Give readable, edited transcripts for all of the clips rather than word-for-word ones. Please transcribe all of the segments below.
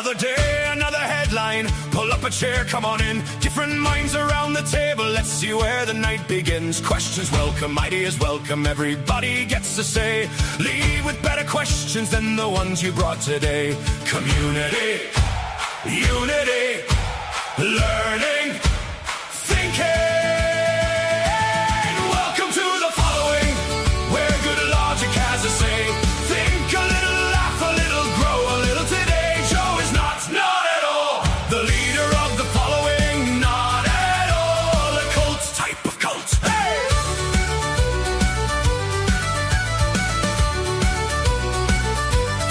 Another day, another headline. Pull up a chair, come on in. Different minds around the table. Let's see where the night begins. Questions welcome, ideas welcome. Everybody gets a say. Leave with better questions than the ones you brought today. Community, unity, learning, thinking. Welcome to the following, where good logic has a say. Think a little, laugh a little, grow a little today. Joe is not at all the leader of the following, not at all a cult type of cult. Hey!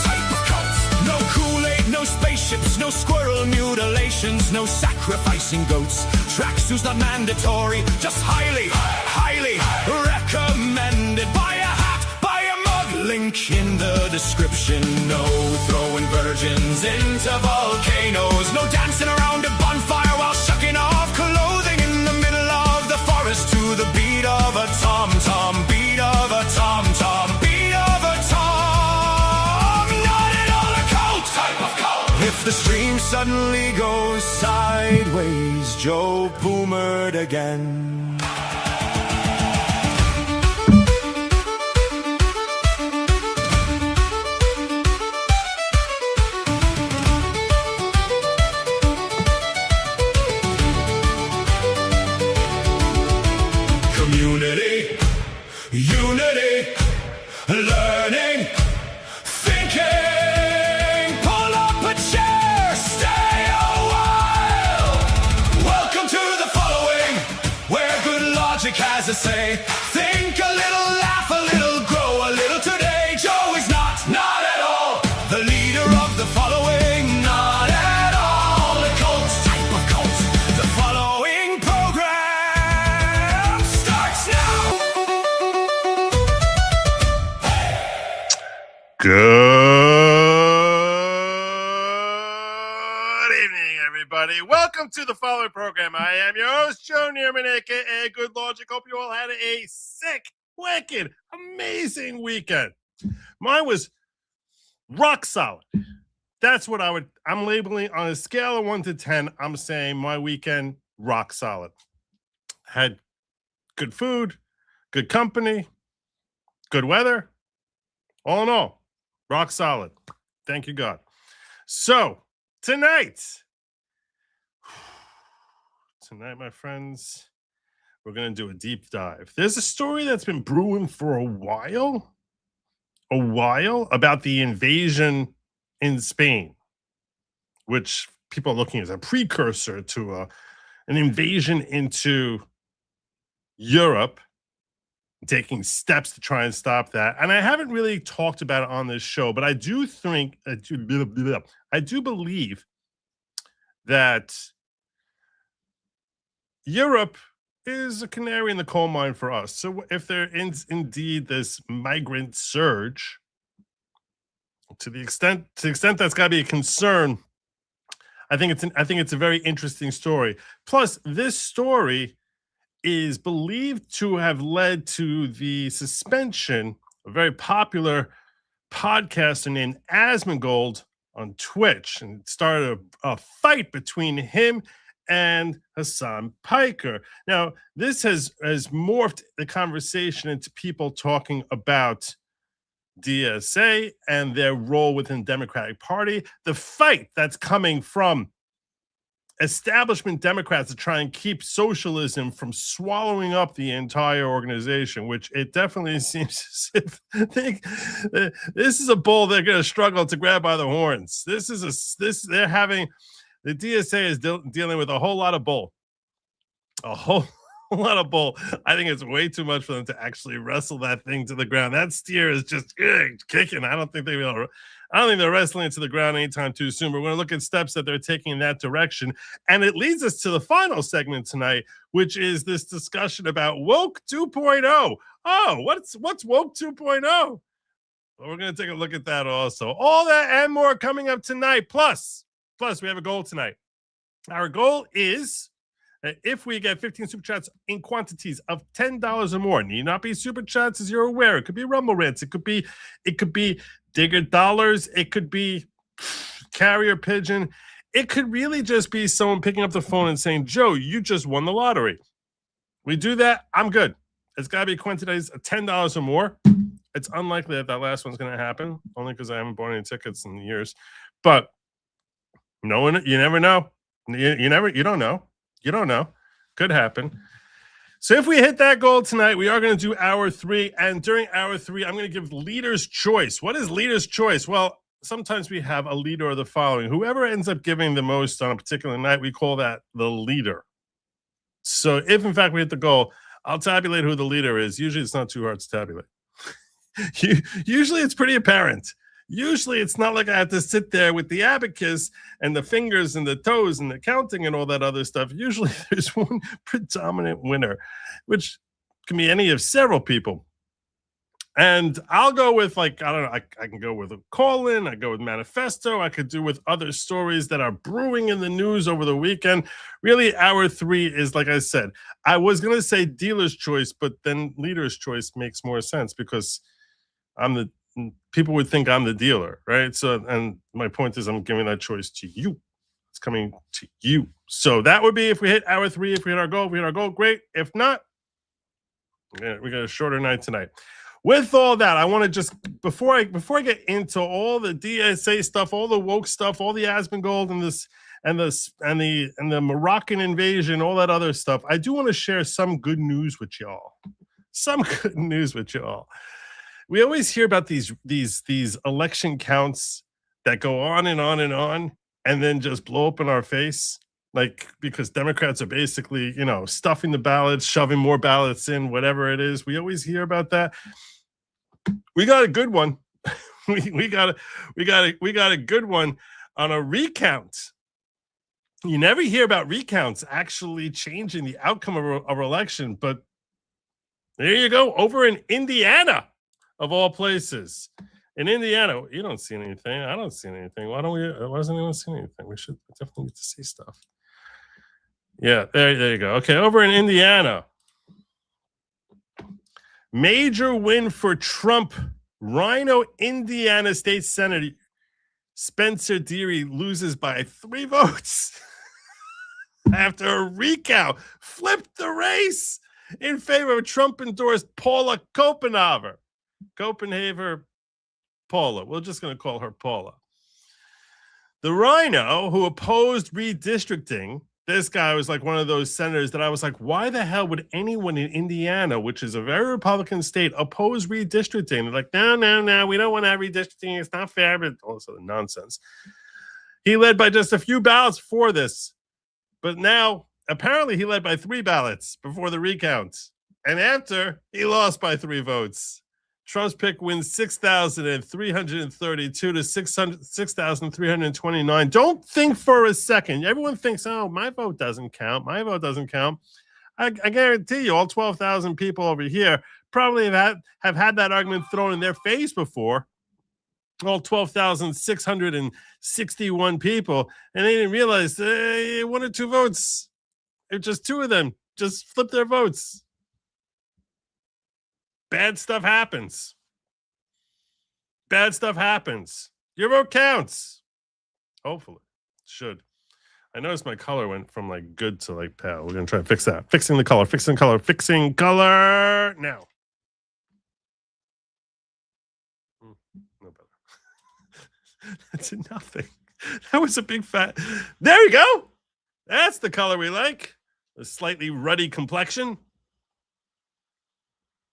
Type of cult. No Kool-Aid, no spaceships, no squirrel mutilations, no sacrificing goats. Tracksuits not mandatory, just highly recommended. Buy a hat, buy a mug, link in the description. No throwing virgins into volcanoes, no dancing around a bonfire while shucking off clothing in the middle of the forest to the beat of a tom-tom, beat of a tom-tom, beat of a tom. Not at all a cult type of cult. If the stream suddenly goes sideways, Joe boomered again. Community, unity, learning, thinking. Pull up a chair, stay a while. Welcome to the following, where good logic has a say. Think a little, laugh a little, grow a little today. Joe is not at all the leader of the following, not at all a cult type of cult. The following program starts now. Good evening, everybody. Welcome to the following program. I am your host, Joe Neerman, a.k.a. Good Logic. Hope you all had a sick, wicked, amazing weekend. Mine was rock solid. That's what I'm labeling on a scale of 1 to 10. I'm saying my weekend, rock solid. Had good food, good company, good weather. All in all, rock solid. Thank you, God. So, tonight, my friends, we're going to do a deep dive. There's a story that's been brewing for a while about the invasion in Spain, which people are looking as a precursor to an invasion into Europe, taking steps to try and stop that. And I haven't really talked about it on this show, but I do believe that Europe is a canary in the coal mine for us. So if there is indeed this migrant surge, to the extent that's got to be a concern, I think it's a very interesting story. Plus, this story is believed to have led to the suspension of a very popular podcaster named Asmongold on Twitch, and it started a fight between him and Hasan Piker. Now, this has morphed the conversation into people talking about DSA and their role within the Democratic Party. The fight that's coming from establishment Democrats to try and keep socialism from swallowing up the entire organization, which it definitely seems as if this is a bull they're going to struggle to grab by the horns. The DSA is dealing with a whole lot of bull. A whole lot of bull. I think it's way too much for them to actually wrestle that thing to the ground. That steer is just kicking. I don't think they're wrestling it to the ground anytime too soon. We're going to look at steps that they're taking in that direction. And it leads us to the final segment tonight, which is this discussion about woke 2.0. Oh, what's woke 2.0? Well, we're going to take a look at that also. All that and more coming up tonight. Plus, we have a goal tonight. Our goal is, if we get 15 super chats in quantities of $10 or more, need not be super chats as you're aware. It could be Rumble Rants. It could be Digger Dollars. It could be carrier pigeon. It could really just be someone picking up the phone and saying, Joe, you just won the lottery. We do that, I'm good. It's got to be a quantity of $10 or more. It's unlikely that that last one's going to happen, only because I haven't bought any tickets in years. But no one, you never know. You don't know. You don't know. Could happen. So if we hit that goal tonight, we are going to do hour 3. And during hour 3, I'm going to give leader's choice. What is leader's choice? Well, sometimes we have a leader of the following. Whoever ends up giving the most on a particular night, we call that the leader. So if, in fact, we hit the goal, I'll tabulate who the leader is. Usually it's not too hard to tabulate. Usually it's pretty apparent. Usually it's not like I have to sit there with the abacus and the fingers and the toes and the counting and all that other stuff. Usually there's one predominant winner, which can be any of several people. And I'll go with, like, I don't know, I can go with a call-in, I go with manifesto, I could do with other stories that are brewing in the news over the weekend. Really, hour 3 is, like I said, I was going to say dealer's choice, but then leader's choice makes more sense because people would think I'm the dealer, right? So, and my point is I'm giving that choice to you. It's coming to you. So that would be if we hit hour 3, if we hit our goal, great. If not, we got a shorter night tonight. With all that, I want to just before I get into all the DSA stuff, all the woke stuff, all the Asmongold and the Moroccan invasion, all that other stuff, I do want to share some good news with y'all. Some good news with y'all. We always hear about these election counts that go on and on and on, and then just blow up in our face, like because Democrats are basically, stuffing the ballots, shoving more ballots in, whatever it is. We always hear about that. We got a good one. we got a good one on a recount. You never hear about recounts actually changing the outcome of an election, but there you go. Over in Indiana, of all places. In Indiana, you don't see anything. I don't see anything. Why doesn't anyone see anything? We should definitely get to see stuff. Yeah, there you go. Okay, over in Indiana. Major win for Trump. Rhino, Indiana State Senator Spencer Deary loses by 3 votes after a recount. Flipped the race in favor of Trump-endorsed Paula Copenhaver. Paula. We're just going to call her Paula. The Rhino, who opposed redistricting, this guy was like one of those senators that I was like, why the hell would anyone in Indiana, which is a very Republican state, oppose redistricting? They're like, no, we don't want to have redistricting. It's not fair, but also nonsense. He led by just a few ballots for this. But now, apparently, he led by 3 ballots before the recount. And after, he lost by 3 votes. Trump's pick wins 6,332 to 6,329. Don't think for a second. Everyone thinks, oh, my vote doesn't count. My vote doesn't count. I guarantee you, all 12,000 people over here probably have had that argument thrown in their face before. All 12,661 people, and they didn't realize 1 or 2 votes. It's just 2 of them just flip their votes. Bad stuff happens. Bad stuff happens. Your vote counts. Hopefully. It should. I noticed my color went from like good to like pale. We're going to try to fix that. Fixing color now. No better. That's nothing. That was a big fat. There we go. That's the color we like. A slightly ruddy complexion.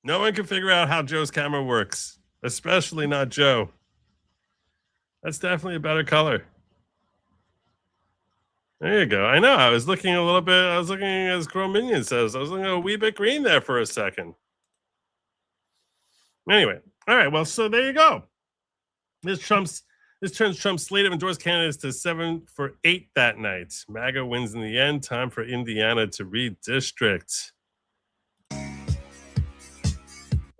No one can figure out how Joe's camera works, especially not Joe. That's definitely a better color. There you go. I know. I was looking as Crow Minion says, I was looking a wee bit green there for a second. Anyway. All right. Well, so there you go. This turns Trump's slate of endorsed candidates to 7 for 8 that night. MAGA wins in the end. Time for Indiana to redistrict.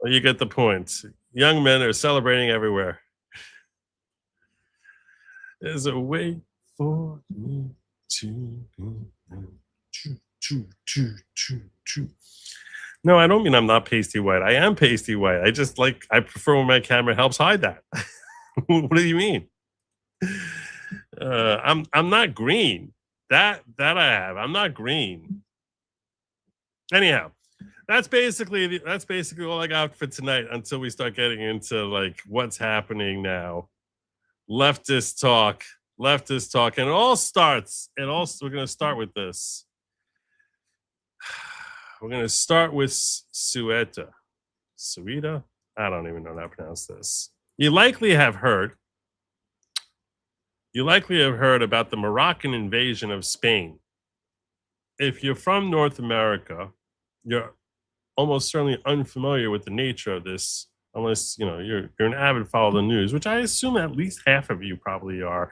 Well, you get the point. Young men are celebrating everywhere. There's a way for me to. No, I don't mean I'm not pasty white. I am pasty white. I prefer when my camera helps hide that. What do you mean? I'm not green. That I have. I'm not green. Anyhow, that's basically all I got for tonight until we start getting into like what's happening now. Leftist talk, and it all starts. We're gonna start with this. We're gonna start with Ceuta. I don't even know how to pronounce this. You likely have heard about the Moroccan invasion of Spain. If you're from North America, you're almost certainly unfamiliar with the nature of this, unless you're an avid follower of the news, which I assume at least half of you probably are,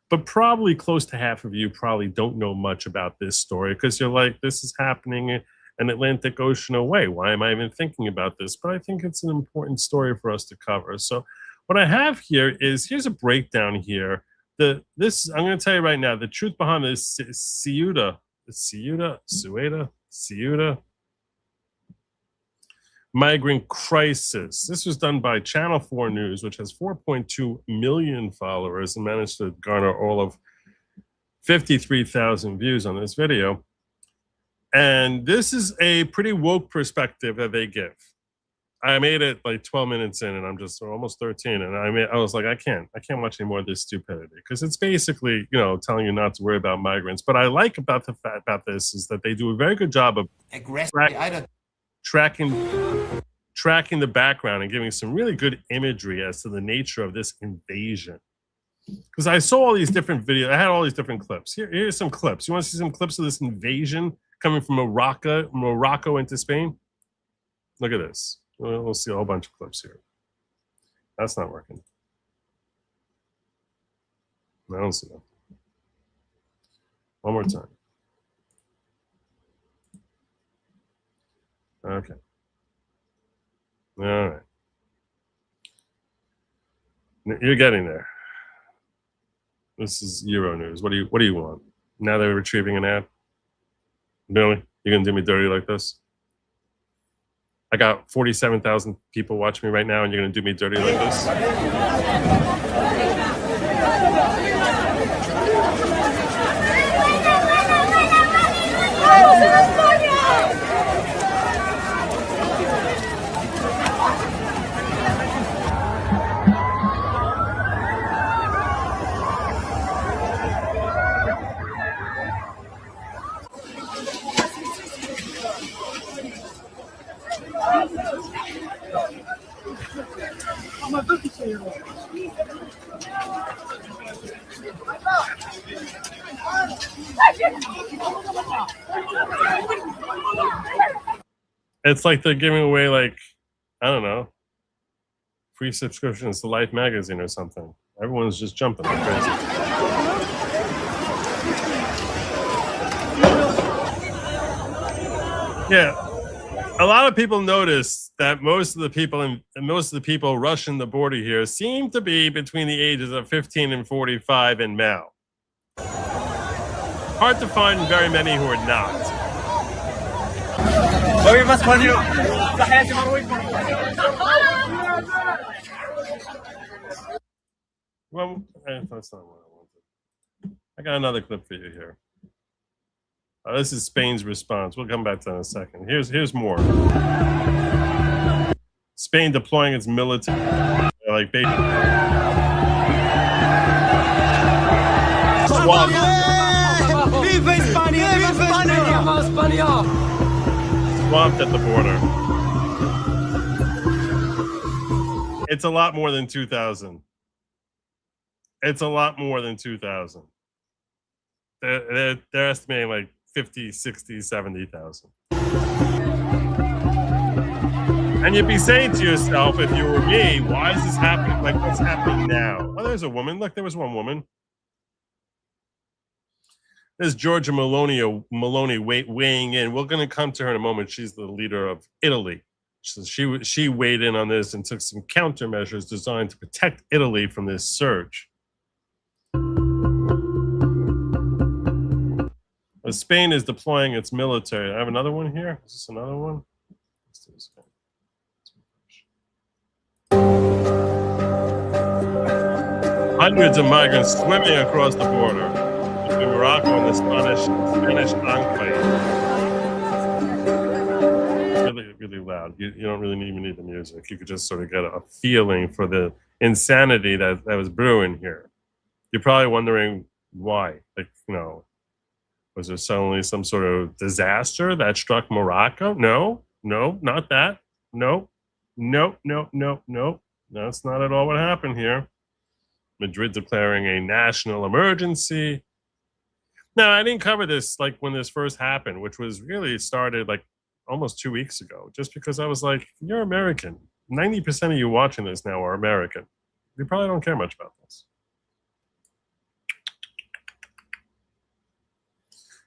but probably close to half of you probably don't know much about this story because you're like, this is happening an Atlantic Ocean away. Why am I even thinking about this? But I think it's an important story for us to cover. So what I have here here's a breakdown here. I'm going to tell you right now, the truth behind this Ceuta migrant crisis. This was done by Channel 4 News, which has 4.2 million followers and managed to garner all of 53,000 views on this video. And this is a pretty woke perspective that they give. I made it like 12 minutes in and I'm just almost 13. And I was like, I can't watch any more of this stupidity because it's basically, telling you not to worry about migrants. But I like about this is that they do a very good job of tracking the background and giving some really good imagery as to the nature of this invasion. Because I saw all these different videos. I had all these different clips. Here's some clips. You want to see some clips of this invasion coming from Morocco into Spain? Look at this. We'll see a whole bunch of clips here. That's not working. I don't see that. One more time. Okay. All right. You're getting there. This is Euronews. What do you want? Now they're retrieving an ad? Really? You're gonna do me dirty like this? I got 47,000 people watching me right now, and you're gonna do me dirty like this? It's like they're giving away, like, I don't know, free subscriptions to Life magazine or something. Everyone's just jumping like crazy. Yeah, a lot of people notice that most of the people rushing the border here seem to be between the ages of 15 and 45 and male. Hard to find very many who are not. Well, that's not what I wanted. I got another clip for you here. This is Spain's response. We'll come back to that in a second. Here's more. Spain deploying its military, like basically swamped at the border. It's a lot more than 2,000. It's a lot more than 2,000. They're estimating like 50, 60, 70,000. And you'd be saying to yourself, if you were me, why is this happening? Like, what's happening now? Oh, there's a woman. Look, there was one woman. There's Georgia Maloney weighing in. We're going to come to her in a moment. She's the leader of Italy. So she weighed in on this and took some countermeasures designed to protect Italy from this surge. Spain is deploying its military. I have another one here. Is this another one? Let's do this again. Hundreds of migrants swimming across the border between Morocco and the Spanish enclave. Really, really loud. You don't really even need the music. You could just sort of get a feeling for the insanity that was brewing here. You're probably wondering why. Like, was there suddenly some sort of disaster that struck Morocco? No, not that. No. That's not at all what happened here. Madrid declaring a national emergency. No, I didn't cover this like when this first happened, which was really started like almost 2 weeks ago, just because I was like, you're American. 90% of you watching this now are American. You probably don't care much about this.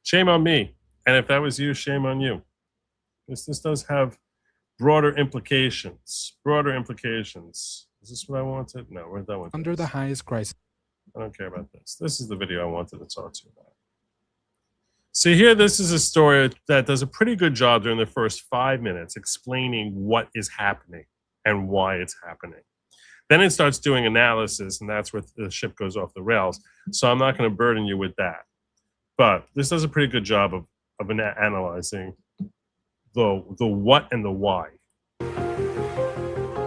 Shame on me. And if that was you, shame on you. This does have broader implications. Is this what I wanted? No, where'd that one? Under the highest crisis. I don't care about this. This is the video I wanted to talk to you about. See here, this is a story that does a pretty good job during the first 5 minutes explaining what is happening and why it's happening. Then it starts doing analysis, and that's where the ship goes off the rails. So I'm not going to burden you with that. But this does a pretty good job of analyzing the what and the why.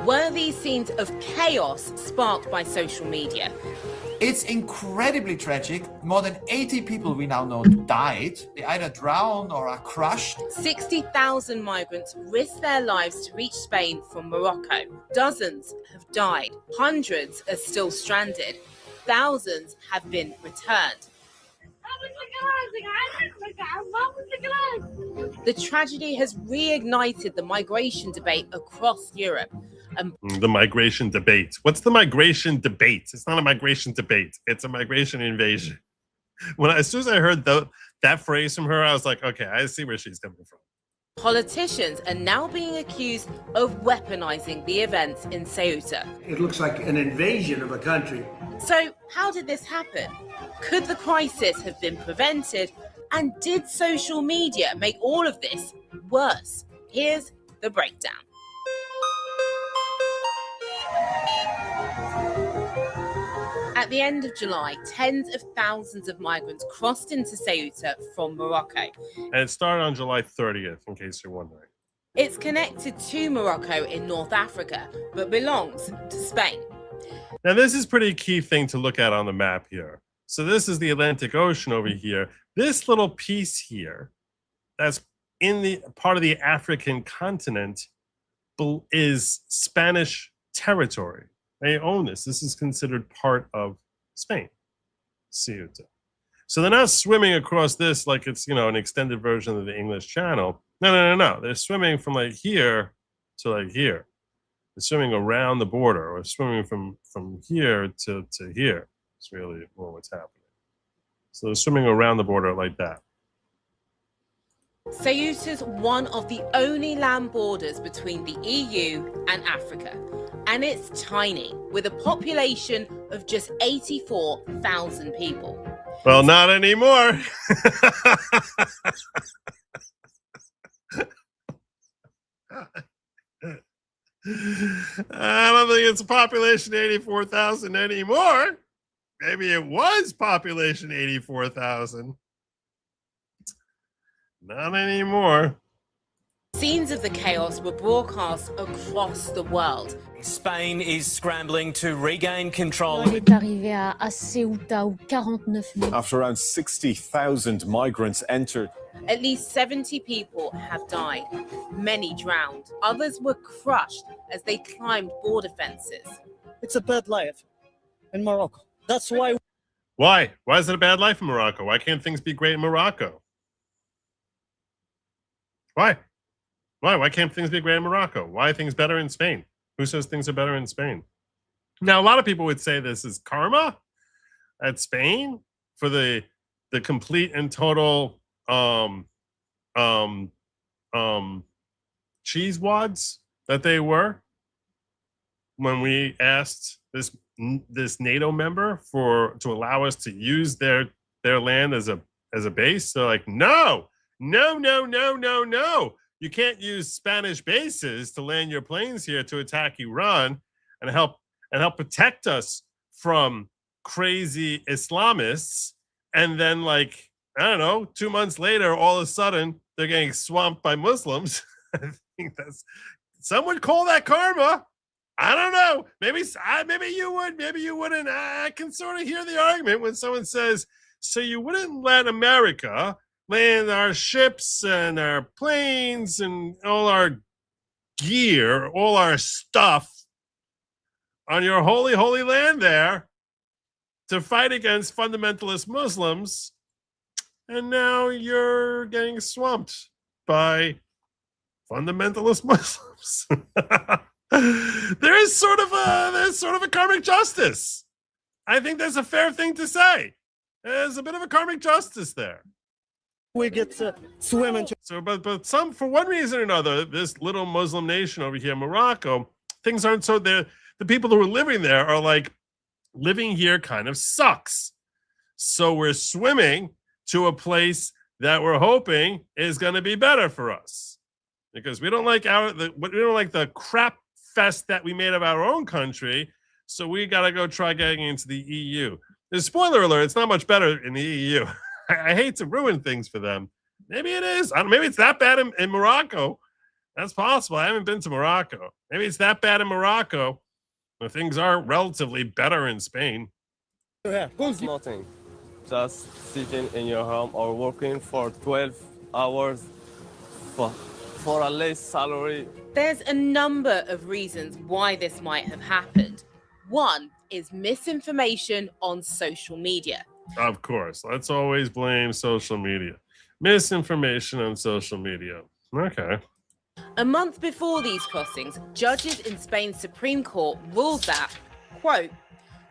Were these scenes of chaos sparked by social media? It's incredibly tragic. More than 80 people we now know died. They either drowned or are crushed. 60,000 migrants risked their lives to reach Spain from Morocco. Dozens have died. Hundreds are still stranded. Thousands have been returned. The tragedy has reignited the migration debate across Europe. The migration debate. What's the migration debate? It's not a migration debate. It's a migration invasion. As soon as I heard that phrase from her, I was like, okay, I see where she's coming from. Politicians are now being accused of weaponizing the events in Ceuta. It looks like an invasion of a country. So, how did this happen? Could the crisis have been prevented? And did social media make all of this worse? Here's the breakdown. At the end of July, tens of thousands of migrants crossed into Ceuta from Morocco. And it started on July 30th, in case you're wondering. It's connected to Morocco in North Africa, but belongs to Spain. Now, this is a pretty key thing to look at on the map here. So this is the Atlantic Ocean over here. This little piece here, that's in the part of the African continent, is Spanish territory. They own this. This is considered part of Spain, Ceuta. So they're not swimming across this like it's, an extended version of the English Channel. No. They're swimming from like here to like here. They're swimming around the border, or swimming from here to here. It's really more what's happening. So they're swimming around the border like that. Ceuta's one of the only land borders between the EU and Africa. And it's tiny, with a population of just 84,000 people. Well, not anymore. I don't think it's a population 84,000 anymore. Maybe it was population 84,000. Not anymore. Scenes of the chaos were broadcast across the world. Spain is scrambling to regain control. Elle est arrivée à Ceuta où 49 000. After around 60,000 migrants entered. At least 70 people have died. Many drowned. Others were crushed as they climbed border fences. It's a bad life in Morocco. That's why. Why? Why is it a bad life in Morocco? Why can't things be great in Morocco? Why? Why can't things be great in Morocco? Why are things better in Spain? Who says things are better in Spain? Now, a lot of people would say this is karma at Spain for the complete and total cheese wads that they were when we asked this NATO member to allow us to use their land as a base. They're like, no. You can't use Spanish bases to land your planes here to attack Iran and help protect us from crazy Islamists, and then like, I don't know, 2 months later, all of a sudden they're getting swamped by Muslims. I think that's, some would call that karma. I don't know. Maybe you would, maybe you wouldn't. I can sort of hear the argument when someone says, so you wouldn't let America land our ships and our planes and all our gear, all our stuff on your holy, holy land there to fight against fundamentalist Muslims, and now you're getting swamped by fundamentalist Muslims. There's sort of a karmic justice. I think that's a fair thing to say. There's a bit of a karmic justice there. We get to swim into. So, but some, for one reason or another, this little Muslim nation over here, Morocco, things aren't so there. The people who are living there are like, living here kind of sucks. So we're swimming to a place that we're hoping is going to be better for us, because we don't like the crap fest that we made of our own country. So we got to go try getting into the EU. There's spoiler alert, it's not much better in the EU. I hate to ruin things for them. Maybe it is. Maybe it's that bad in Morocco. That's possible. I haven't been to Morocco. Maybe it's that bad in Morocco. But things are relatively better in Spain. Nothing. Just sitting in your home or working for 12 hours for a less salary. There's a number of reasons why this might have happened. One is misinformation on social media. Of course. Let's always blame social media. Misinformation on social media. Okay. A month before these crossings, judges in Spain's Supreme Court ruled that, quote,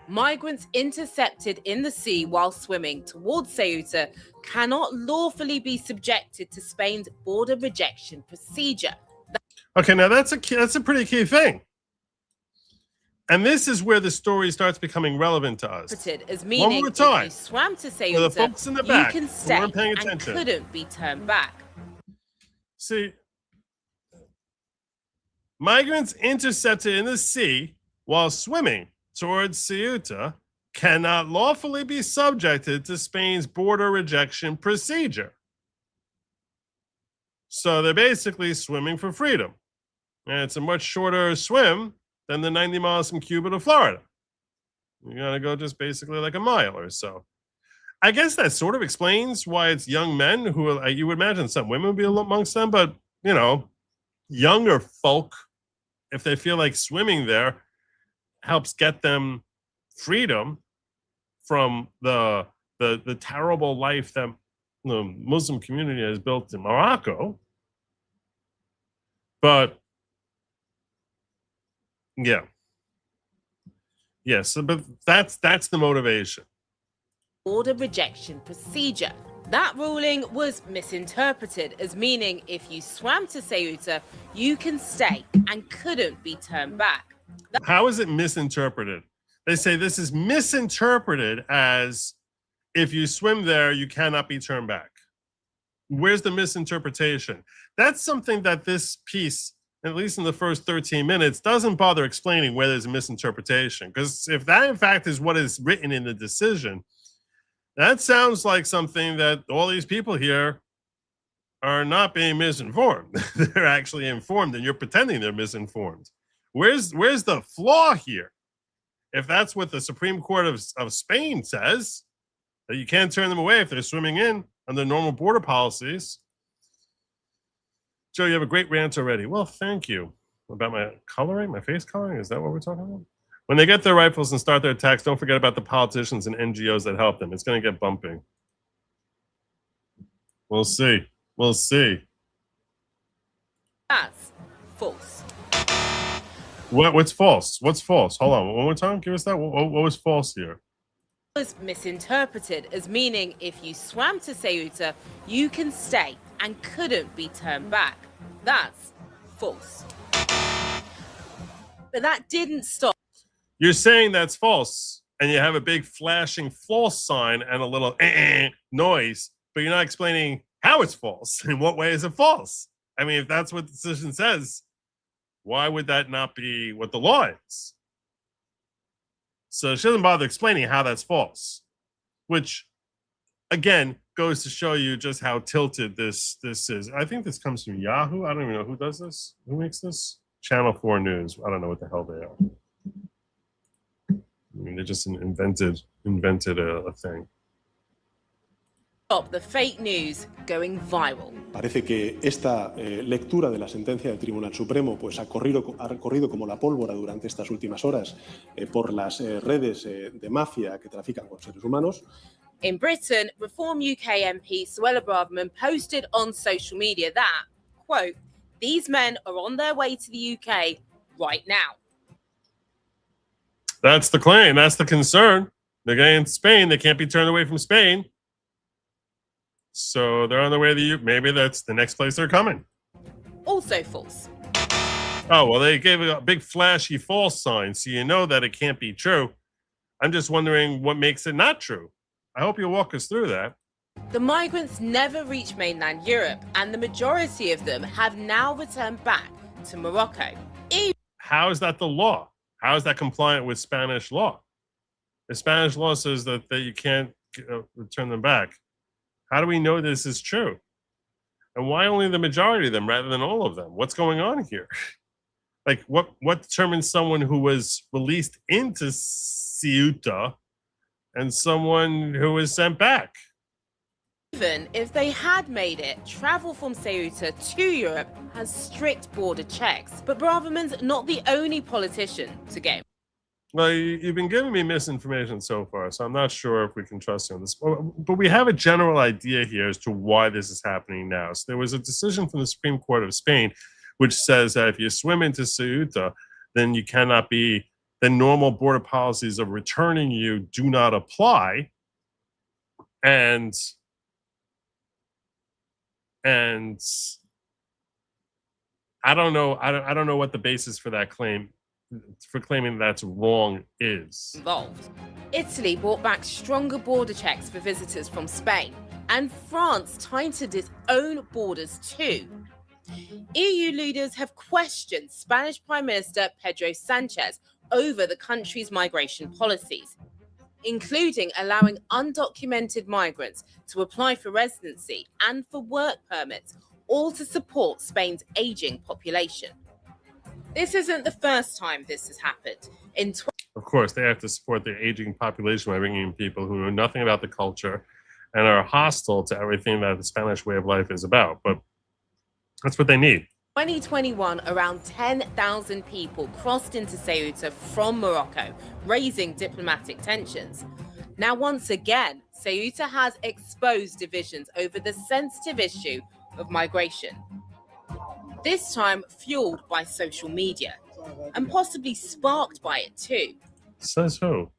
migrants intercepted in the sea while swimming towards Ceuta cannot lawfully be subjected to Spain's border rejection procedure. Okay, now that's a pretty key thing. And this is where the story starts becoming relevant to us. As meaning, one more time, if you swam to for the folks in the Ceuta, back you can who stay weren't paying and attention. couldn't be turned back. See, migrants intercepted in the sea while swimming towards Ceuta cannot lawfully be subjected to Spain's border rejection procedure. So they're basically swimming for freedom. And it's a much shorter swim than the 90 miles from Cuba to Florida. You gotta go just basically like a mile or so. I guess that sort of explains why it's young men who are, you would imagine some women would be amongst them, but you know, younger folk, if they feel like swimming there helps get them freedom from the terrible life that the Muslim community has built in Morocco. But yeah. Yes, but that's the motivation. Border rejection procedure. That ruling was misinterpreted as meaning if you swam to Ceuta, you can stay and couldn't be turned back. How is it misinterpreted? They say this is misinterpreted as if you swim there, you cannot be turned back. Where's the misinterpretation? That's something that this piece, at least in the first 13 minutes, doesn't bother explaining where there's a misinterpretation. Because if that, in fact, is what is written in the decision, that sounds like something that all these people here are not being misinformed. They're actually informed, and you're pretending they're misinformed. Where's the flaw here? If that's what the Supreme Court of Spain says, that you can't turn them away if they're swimming in under normal border policies. Joe, you have a great rant already. Well, thank you. About my coloring, my face coloring? Is that what we're talking about? When they get their rifles and start their attacks, don't forget about the politicians and NGOs that help them. It's going to get bumping. We'll see. We'll see. That's false. What's false? What's false? Hold on. One more time. Give us that. What was false here? Was misinterpreted as meaning if you swam to Ceuta, you can stay and couldn't be turned back. That's false. But that didn't stop. You're saying that's false, and you have a big flashing false sign and a little noise, but you're not explaining how it's false. In what way is it false? I mean, if that's what the decision says, why would that not be what the law is? So she doesn't bother explaining how that's false, which again goes to show you just how tilted this is. I think this comes from Yahoo. I don't even know who does this. Who makes this? Channel 4 News. I don't know what the hell they are. I mean, they just invented a thing. Stop the fake news going viral. Parece que esta lectura de la sentencia del Tribunal Supremo pues ha corrido como la pólvora durante estas últimas horas por las redes de mafia que trafican con seres humanos. In Britain, Reform UK MP Suella Braverman posted on social media that, quote, these men are on their way to the UK right now. That's the claim. That's the concern. They're getting to Spain. They can't be turned away from Spain. So they're on their way to the UK. Maybe that's the next place they're coming. Also false. Oh, well, they gave a big flashy false sign, so you know that it can't be true. I'm just wondering what makes it not true. I hope you'll walk us through that. The migrants never reached mainland Europe, and the majority of them have now returned back to Morocco. How is that the law? How is that compliant with Spanish law? The Spanish law says that you can't return them back. How do we know this is true? And why only the majority of them rather than all of them? What's going on here? Like, what determines someone who was released into Ceuta and someone who was sent back? Even if they had made it, travel from Ceuta to Europe has strict border checks. But Braverman's not the only politiciin to get. Well, you've been giving me misinformation so far, so I'm not sure if we can trust you on this. But we have a general idea here as to why this is happening now. So there was a decision from the Supreme Court of Spain which says that if you swim into Ceuta, then you cannot be, the normal border policies of returning you do not apply. And I don't know what the basis for that claim, for claiming that's wrong, is. Involved. Italy brought back stronger border checks for visitors from Spain, and France tightened its own borders too. EU leaders have questioned Spanish Prime Minister Pedro Sanchez over the country's migration policies, including allowing undocumented migrants to apply for residency and for work permits, all to support Spain's aging population. This isn't the first time this has happened. Of course, they have to support their aging population by bringing in people who know nothing about the culture and are hostile to everything that the Spanish way of life is about. But that's what they need. 2021, around 10,000 people crossed into Ceuta from Morocco, raising diplomatic tensions. Now, once again, Ceuta has exposed divisions over the sensitive issue of migration. This time fueled by social media, and possibly sparked by it too. Says who?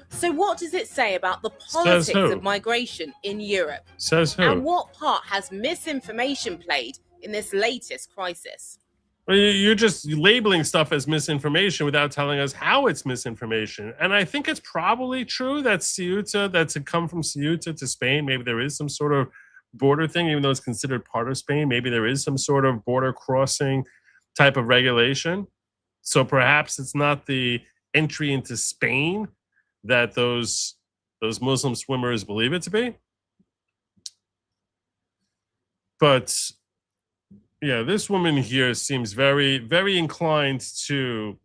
So what does it say about the politics of migration in Europe? Says who? And what part has misinformation played in this latest crisis? Well, you're just labeling stuff as misinformation without telling us how it's misinformation. And I think it's probably true that Ceuta, that to come from Ceuta to Spain, maybe there is some sort of border thing, even though it's considered part of Spain. Maybe there is some sort of border crossing type of regulation. So perhaps it's not the entry into Spain that those Muslim swimmers believe it to be. But yeah, this woman here seems very, very inclined to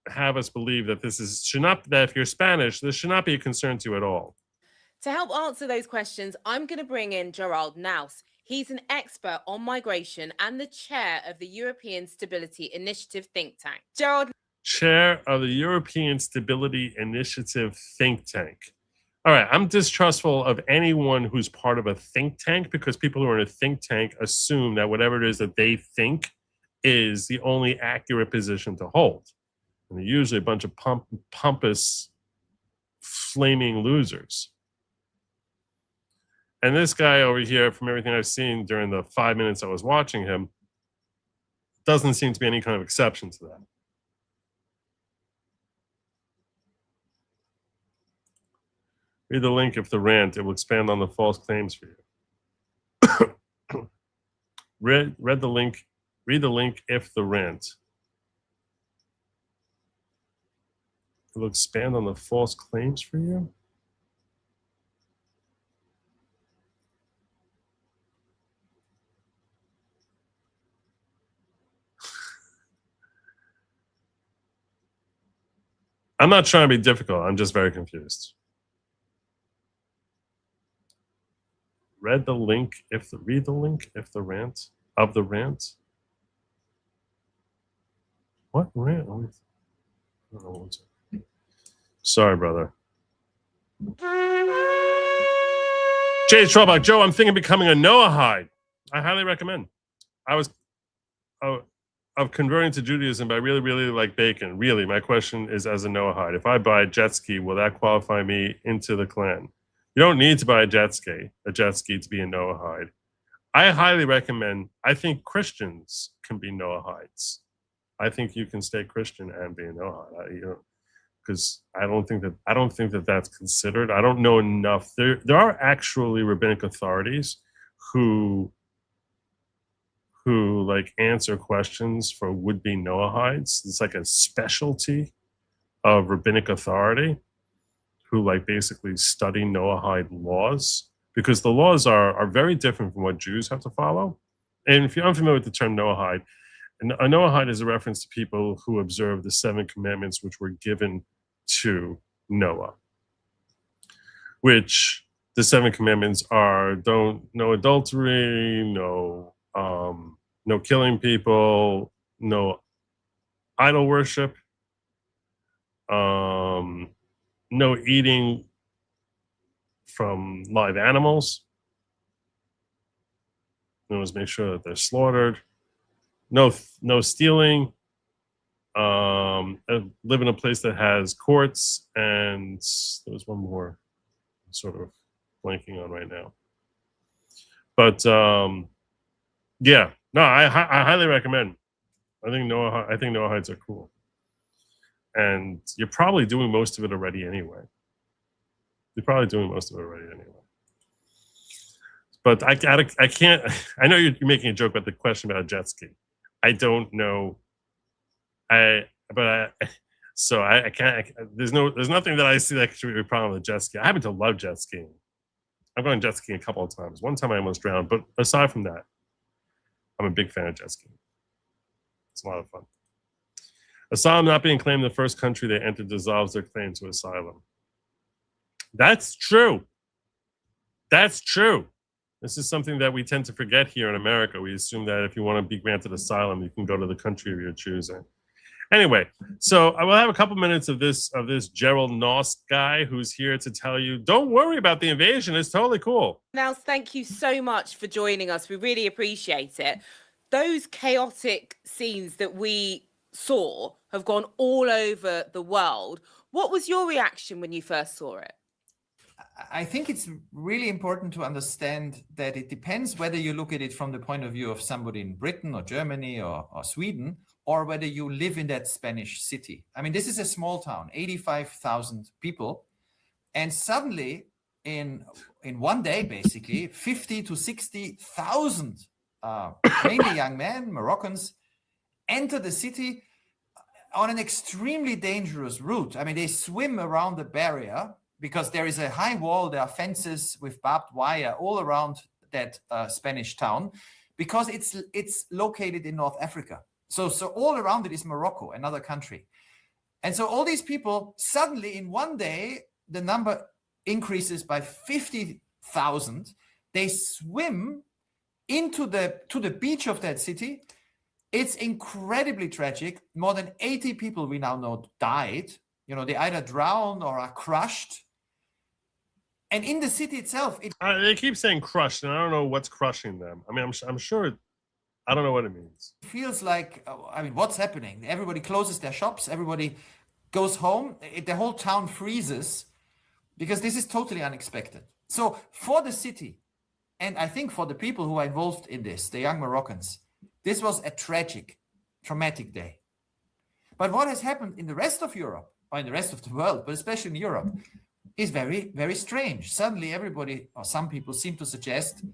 have us believe that that if you're Spanish, this should not be a concern to you at all. To help answer those questions, I'm going to bring in Gerald Naus. He's an expert on migration and the chair of the European Stability Initiative think tank. Gerald. Chair of the European Stability Initiative think tank. All right, I'm distrustful of anyone who's part of a think tank because people who are in a think tank assume that whatever it is that they think is the only accurate position to hold. And they're usually a bunch of pompous, flaming losers. And this guy over here, from everything I've seen during the 5 minutes I was watching him, doesn't seem to be any kind of exception to that. Read the link if the rant, it will expand on the false claims for you. read the link if the rant. It'll expand on the false claims for you. I'm not trying to be difficult. I'm just very confused. Read the link if the rant of the rant. What rant? Oh, sorry, brother. Jay Strawback, Joe, I'm thinking of becoming a Noahide. I highly recommend. I was of converting to Judaism, but I really, really like bacon. Really, my question is, as a Noahide, if I buy a jet ski, will that qualify me into the clan? You don't need to buy a jet ski to be a Noahide. I highly recommend. I think Christians can be Noahides. I think you can stay Christian and be a Noahide. Because I don't think that that's considered. I don't know enough. There are actually rabbinic authorities who like answer questions for would-be Noahides. It's like a specialty of rabbinic authority who like basically study Noahide laws, because the laws are very different from what Jews have to follow. And if you're unfamiliar with the term Noahide, a Noahide is a reference to people who observe the 7 commandments which were given to Noah, which the 7 commandments are: no adultery, no killing people, no idol worship, no eating from live animals. Always make sure that they're slaughtered. No stealing. Live in a place that has courts, and there was one more I'm sort of blanking on right now. But yeah, no, I highly recommend. I think Noahides are cool, and you're probably doing most of it already anyway. But I can't. I know you're making a joke about the question about a jet ski. I don't know. I can't. There's nothing that I see that should be a problem with jet ski. I happen to love jet skiing. I've gone jet skiing a couple of times. One time I almost drowned, but aside from that, I'm a big fan of jet skiing. It's a lot of fun. Asylum not being claimed the first country they entered dissolves their claim to asylum. That's true. That's true. This is something that we tend to forget here in America. We assume that if you want to be granted asylum, you can go to the country of your choosing. Anyway, so I will have a couple minutes of this Gerald Nost guy who's here to tell you, don't worry about the invasion. It's totally cool. Now, thank you so much for joining us. We really appreciate it. Those chaotic scenes that we saw have gone all over the world. What was your reaction when you first saw it? I think it's really important to understand that it depends whether you look at it from the point of view of somebody in Britain or Germany or Sweden, or whether you live in that Spanish city. I mean, this is a small town, 85,000 people. And suddenly, in one day, basically, 50 to 60,000, mainly young men, Moroccans, enter the city on an extremely dangerous route. I mean, they swim around the barrier because there is a high wall, there are fences with barbed wire all around that Spanish town, because it's located in North Africa. So all around it is Morocco, another country. And so all these people, suddenly in one day, the number increases by 50,000. They swim to the beach of that city. It's incredibly tragic. More than 80 people we now know died. You know, they either drowned or are crushed. And in the city itself, they keep saying crushed, and I don't know what's crushing them. I mean, I'm sure. I don't know what it means. It feels like, I mean, what's happening? Everybody closes their shops. Everybody goes home. The whole town freezes because this is totally unexpected. So for the city, and I think for the people who are involved in this, the young Moroccans, this was a traumatic day. But what has happened in the rest of Europe, or in the rest of the world, but especially in Europe, is very, very strange. Suddenly everybody, or some people, seem to suggest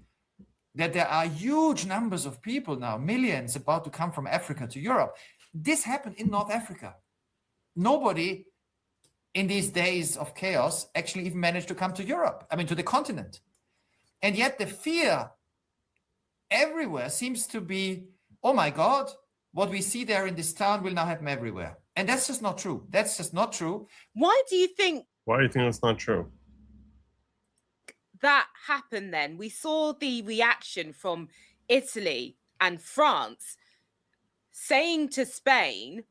that there are huge numbers of people now, millions, about to come from Africa to Europe. This happened in North Africa. Nobody in these days of chaos, actually even managed to come to Europe, I mean, to the continent. And yet the fear everywhere seems to be, oh my God, what we see there in this town will now happen everywhere. And that's just not true. That's just not true. Why do you think that's not true? that happened then? We saw the reaction from Italy and France saying to Spain,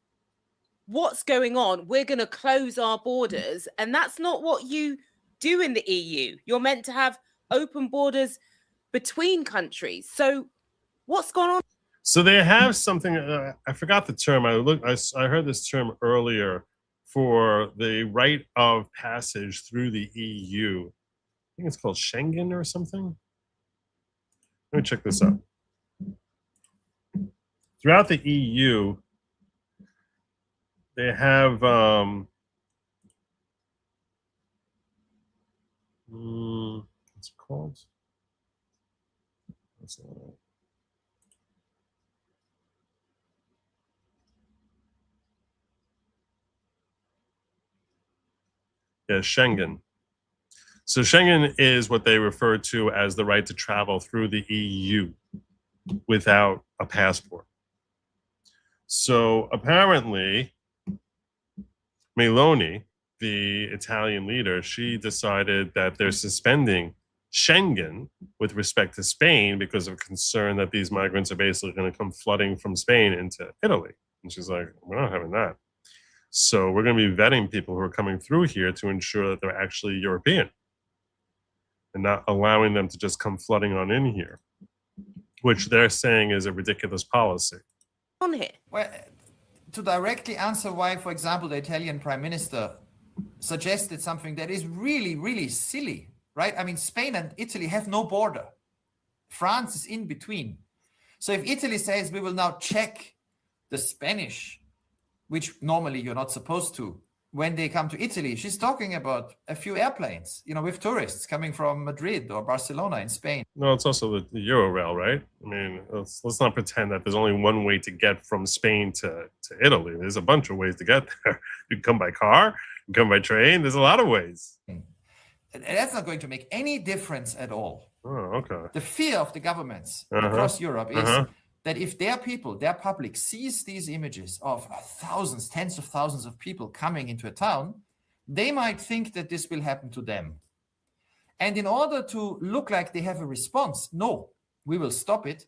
what's going on? We're going to close our borders. And that's not what you do in the EU. You're meant to have open borders between countries. So what's going on? So they have something, I forgot the term. I heard this term earlier for the right of passage through the EU. I think it's called Schengen or something. Let me check this out. Throughout the EU, they have what's it called? Yeah, Schengen. So Schengen is what they refer to as the right to travel through the EU without a passport. So apparently, Meloni, the Italian leader, she decided that they're suspending Schengen with respect to Spain because of concern that these migrants are basically going to come flooding from Spain into Italy. And she's like, we're not having that. So we're going to be vetting people who are coming through here to ensure that they're actually European and not allowing them to just come flooding on in here, which they're saying is a ridiculous policy. On here? Well, to directly answer why, for example, the Italian Prime Minister suggested something that is really, really silly, right? I mean, Spain and Italy have no border. France is in between. So if Italy says we will now check the Spanish, which normally you're not supposed to, when they come to Italy, she's talking about a few airplanes, you know, with tourists coming from Madrid or Barcelona in Spain. No, it's also the Eurorail, right? I mean, let's not pretend that there's only one way to get from Spain to Italy. There's a bunch of ways to get there. You can come by car, you can come by train. There's a lot of ways. And that's not going to make any difference at all. Oh, okay. The fear of the governments across Europe is that if their people, their public sees these images of thousands, tens of thousands of people coming into a town, they might think that this will happen to them. And in order to look like they have a response, no, we will stop it.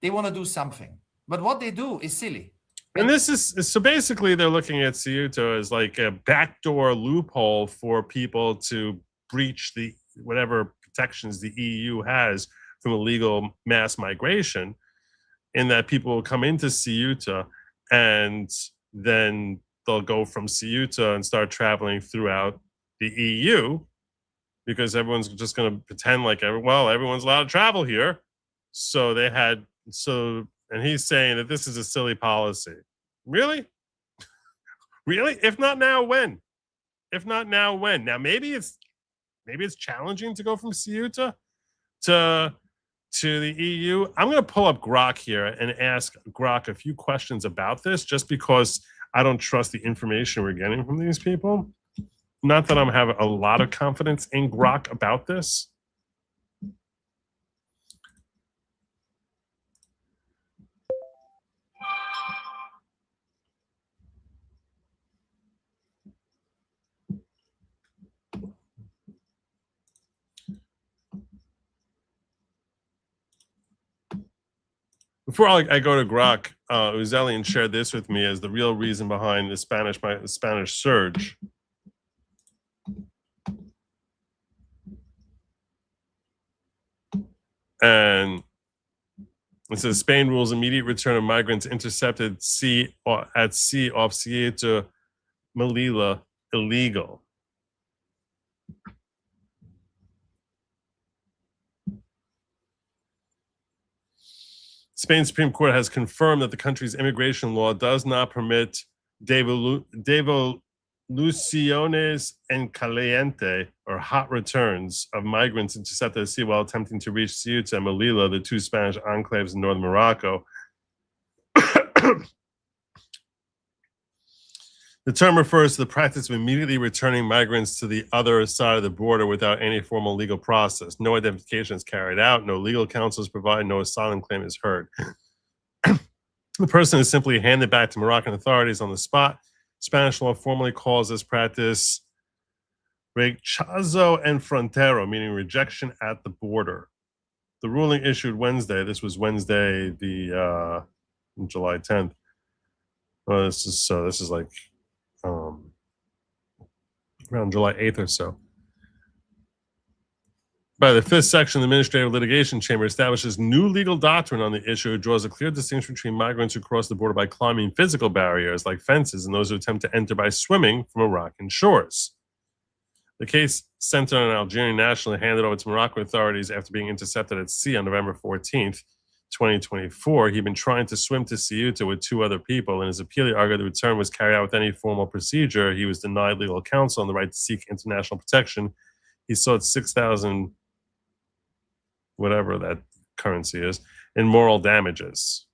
They want to do something. But what they do is silly. And this is, so basically they're looking at Ceuta as like a backdoor loophole for people to breach the whatever protections the EU has from illegal mass migration, in that people will come into Ceuta and then they'll go from Ceuta and start traveling throughout the EU because everyone's just going to pretend like, everyone's allowed to travel here. So and he's saying that this is a silly policy. Really? Really? If not now, when? If not now, when? Now, maybe it's challenging to go from Ceuta to the EU. I'm going to pull up Grok here and ask Grok a few questions about this, just because I don't trust the information we're getting from these people. Not that I'm having a lot of confidence in Grok about this. Before I go to Grok, Uzelian shared this with me as the real reason behind the Spanish surge. And it says Spain rules immediate return of migrants intercepted at sea off Ceuta, Melilla illegal. Spain's Supreme Court has confirmed that the country's immigration law does not permit devoluciones en caliente, or hot returns, of migrants intercepted at sea while attempting to reach Ceuta and Melilla, the two Spanish enclaves in northern Morocco. The term refers to the practice of immediately returning migrants to the other side of the border without any formal legal process. No identification is carried out, no legal counsel is provided, no asylum claim is heard. The person is simply handed back to Moroccan authorities on the spot. Spanish law formally calls this practice rechazo en frontero, meaning rejection at the border. The ruling issued Wednesday. This was Wednesday, the July 10th. This is like around July 8th or so. By the fifth section, the Administrative Litigation Chamber establishes new legal doctrine on the issue. It draws a clear distinction between migrants who cross the border by climbing physical barriers like fences and those who attempt to enter by swimming from Moroccan shores. The case centered on an Algerian national handed over to Moroccan authorities after being intercepted at sea on November 14th, 2024. He'd been trying to swim to Ceuta with 2 other people. In his appeal, he argued the return was carried out with any formal procedure. He was denied legal counsel and the right to seek international protection. He sought 6,000, whatever that currency is, in moral damages.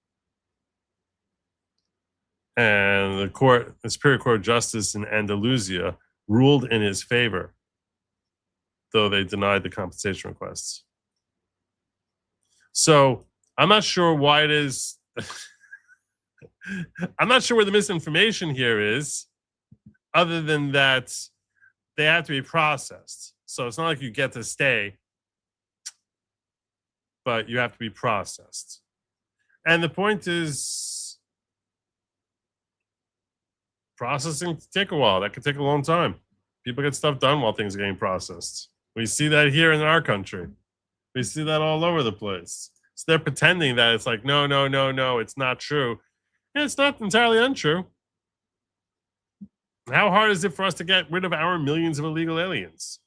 And the Superior Court of Justice in Andalusia ruled in his favor, though they denied the compensation requests. So I'm not sure why it is. I'm not sure where the misinformation here is, other than that they have to be processed. So it's not like you get to stay, but you have to be processed. And the point is, processing can take a while. That could take a long time. People get stuff done while things are getting processed. We see that here in our country. We see that all over the place. So they're pretending that it's like, no, it's not true. And it's not entirely untrue. How hard is it for us to get rid of our millions of illegal aliens?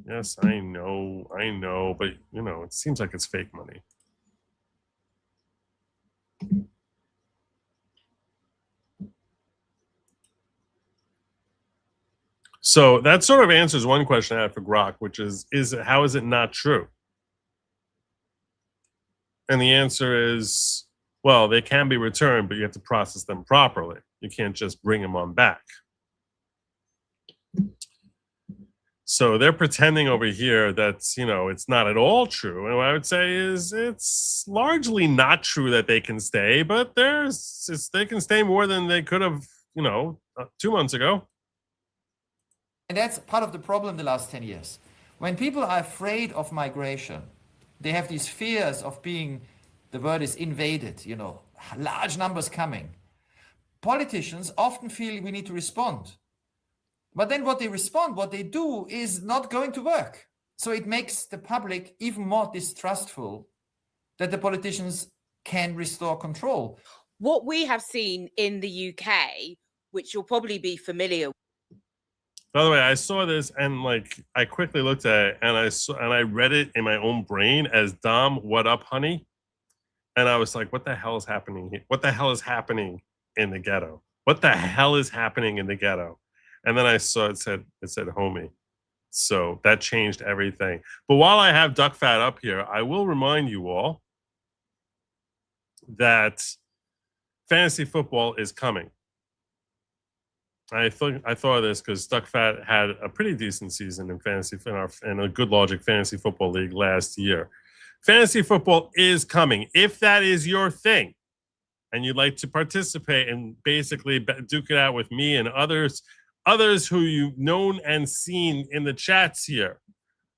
Yes, I know, but it seems like it's fake money. So that sort of answers one question I had for Grok, which is how is it not true? And the answer is, well, they can be returned, but you have to process them properly. You can't just bring them on back. So they're pretending over here that, it's not at all true. And what I would say is it's largely not true that they can stay, but they can stay more than they could have, 2 months ago. And that's part of the problem the last 10 years. When people are afraid of migration, they have these fears of being, the word is invaded, large numbers coming. Politicians often feel we need to respond. But then what they do is not going to work. So it makes the public even more distrustful that the politicians can restore control. What we have seen in the UK, which you'll probably be familiar with. By the way, I saw this and I quickly looked at it and I read it in my own brain as Dom, what up, honey? And I was like, what the hell is happening here? What the hell is happening in the ghetto? What the hell is happening in the ghetto? And then I saw it said homie. So that changed everything. But while I have Duck Fat up here, I will remind you all that fantasy football is coming. I thought of this because Duck Fat had a pretty decent season in fantasy in a Good Lawgic fantasy football league last year. Fantasy football is coming. If that is your thing, and you'd like to participate and basically duke it out with me and others who you've known and seen in the chats here.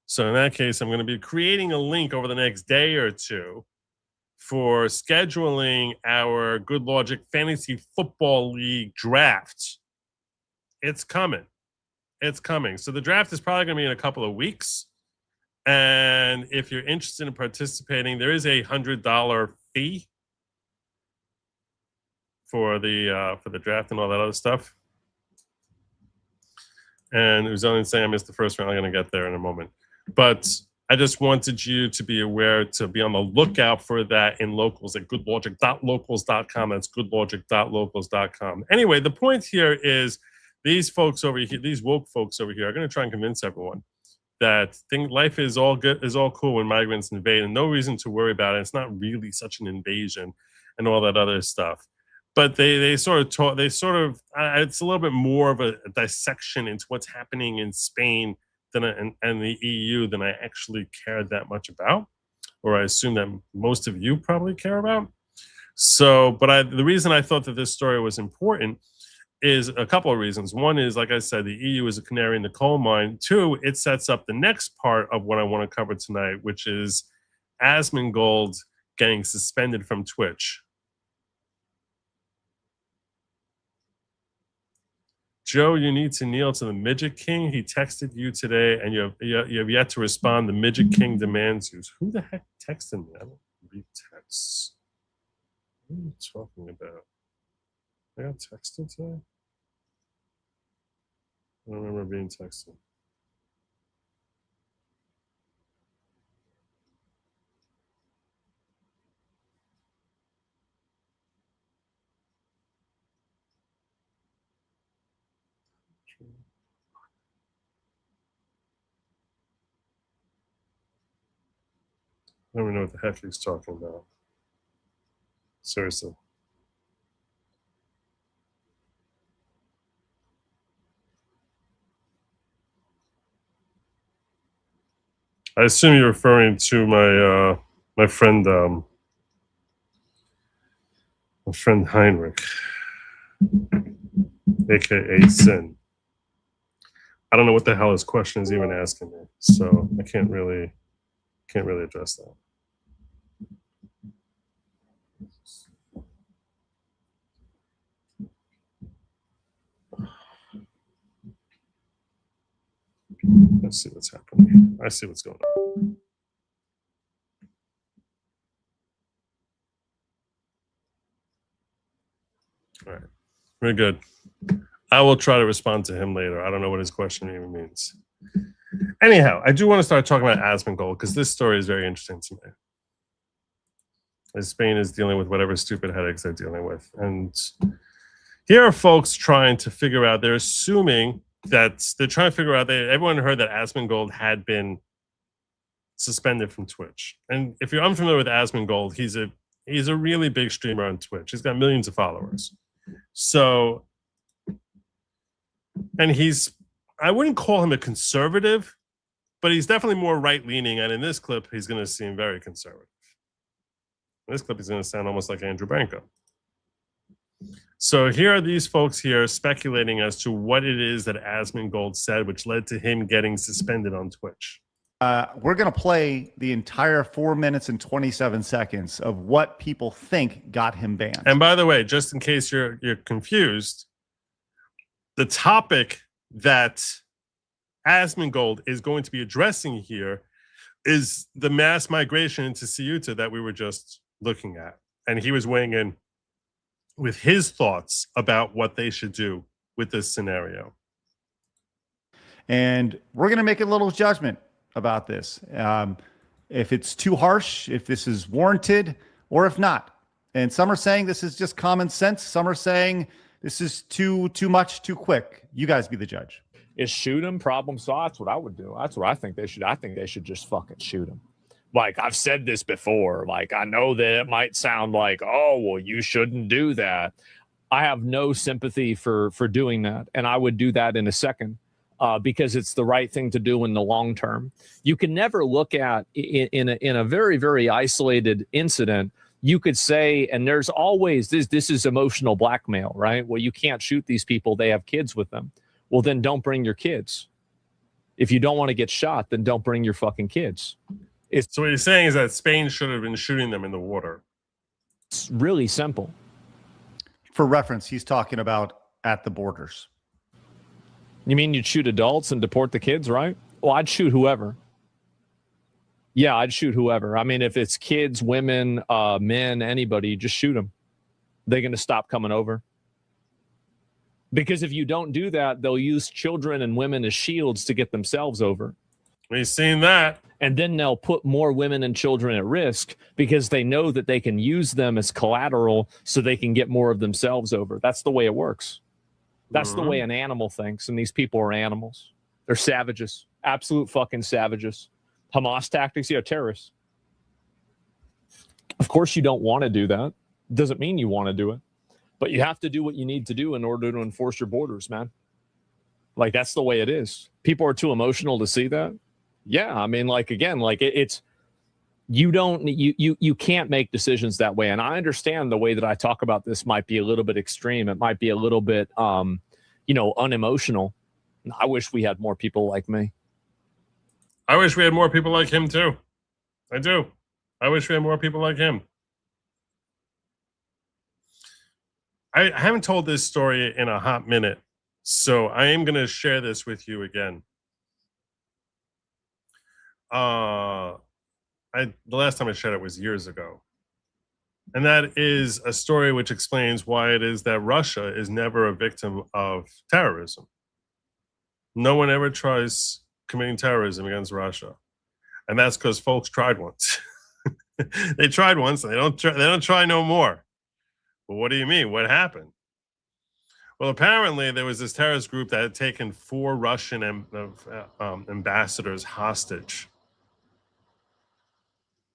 So in that case, I'm going to be creating a link over the next day or two for scheduling our Good Lawgic Fantasy Football League draft. It's coming. It's coming. So the draft is probably going to be in a couple of weeks. And if you're interested in participating, there is a $100 fee for the draft and all that other stuff. And Uzonian saying I missed the first round. I'm going to get there in a moment. But I just wanted you to be aware to be on the lookout for that in locals at goodlogic.locals.com. That's goodlogic.locals.com. Anyway, the point here is these folks over here, these woke folks over here are going to try and convince everyone that life is all good, is all cool when migrants invade and no reason to worry about it. It's not really such an invasion and all that other stuff. but they sort of talk. They sort of it's a little bit more of a dissection into what's happening in Spain and the EU than I actually cared that much about, or I assume that most of you probably care about. So, but the reason I thought that this story was important is a couple of reasons. One is, like I said, the EU is a canary in the coal mine. Two, it sets up the next part of what I want to cover tonight, which is Asmongold getting suspended from Twitch. Joe, you need to kneel to the Midget King. He texted you today, and you have yet to respond. The Midget King demands you. Who the heck texted me? I don't read texts. What are you talking about? I got texted today? I don't remember being texted. I don't even know what the heck he's talking about. Seriously. I assume you're referring to my friend Heinrich, aka Sin. I don't know what the hell his question is even asking me, so I can't really address that. Let's see what's happening. I see what's going on. All right, very good. I will try to respond to him later. I don't know what his question even means. Anyhow, I do want to start talking about Asmongold because this story is very interesting to me. As Spain is dealing with whatever stupid headaches they're dealing with. And here are folks trying to figure out, they're assuming that they're trying to figure out that everyone heard that Asmongold had been suspended from Twitch. And if you're unfamiliar with Asmongold, he's a really big streamer on Twitch. He's got millions of followers. So, and I wouldn't call him a conservative, but he's definitely more right-leaning. And in this clip, he's going to seem very conservative. In this clip, he's going to sound almost like Andrew Branco. So here are these folks here speculating as to what it is that Asmongold said, which led to him getting suspended on Twitch. We're going to play the entire 4 minutes and 27 seconds of what people think got him banned. And by the way, just in case you're confused, the topic that Asmongold is going to be addressing here is the mass migration into Ceuta that we were just looking at. And he was weighing in with his thoughts about what they should do with this scenario. And we're going to make a little judgment about this. If it's too harsh, if this is warranted, or if not. And some are saying this is just common sense. Some are saying this is too much, too quick. You guys be the judge. Is shoot him, problem solved. That's what I would do. That's what I think they should. I think they should just fucking shoot him. Like, I've said this before. Like, I know that it might sound like, oh, well, you shouldn't do that. I have no sympathy for doing that. And I would do that in a second because it's the right thing to do in the long term. You can never look at in a very, very isolated incident. You could say, and there's always this is emotional blackmail, right? Well, you can't shoot these people. They have kids with them. Well, then don't bring your kids. If you don't want to get shot, then don't bring your fucking kids. So what he's saying is that Spain should have been shooting them in the water. It's really simple. For reference, he's talking about at the borders. You mean you'd shoot adults and deport the kids, right? Well, I'd shoot whoever. Yeah, I'd shoot whoever. I mean, if it's kids, women, men, anybody, just shoot them. They're going to stop coming over. Because if you don't do that, they'll use children and women as shields to get themselves over. We've seen that. And then they'll put more women and children at risk because they know that they can use them as collateral so they can get more of themselves over. That's the way it works. That's the way an animal thinks, and these people are animals. They're savages, absolute fucking savages. Hamas tactics, yeah, terrorists. Of course you don't want to do that. Doesn't mean you want to do it. But you have to do what you need to do in order to enforce your borders, man. Like, that's the way it is. People are too emotional to see that. Yeah, I mean, like, again, like it's you can't make decisions that way. And I understand the way that I talk about this might be a little bit extreme. It might be a little bit unemotional. I wish we had more people like me. I wish we had more people like him too. I do. I wish we had more people like him. I haven't told this story in a hot minute, so I am going to share this with you again. The last time I shared it was years ago. And that is a story which explains why it is that Russia is never a victim of terrorism. No one ever tries committing terrorism against Russia. And that's because folks tried once. They tried once, and they don't try no more. Well, what do you mean? What happened? Well, apparently there was this terrorist group that had taken 4 Russian ambassadors hostage.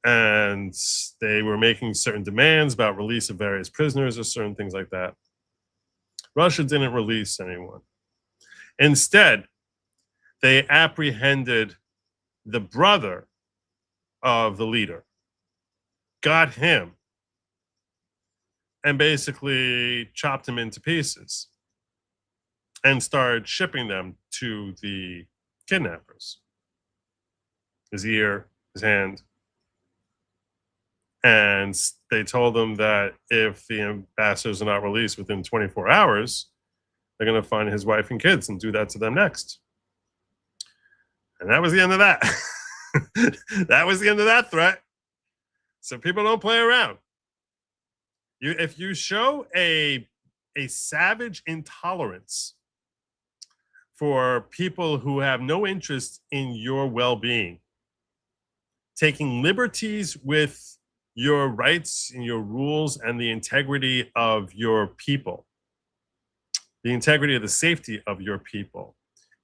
And they were making certain demands about release of various prisoners or certain things like that. Russia didn't release anyone. Instead, they apprehended the brother of the leader, got him, and basically chopped him into pieces and started shipping them to the kidnappers. His ear, his hand. And they told them that if the ambassadors are not released within 24 hours, they're going to find his wife and kids and do that to them next. And that was the end of that. That was the end of that threat. So people don't play around. If you show a savage intolerance for people who have no interest in your well-being, taking liberties with your rights and your rules and the integrity of your people, the integrity of the safety of your people,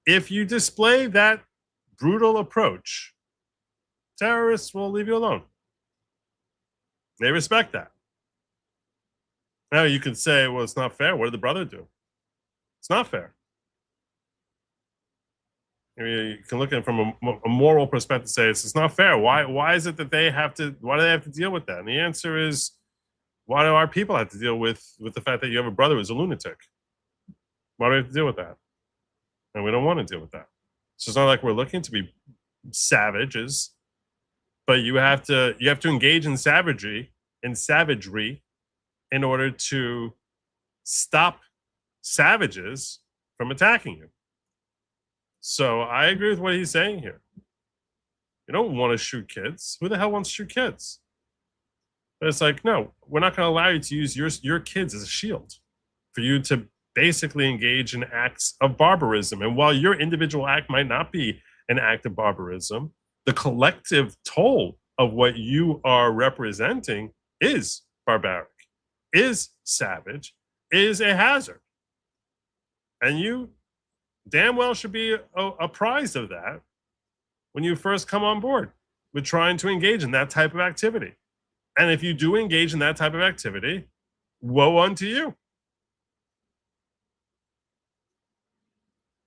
if you display that brutal approach, terrorists will leave you alone. They respect that. Now you could say, well, it's not fair. What did the brother do? It's not fair. I mean, you can look at it from a moral perspective, say it's not fair. Why is it that why do they have to deal with that? And the answer is, why do our people have to deal with the fact that you have a brother who's a lunatic? Why do we have to deal with that? And we don't want to deal with that. So it's not like we're looking to be savages, but you have to engage in savagery in order to stop savages from attacking you. So I agree with what he's saying here. You don't want to shoot kids. Who the hell wants to shoot kids? But it's like, no, we're not going to allow you to use your kids as a shield for you to basically engage in acts of barbarism. And while your individual act might not be an act of barbarism, the collective toll of what you are representing is barbaric, is savage, is a hazard. And you damn well should be apprised of that when you first come on board with trying to engage in that type of activity. And if you do engage in that type of activity, woe unto you.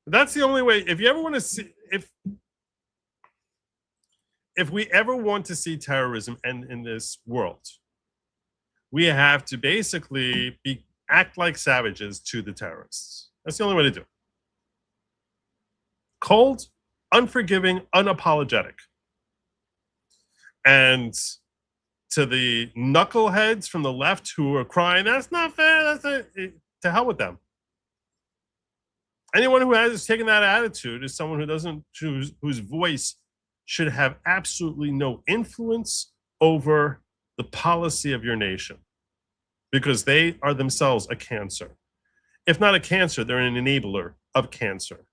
That's the only way. If you ever want to see, if we ever want to see terrorism end in this world, we have to basically act like savages to the terrorists. That's the only way to do it. Cold, unforgiving, unapologetic. And to the knuckleheads from the left who are crying, that's not fair, to hell with them. Anyone who has taken that attitude is someone whose voice should have absolutely no influence over the policy of your nation, because they are themselves a cancer. If not a cancer, they're an enabler of cancer.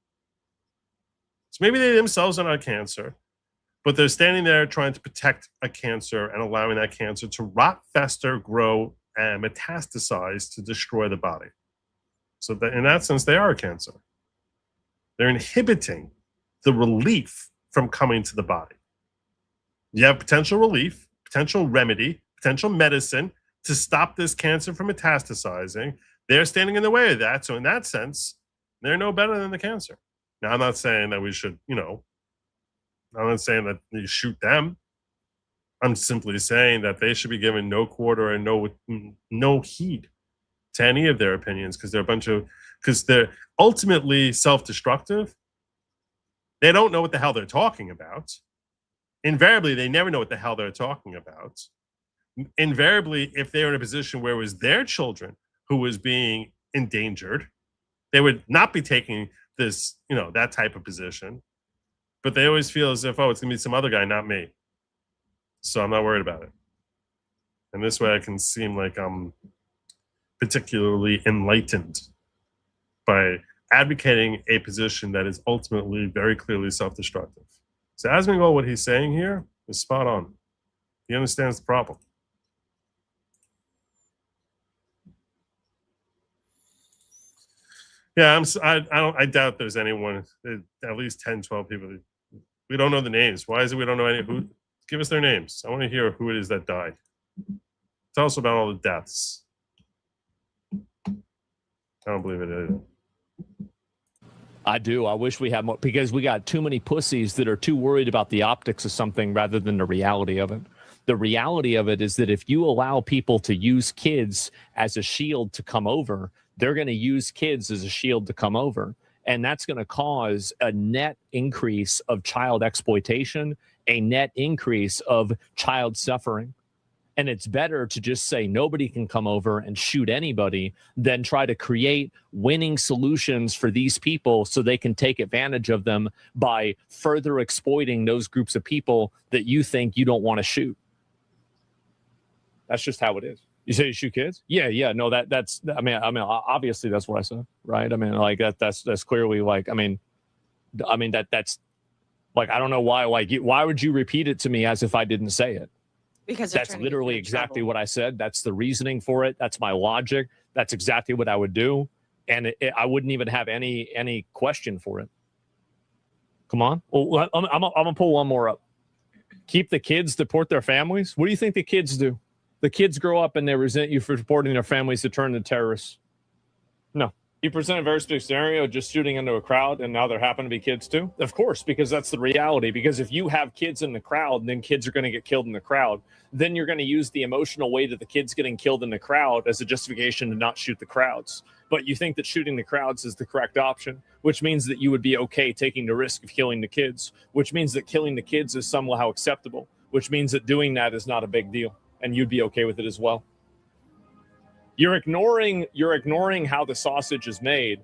So maybe they themselves are not a cancer, but they're standing there trying to protect a cancer and allowing that cancer to rot, fester, grow, and metastasize to destroy the body. So that in that sense, they are a cancer. They're inhibiting the relief from coming to the body. You have potential relief, potential remedy, potential medicine, to stop this cancer from metastasizing. They're standing in the way of that. So in that sense, they're no better than the cancer. Now, I'm not saying that we should, I'm not saying that you shoot them. I'm simply saying that they should be given no quarter and no heed to any of their opinions, because they're ultimately self-destructive. They don't know what the hell they're talking about. Invariably, they never know what the hell they're talking about. Invariably, if they're in a position where it was their children who was being endangered, they would not be taking this, that type of position. But they always feel as if, it's gonna be some other guy, not me. So I'm not worried about it. And this way I can seem like I'm particularly enlightened by advocating a position that is ultimately very clearly self-destructive. So Asmongold, what he's saying here is spot on. He understands the problem. Yeah, I doubt there's anyone, at least 10, 12 people. We don't know the names. Why is it we don't know any? Who? Give us their names. I want to hear who it is that died. Tell us about all the deaths. I don't believe it either. I do. I wish we had more, because we got too many pussies that are too worried about the optics of something rather than the reality of it. The reality of it is that if you allow people to use kids as a shield to come over, they're going to use kids as a shield to come over. And that's going to cause a net increase of child exploitation, a net increase of child suffering. And it's better to just say nobody can come over and shoot anybody than try to create winning solutions for these people so they can take advantage of them by further exploiting those groups of people that you think you don't want to shoot. That's just how it is. You say you shoot kids? Yeah. No, that's. I mean, obviously that's what I said, right? I mean, like that's clearly like. That's like, I don't know why. Like, why would you repeat it to me as if I didn't say it? Because that's literally exactly what I said. That's the reasoning for it. That's my logic. That's exactly what I would do, and I wouldn't even have any question for it. Come on, well, I'm gonna pull one more up. Keep the kids, deport their families. What do you think the kids do? The kids grow up and they resent you for supporting their families to turn into terrorists. No. You present a very specific scenario, just shooting into a crowd, and now there happen to be kids too? Of course, because that's the reality. Because if you have kids in the crowd, then kids are going to get killed in the crowd. Then you're going to use the emotional weight of the kids getting killed in the crowd as a justification to not shoot the crowds. But you think that shooting the crowds is the correct option, which means that you would be okay taking the risk of killing the kids, which means that killing the kids is somehow acceptable, which means that doing that is not a big deal, and you'd be okay with it as well. You're ignoring how the sausage is made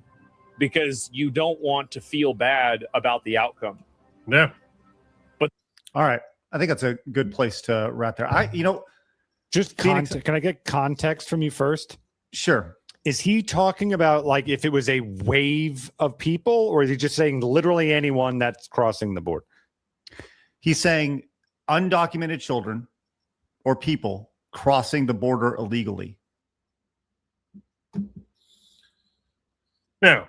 because you don't want to feel bad about the outcome. Yeah. But all right, I think that's a good place to wrap there. Just context. Can I get context from you first? Sure. Is he talking about like if it was a wave of people, or is he just saying literally anyone that's crossing the border? He's saying undocumented children or people crossing the border illegally. Now,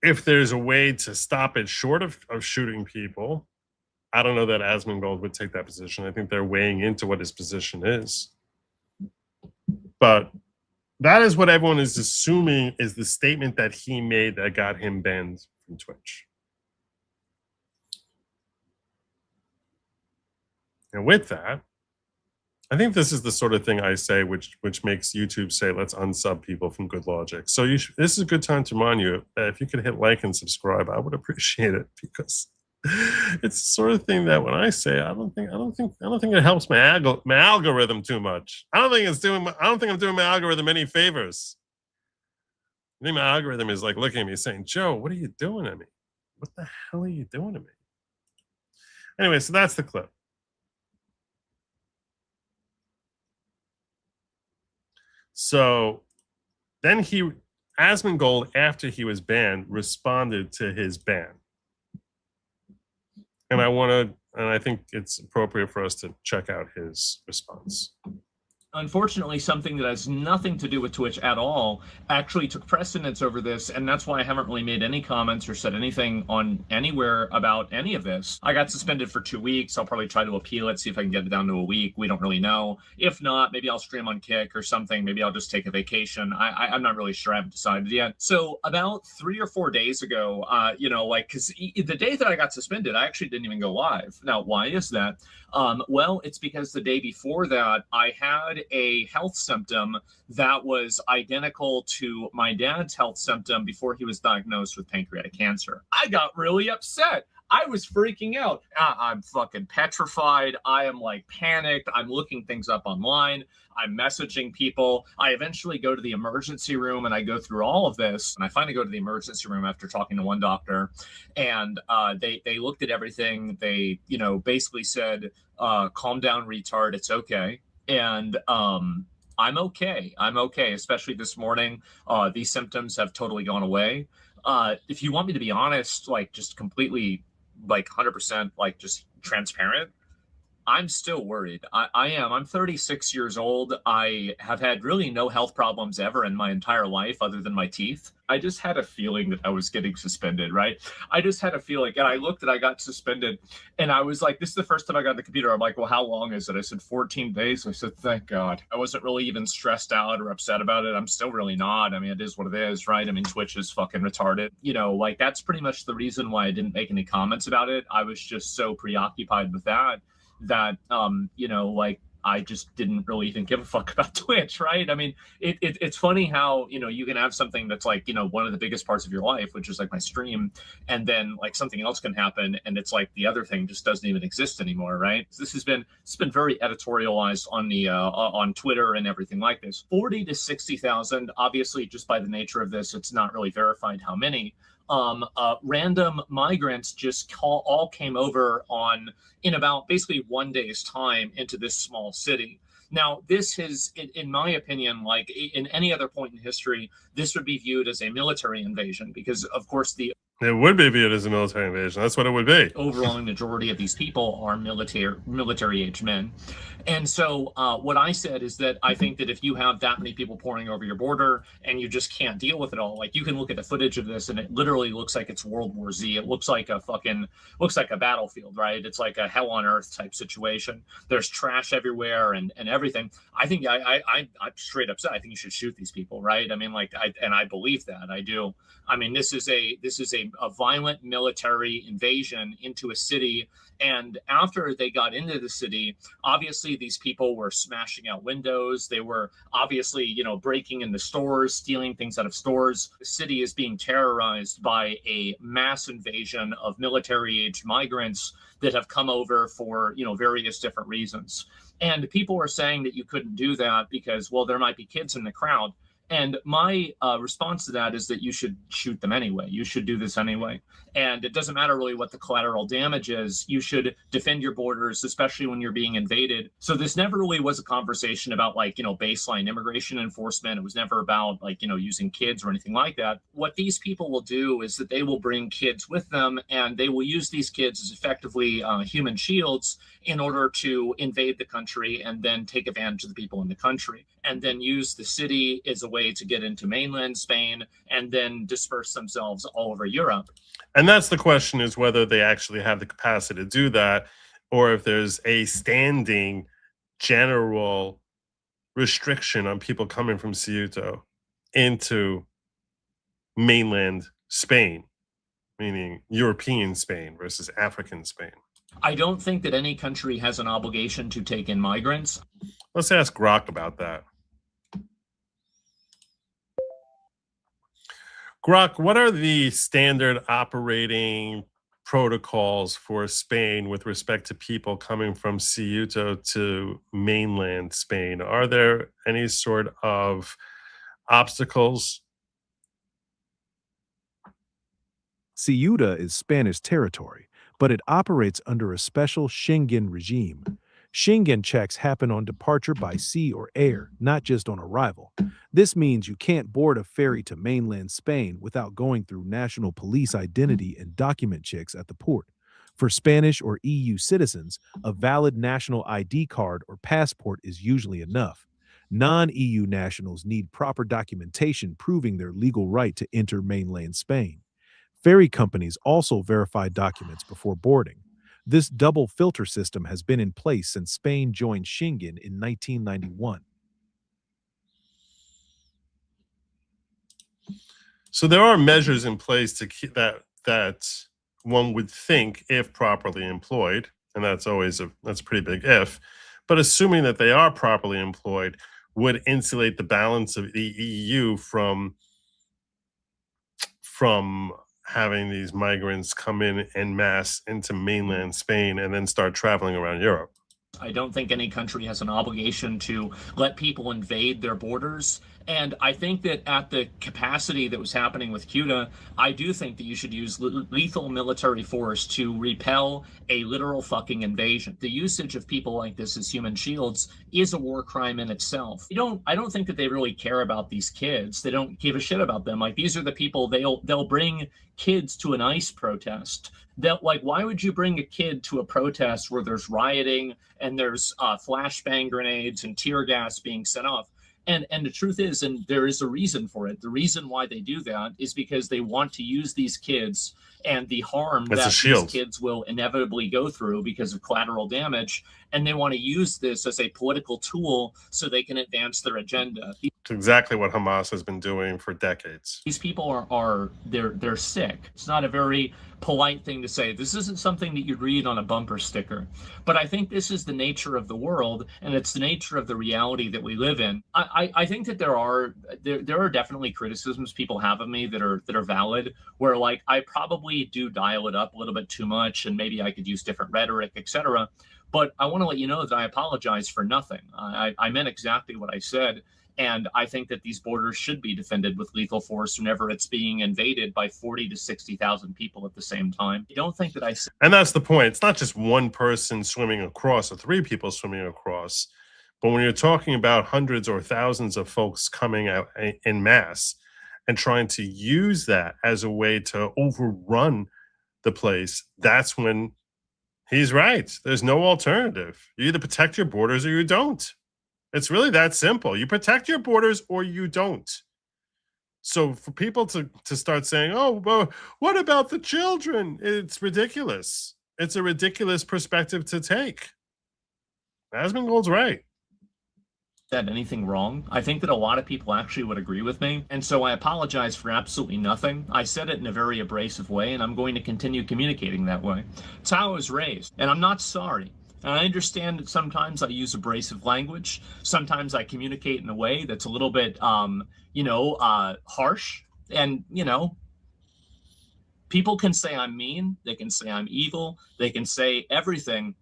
if there's a way to stop it short of shooting people, I don't know that Asmongold would take that position. I think they're weighing into what his position is. But that is what everyone is assuming is the statement that he made that got him banned from Twitch. And with that, I think this is the sort of thing I say, which makes YouTube say, let's unsub people from Good Logic. So this is a good time to remind you that if you could hit like and subscribe, I would appreciate it, because it's the sort of thing that when I say, I don't think it helps my algorithm too much. I don't think I'm doing my algorithm any favors. I think my algorithm is like looking at me saying, Joe, what are you doing to me? What the hell are you doing to me? Anyway, so that's the clip. So then Asmongold, after he was banned, responded to his ban. And I think it's appropriate for us to check out his response. Unfortunately, something that has nothing to do with Twitch at all actually took precedence over this, and that's why I haven't really made any comments or said anything on anywhere about any of this. I got suspended for 2 weeks. I'll probably try to appeal it, see if I can get it down to a week. We don't really know. If not, maybe I'll stream on Kick or something. Maybe I'll just take a vacation. I'm not really sure. I haven't decided yet. So about 3 or 4 days ago, because the day that I got suspended, I actually didn't even go live. Now, why is that? Well, it's because the day before that, I had a health symptom that was identical to my dad's health symptom before he was diagnosed with pancreatic cancer. I got really upset. I was freaking out. I'm fucking petrified. I am like panicked. I'm looking things up online. I'm messaging people. I eventually go to the emergency room and I go through all of this. And I finally go to the emergency room after talking to one doctor. And they looked at everything. They, basically said, calm down, retard. It's okay. And I'm okay. I'm okay, especially this morning. These symptoms have totally gone away. If you want me to be honest, like just completely, like 100%, like just transparent, I'm still worried. I am. I'm 36 years old. I have had really no health problems ever in my entire life other than my teeth. I just had a feeling that I was getting suspended, right? I just had a feeling, and I looked and I got suspended, and I was like, this is the first time I got on the computer. I'm like, well, how long is it? I said 14 days. I said, thank God. I wasn't really even stressed out or upset about it. I'm still really not. I mean, it is what it is, right? I mean, Twitch is fucking retarded. That's pretty much the reason why I didn't make any comments about it. I was just so preoccupied with that I just didn't really even give a fuck about Twitch, right? I mean, it's funny how, you can have something that's like, one of the biggest parts of your life, which is like my stream, and then like something else can happen and it's like the other thing just doesn't even exist anymore, right? So it's been very editorialized on the on Twitter and everything like this. 40 to 60,000, obviously, just by the nature of this, it's not really verified how many. Random migrants just all came over in about basically 1 day's time into this small city. Now, this is, in my opinion, like in any other point in history, this would be viewed as a military invasion because, of course, it would be viewed as a military invasion. That's what it would be. Overwhelming majority of these people are military-aged men. And so what I said is that I think that if you have that many people pouring over your border and you just can't deal with it all, like you can look at the footage of this and it literally looks like it's World War Z. It looks like a battlefield, right? It's like a hell on earth type situation. There's trash everywhere and everything. I think I'm straight up said, I think you should shoot these people, right? I mean, I believe that. I do. I mean, this is a violent military invasion into a city. And after they got into the city, obviously these people were smashing out windows. They were obviously, breaking into stores, stealing things out of stores. The city is being terrorized by a mass invasion of military-aged migrants that have come over for, various different reasons. And people are saying that you couldn't do that because, well, there might be kids in the crowd. And my response to that is that you should shoot them anyway. You should do this anyway. And it doesn't matter really what the collateral damage is. You should defend your borders, especially when you're being invaded. So this never really was a conversation about baseline immigration enforcement. It was never about using kids or anything like that. What these people will do is that they will bring kids with them and they will use these kids as effectively human shields in order to invade the country and then take advantage of the people in the country and then use the city as a way to get into mainland Spain and then disperse themselves all over Europe. And that's the question, is whether they actually have the capacity to do that, or if there's a standing general restriction on people coming from Ceuta into mainland Spain, meaning European Spain versus African Spain. I don't think that any country has an obligation to take in migrants. Let's ask Grok about that. Grok, what are the standard operating protocols for Spain with respect to people coming from Ceuta to mainland Spain? Are there any sort of obstacles? Ceuta is Spanish territory, but it operates under a special Schengen regime. Schengen checks happen on departure by sea or air, not just on arrival. This means you can't board a ferry to mainland Spain without going through national police identity and document checks at the port. For Spanish or EU citizens, a valid national ID card or passport is usually enough. Non-EU nationals need proper documentation proving their legal right to enter mainland Spain. Ferry companies also verify documents before boarding. This double filter system has been in place since Spain joined Schengen in 1991. So there are measures in place to keep that one would think, if properly employed, and that's a pretty big if, but assuming that they are properly employed, would insulate the balance of the EU from having these migrants come in mass into mainland Spain and then start traveling around Europe. I don't think any country has an obligation to let people invade their borders. And I think that at the capacity that was happening with Ceuta, I do think that you should use lethal military force to repel a literal fucking invasion. The usage of people like this as human shields is a war crime in itself. I don't think that they really care about these kids. They don't give a shit about them. Like, these are the people they'll bring kids to an ICE protest. That, like, why would you bring a kid to a protest where there's rioting and there's flashbang grenades and tear gas being set off? And the truth is, and there is a reason for it, the reason why they do that is because they want to use these kids and the harm that these kids will inevitably go through because of collateral damage, and they want to use this as a political tool so they can advance their agenda. It's exactly what Hamas has been doing for decades. These people they're sick. It's not a very polite thing to say. This isn't something that you'd read on a bumper sticker. But I think this is the nature of the world, and it's the nature of the reality that we live in. I think that there are definitely criticisms people have of me that are valid, where, like, I probably do dial it up a little bit too much, and maybe I could use different rhetoric, etc. But I want to let you know that I apologize for nothing. I meant exactly what I said. And I think that these borders should be defended with lethal force whenever it's being invaded by 40 to 60,000 people at the same time. I don't think that I... And that's the point. It's not just one person swimming across or three people swimming across. But when you're talking about hundreds or thousands of folks coming out in mass and trying to use that as a way to overrun the place, that's when he's right. There's no alternative. You either protect your borders or you don't. It's really that simple. You protect your borders or you don't. So for people to start saying, oh, well, what about the children? It's ridiculous. It's a ridiculous perspective to take. Asmongold's right. Said anything wrong. I think that a lot of people actually would agree with me. And so I apologize for absolutely nothing. I said it in a very abrasive way, and I'm going to continue communicating that way. It's how I was raised, and I'm not sorry. And I understand that sometimes I use abrasive language. Sometimes I communicate in a way that's a little bit, harsh. And, people can say I'm mean. They can say I'm evil. They can say everything,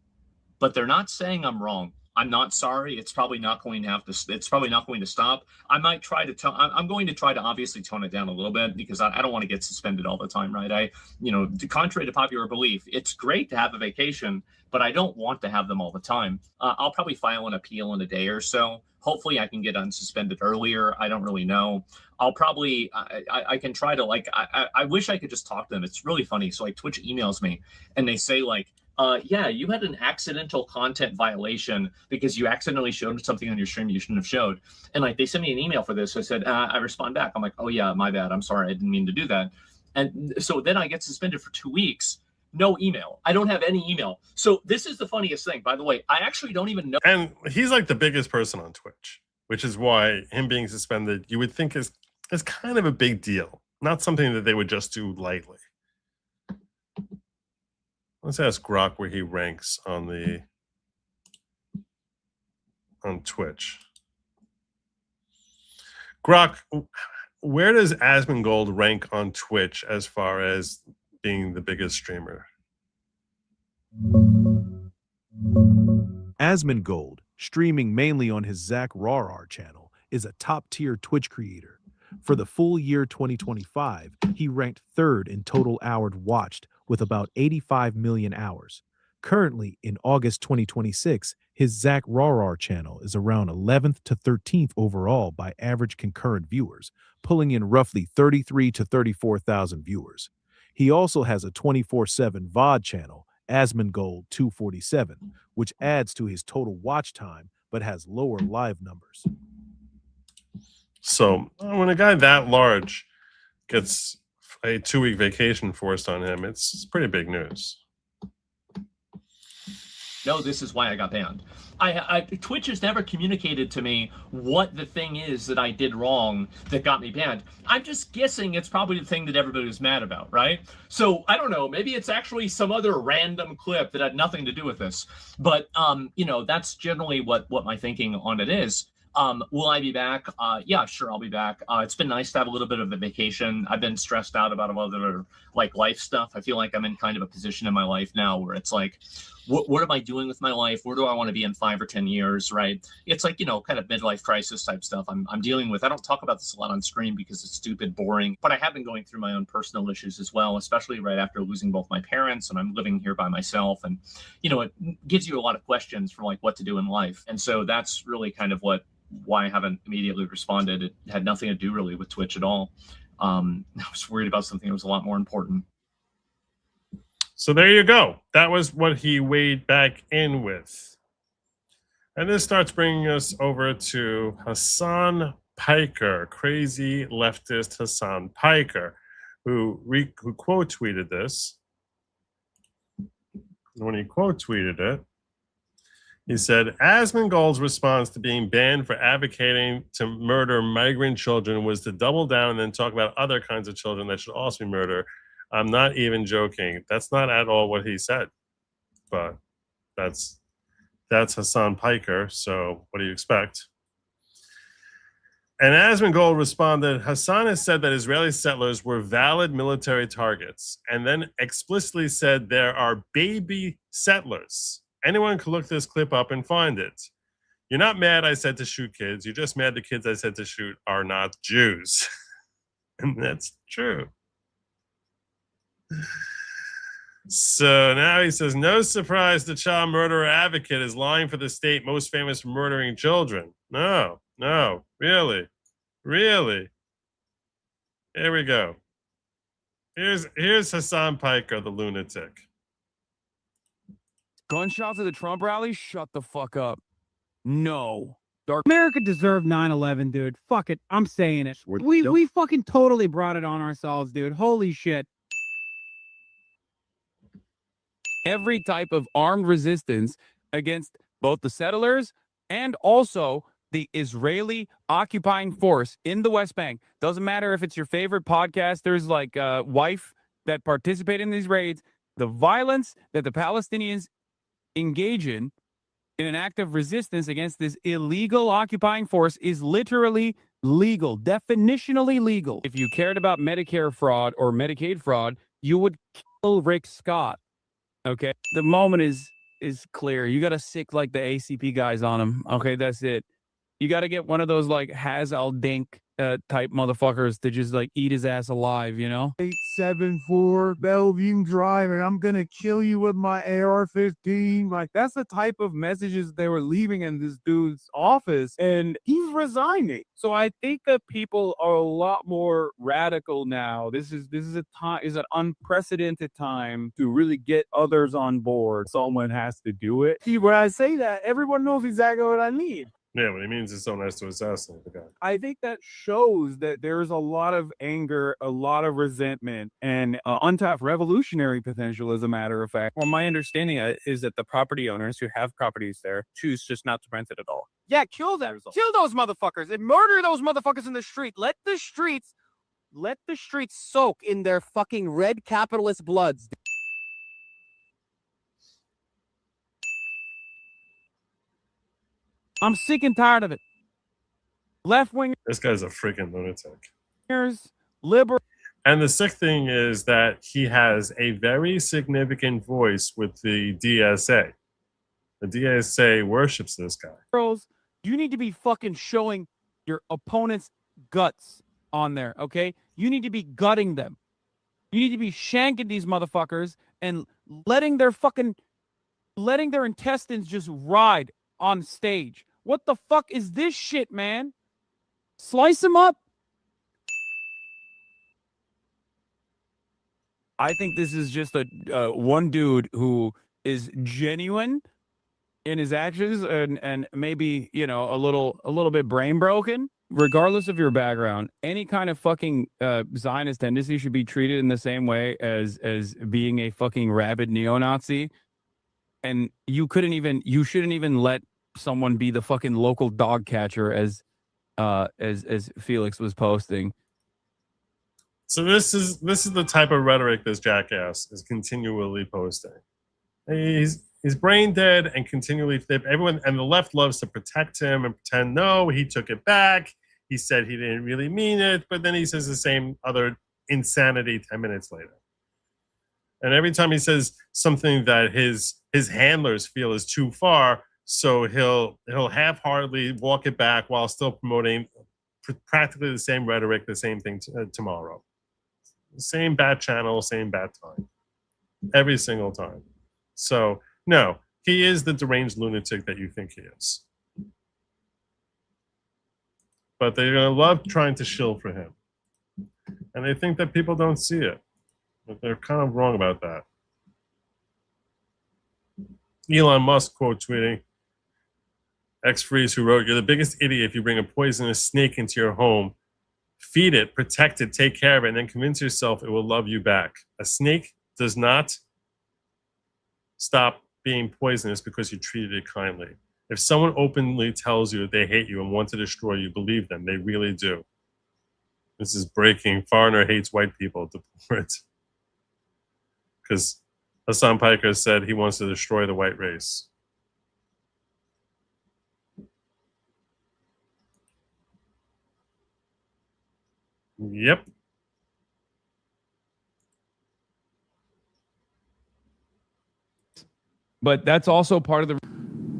but they're not saying I'm wrong. I'm not sorry. It's probably not going to it's probably not going to stop. I might try to I'm going to try to obviously tone it down a little bit, because I don't want to get suspended all the time, right? Contrary to popular belief, it's great to have a vacation, but I don't want to have them all the time. I'll probably file an appeal in a day or so. Hopefully I can get unsuspended earlier. I don't really know. I'll probably, I can try to, I wish I could just talk to them. It's really funny. So like Twitch emails me and they say, like, yeah, you had an accidental content violation because you accidentally showed something on your stream you shouldn't have showed. And like, they sent me an email for this. So I said, I respond back. I'm like, oh yeah, my bad. I'm sorry. I didn't mean to do that. And so then I get suspended for 2 weeks. No email. I don't have any email. So this is the funniest thing, by the way. I actually don't even know. And he's like the biggest person on Twitch, which is why him being suspended, you would think is kind of a big deal. Not something that they would just do lightly. Let's ask Grok where he ranks on Twitch. Grok, where does Asmongold rank on Twitch as far as being the biggest streamer? Asmongold, streaming mainly on his Zach Rawrar channel, is a top-tier Twitch creator. For the full year 2025, he ranked 3rd in total hours watched with about 85 million hours. Currently, in August 2026, his Zach Rawrar channel is around 11th to 13th overall by average concurrent viewers, pulling in roughly 33 to 34,000 viewers. He also has a 24/7 VOD channel, Asmongold 247, which adds to his total watch time but has lower live numbers. So when a guy that large gets a 2-week vacation forced on him, it's pretty big news. No, this is why I got banned. Twitch has never communicated to me what the thing is that I did wrong that got me banned. I'm just guessing it's probably the thing that everybody was mad about, right? So I don't know, maybe it's actually some other random clip that had nothing to do with this. But you know, that's generally what my thinking on it is. Will I be back? Yeah, sure, I'll be back. It's been nice to have a little bit of a vacation. I've been stressed out about other like life stuff. I feel like I'm in kind of a position in my life now where it's like, what am I doing with my life? Where do I want to be in 5 or 10 years, right? It's like, you know, kind of midlife crisis type stuff I'm dealing with. I don't talk about this a lot on stream because it's stupid, boring, but I have been going through my own personal issues as well, especially right after losing both my parents, and I'm living here by myself. And, you know, it gives you a lot of questions for like what to do in life. And so that's really kind of why I haven't immediately responded. It had nothing to do really with Twitch at all. I was worried about something that was a lot more important. So there you go. That was what he weighed back in with. And this starts bringing us over to Hasan Piker, crazy leftist Hasan Piker, who quote tweeted this. And when he quote tweeted it, he said, Asmongold's response to being banned for advocating to murder migrant children was to double down and then talk about other kinds of children that should also be murdered. I'm not even joking. That's not at all what he said. But that's Hasan Piker, so what do you expect? And Asmongold responded, Hasan has said that Israeli settlers were valid military targets, and then explicitly said there are baby settlers. Anyone can look this clip up and find it. You're not mad I said to shoot kids. You're just mad the kids I said to shoot are not Jews. And that's true. So now he says, no surprise the child murderer advocate is lying for the state most famous for murdering children. No, really. Here we go. Here's Hasan Piker, the lunatic. Gunshots at the Trump rally? Shut the fuck up. No. America deserved 9/11, dude. Fuck it. I'm saying it. We fucking totally brought it on ourselves, dude. Holy shit. Every type of armed resistance against both the settlers and also the Israeli occupying force in the West Bank. Doesn't matter if it's your favorite podcasters like Wife that participate in these raids. The violence that the Palestinians engage in an act of resistance against this illegal occupying force is literally legal, definitionally legal. If you cared about Medicare fraud or Medicaid fraud, you would kill Rick Scott. Okay, the moment is clear. You got to sick like the ACP guys on him. Okay, that's it. You got to get one of those like Haz al Dink type motherfuckers to just like eat his ass alive, you know? 874 Bellevue Drive, and I'm gonna kill you with my AR-15. Like, that's the type of messages they were leaving in this dude's office, and he's resigning. So I think that people are a lot more radical now. This is an unprecedented time to really get others on board. Someone has to do it. See, when I say that, everyone knows exactly what I mean. Yeah, what he means is someone has to assassinate the guy. I think that shows that there's a lot of anger, a lot of resentment, and untapped revolutionary potential, as a matter of fact. Well, my understanding is that the property owners who have properties there choose just not to rent it at all. Yeah, kill them. Kill those motherfuckers and murder those motherfuckers in the street. Let the streets soak in their fucking red capitalist bloods. I'm sick and tired of it. Left-wingers. This guy's a freaking lunatic. Liberal. And the sick thing is that he has a very significant voice with the DSA. The DSA worships this guy. Girls, you need to be fucking showing your opponent's guts on there, okay? You need to be gutting them. You need to be shanking these motherfuckers and letting their intestines just ride on stage. What the fuck is this shit, man? Slice them up. I think this is just a one dude who is genuine in his actions and maybe, you know, a little bit brain broken, regardless of your background, any kind of fucking Zionist tendency should be treated in the same way as being a fucking rabid neo-Nazi. And you shouldn't even let someone be the fucking local dog catcher as Felix was posting. So this is the type of rhetoric this jackass is continually posting. He's brain dead and continually everyone, and the left loves to protect him and pretend, no, he took it back. He said he didn't really mean it, but then he says the same other insanity 10 minutes later. And every time he says something that his handlers feel is too far, so he'll half-heartedly walk it back while still promoting practically the same rhetoric, the same thing tomorrow. Same bad channel, same bad time. Every single time. So, no, he is the deranged lunatic that you think he is. But they're going to love trying to shill for him. And they think that people don't see it. But they're kind of wrong about that. Elon Musk quote tweeting, X-Freeze, who wrote, "You're the biggest idiot if you bring a poisonous snake into your home. Feed it, protect it, take care of it, and then convince yourself it will love you back. A snake does not stop being poisonous because you treated it kindly. If someone openly tells you that they hate you and want to destroy you, believe them. They really do." This is breaking. Foreigner hates white people. Because Hasan Piker said he wants to destroy the white race. Yep. But that's also part of the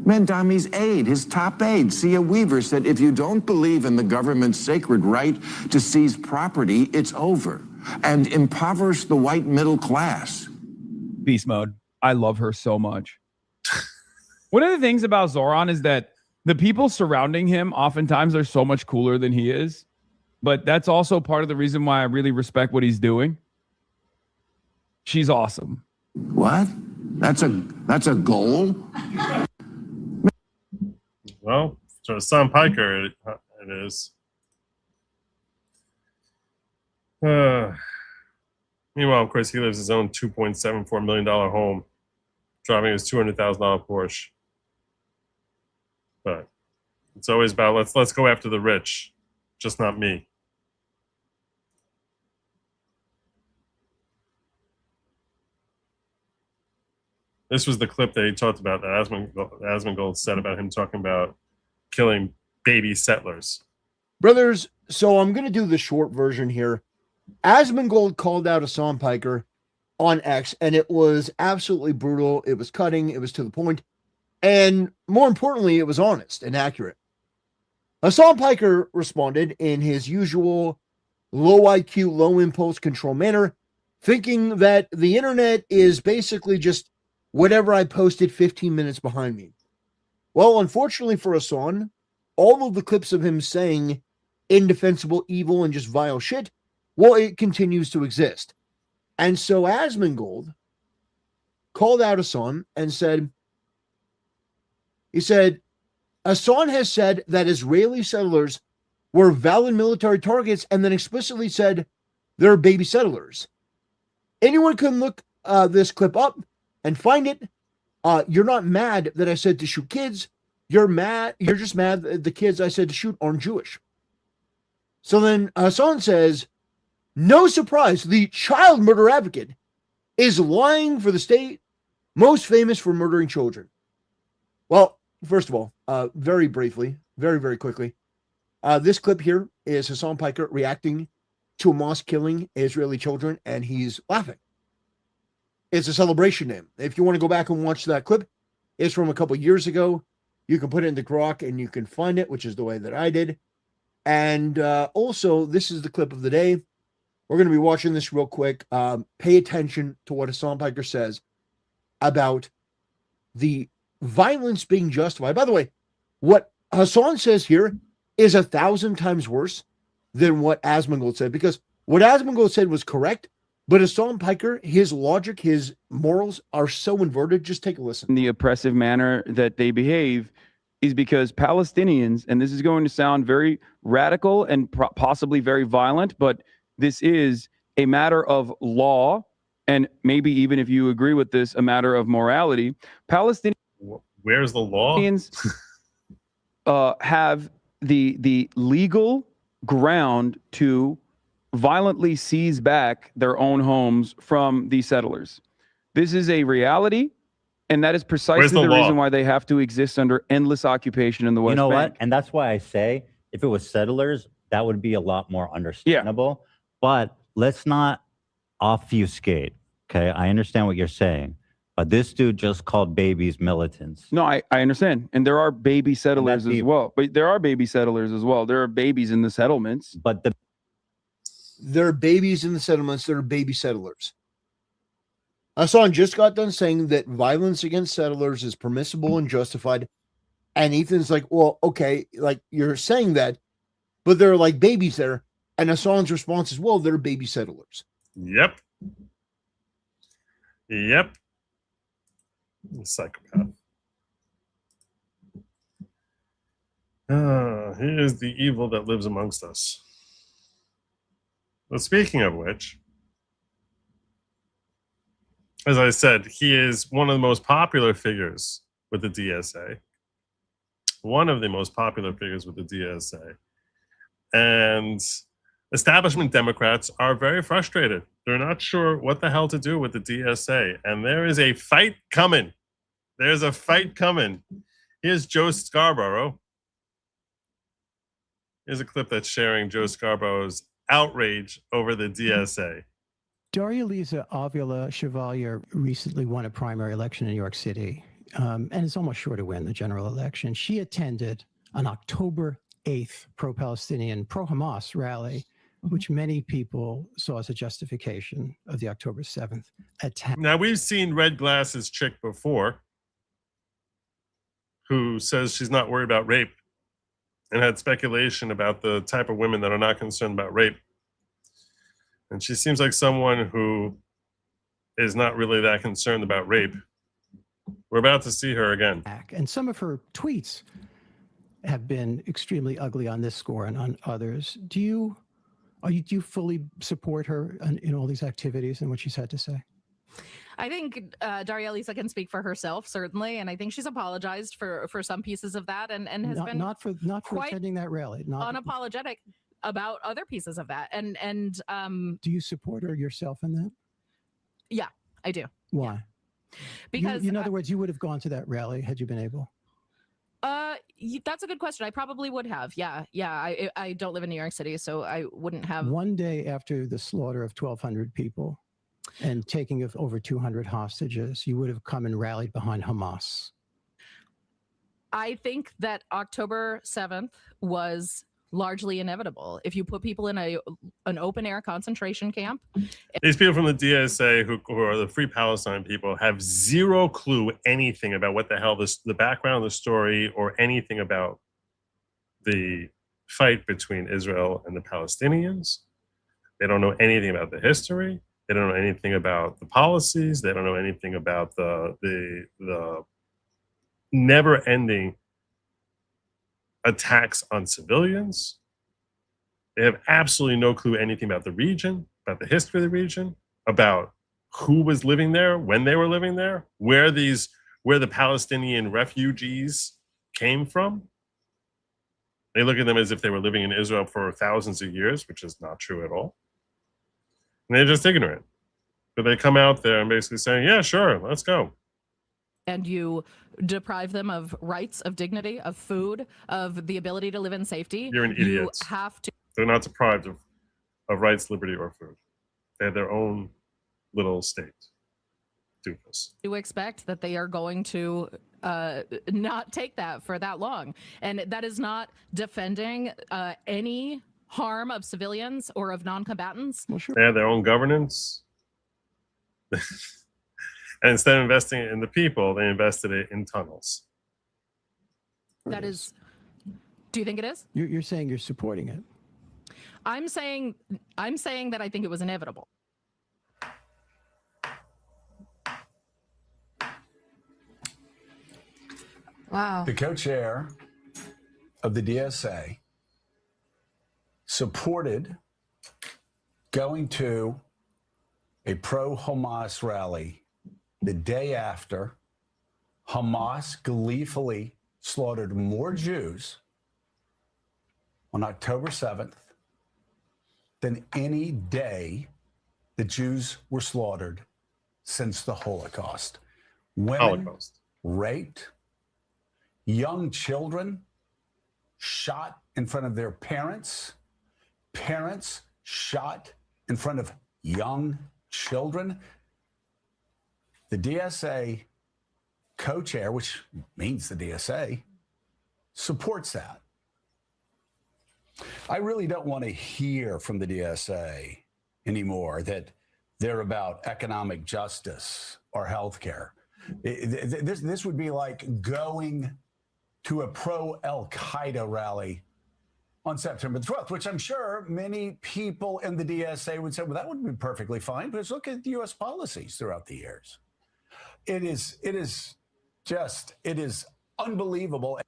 Mandami's aide, his top aide, Sia Weaver, said if you don't believe in the government's sacred right to seize property, it's over, and impoverish the white middle class. Beast mode. I love her so much. One of the things about Zoran is that the people surrounding him oftentimes are so much cooler than he is. But that's also part of the reason why I really respect what he's doing. She's awesome. What? That's a goal? Well, so Hasan Piker, it is. Meanwhile, of course, he lives his own $2.74 million home, driving his $200,000 Porsche. But it's always about let's go after the rich, just not me. This was the clip that he talked about that Asmongold said about him talking about killing baby settlers. Brothers, so I'm going to do the short version here. Asmongold called out Hasan Piker on X, and it was absolutely brutal. It was cutting. It was to the point. And more importantly, it was honest and accurate. Hasan Piker responded in his usual low IQ, low impulse control manner, thinking that the internet is basically just whatever I posted 15 minutes behind me. Well, unfortunately for Hasan, all of the clips of him saying indefensible, evil, and just vile shit, well, it continues to exist. And so Asmongold called out Hasan and said, Hasan has said that Israeli settlers were valid military targets and then explicitly said they're baby settlers. Anyone can look this clip up and find it. You're not mad that I said to shoot kids. You're just mad that the kids I said to shoot aren't Jewish. So then Hasan says, no surprise, the child murder advocate is lying for the state, most famous for murdering children. Well, first of all, very briefly, very, very quickly, this clip here is Hasan Piker reacting to a mosque killing Israeli children, and he's laughing. It's a celebration name. If you want to go back and watch that clip, it's from a couple years ago. You can put it into Grok and you can find it, which is the way that I did. And also, this is the clip of the day. We're going to be watching this real quick. Pay attention to what Hasan Piker says about the violence being justified. By the way, what Hasan says here is 1,000 times worse than what Asmongold said, because what Asmongold said was correct. But Hasan Piker, his logic, his morals are so inverted. Just take a listen. In the oppressive manner that they behave, is because Palestinians, and this is going to sound very radical and possibly very violent, but this is a matter of law, and maybe even if you agree with this, a matter of morality. Palestinians, where's the law? Have the legal ground to violently seize back their own homes from the settlers. This is a reality, and that is precisely the reason why they have to exist under endless occupation in the West You know Bank. what? And that's why I say if it was settlers, that would be a lot more understandable. But let's not obfuscate. Okay, I understand what you're saying, but this dude just called babies militants. No, I understand. And there are baby settlers as well. But there are baby settlers as well. There are babies in the settlements. But there are babies in the settlements. There are baby settlers. Hasan just got done saying that violence against settlers is permissible and justified. And Ethan's like, well, okay, like you're saying that, but there are like babies there. And Hasan's response is, well, they're baby settlers. Yep. Yep. Psychopath. Here's the evil that lives amongst us. Well, speaking of which, as I said, he is one of the most popular figures with the DSA. One of the most popular figures with the DSA. And establishment Democrats are very frustrated. They're not sure what the hell to do with the DSA. And there is a fight coming. There's a fight coming. Here's Joe Scarborough. Here's a clip that's sharing Joe Scarborough's outrage over the DSA. Daria Lisa Avila Chevalier recently won a primary election in New York City and is almost sure to win the general election. She attended an October 8th pro-Palestinian, pro-Hamas rally, which many people saw as a justification of the October 7th attack. Now, we've seen Red Glasses chick before who says she's not worried about rape and had speculation about the type of women that are not concerned about rape. And she seems like someone who is not really that concerned about rape. We're about to see her again. And some of her tweets have been extremely ugly on this score and on others. Do you fully support her in all these activities and what she's had to say? I think Daria Lisa can speak for herself, certainly, and I think she's apologized for some pieces of that, and has been not for quite attending that rally. Not unapologetic about other pieces of that. And do you support her yourself in that? Yeah, I do. Why? Because in other words, you would have gone to that rally had you been able. That's a good question. I probably would have. Yeah. I don't live in New York City, so I wouldn't have. One day after the slaughter of 1,200 people and taking of over 200 hostages, you would have come and rallied behind Hamas. I think that October 7th was largely inevitable. If you put people in an open air concentration camp. These people from the DSA who are the Free Palestine people have zero clue anything about what the hell the background of the story or anything about the fight between Israel and the Palestinians. They don't know anything about the history. They don't know anything about the policies. They don't know anything about the never-ending attacks on civilians. They have absolutely no clue anything about the region, about the history of the region, about who was living there, when they were living there, where the Palestinian refugees came from. They look at them as if they were living in Israel for thousands of years, which is not true at all. And they're just ignorant. But they come out there and basically saying, yeah, sure, let's go. And you deprive them of rights, of dignity, of food, of the ability to live in safety. You're an idiot. You have to. They're not deprived of rights, liberty, or food. They have their own little state. Doofus. You expect that they are going to not take that for that long. And that is not defending any harm of civilians or of non-combatants. Well, sure. They have their own governance. And instead of investing it in the people, they invested it in tunnels. That is. Do you think it is? You're saying you're supporting it. I'm saying that I think it was inevitable. Wow. The co-chair of the DSA supported going to a pro-Hamas rally the day after Hamas gleefully slaughtered more Jews on October 7th than any day the Jews were slaughtered since the Holocaust. Women raped, young children shot in front of their parents, parents shot in front of young children. The DSA co-chair, which means the DSA, supports that. I really don't want to hear from the DSA anymore that they're about economic justice or healthcare. This would be like going to a pro-Al-Qaeda rally on September 12th, which I'm sure many people in the DSA would say, well, that would be perfectly fine, but let's look at the U.S. policies throughout the years. It is unbelievable.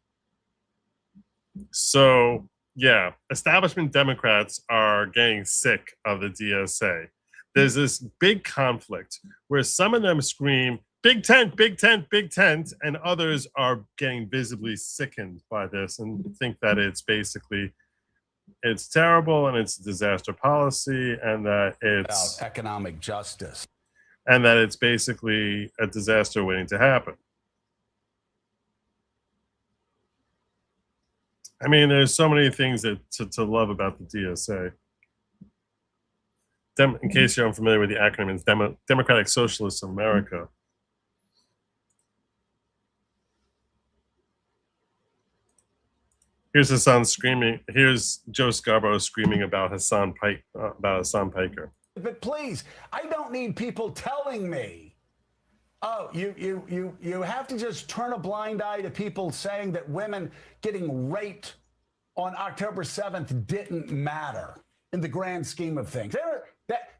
So, yeah, establishment Democrats are getting sick of the DSA. There's this big conflict where some of them scream, big tent, big tent, big tent, and others are getting visibly sickened by this and think that it's basically, it's terrible and it's disaster policy and that it's about economic justice and that it's basically a disaster waiting to happen. I mean, there's so many things that to love about the DSA. In case you're unfamiliar with the acronym, it's Democratic Socialists of America. Here's Hasan screaming. Here's Joe Scarborough screaming about Hasan Piker. But please, I don't need people telling me, oh, you have to just turn a blind eye to people saying that women getting raped on October 7th didn't matter in the grand scheme of things.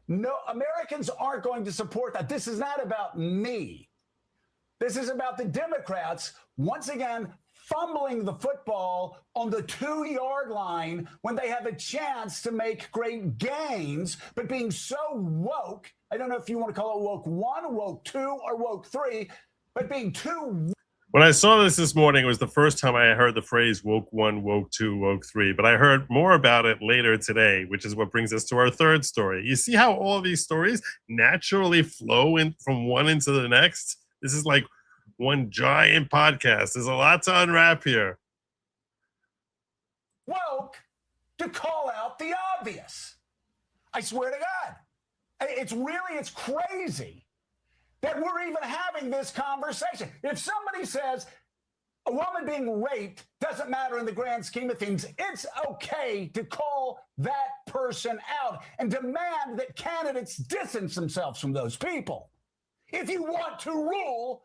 No, Americans aren't going to support that. This is not about me. This is about the Democrats, once again, fumbling the football on the 2-yard line when they have a chance to make great gains, but being so woke, I don't know if you want to call it woke 1, woke 2, or woke 3, but being too. When I saw this morning, it was the first time I heard the phrase woke 1, woke 2, woke 3, but I heard more about it later today, which is what brings us to our third story. You see how all of these stories naturally flow in from one into the next? This is like one giant podcast. There's a lot to unwrap here. Woke to call out the obvious. I swear to God. It's crazy that we're even having this conversation. If somebody says a woman being raped doesn't matter in the grand scheme of things, it's okay to call that person out and demand that candidates distance themselves from those people. If you want to rule,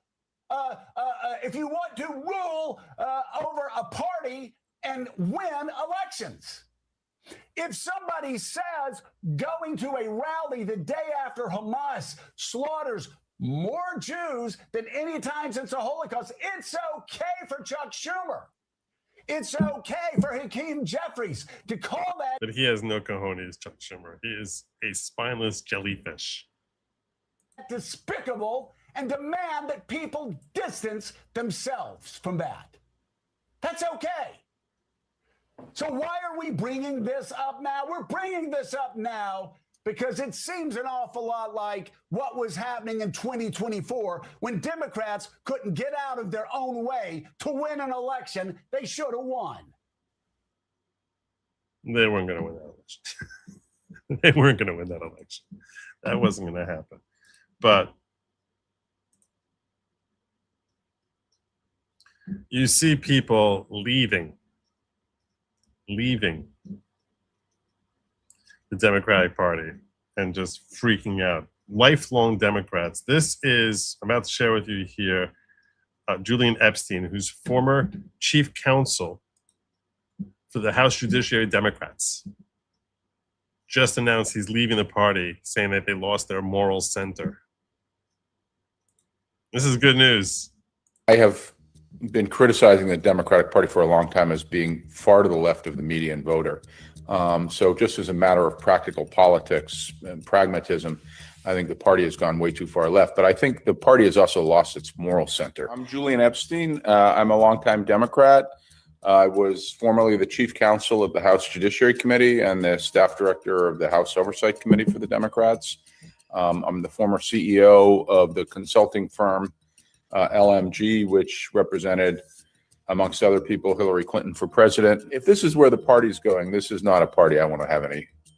over a party and win elections. If somebody says going to a rally the day after Hamas slaughters more Jews than any time since the Holocaust, it's okay for Chuck Schumer. It's okay for Hakeem Jeffries to call that. But he has no cojones, Chuck Schumer. He is a spineless jellyfish. Despicable and demand that people distance themselves from that. That's okay. So why are we bringing this up now? We're bringing this up now because it seems an awful lot like what was happening in 2024 when Democrats couldn't get out of their own way to win an election they should have won. They weren't going to win that election. They weren't going to win that election. That wasn't going to happen. But you see people leaving the Democratic Party and just freaking out. Lifelong Democrats. This is, I'm about to share with you here, Julian Epstein, who's former chief counsel for the House Judiciary Democrats, just announced he's leaving the party, saying that they lost their moral center. This is good news. I have been criticizing the Democratic Party for a long time as being far to the left of the median voter. So just as a matter of practical politics and pragmatism, I think the party has gone way too far left. But I think the party has also lost its moral center. I'm Julian Epstein. I'm a longtime Democrat. I was formerly the chief counsel of the House Judiciary Committee and the staff director of the House Oversight Committee for the Democrats. I'm the former CEO of the consulting firm LMG, which represented, amongst other people, Hillary Clinton for president. If this is where the party's going, this is not a party I want to have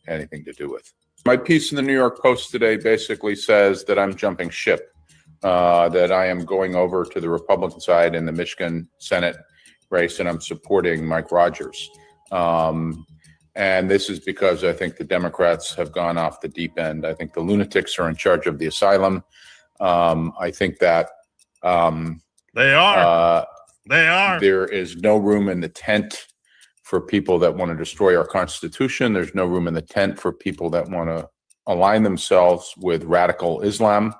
anything to do with. My piece in the New York Post today basically says that I'm jumping ship, that I am going over to the Republican side in the Michigan Senate race, and I'm supporting Mike Rogers. And this is because I think the Democrats have gone off the deep end. I think the lunatics are in charge of the asylum. I think that they are. There is no room in the tent for people that want to destroy our Constitution. There's no room in the tent for people that want to align themselves with radical Islam.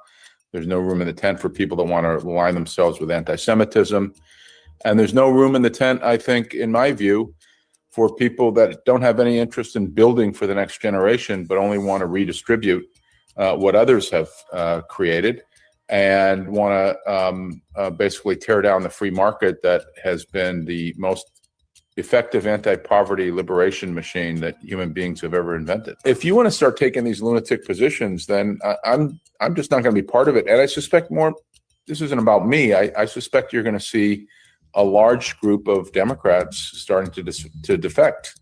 There's no room in the tent for people that want to align themselves with anti-Semitism. And there's no room in the tent, I think, in my view, for people that don't have any interest in building for the next generation, but only want to redistribute what others have created and want to basically tear down the free market that has been the most effective anti-poverty liberation machine that human beings have ever invented. If you want to start taking these lunatic positions, then I'm just not going to be part of it. And I suspect more, this isn't about me, I suspect you're going to see a large group of Democrats starting to defect.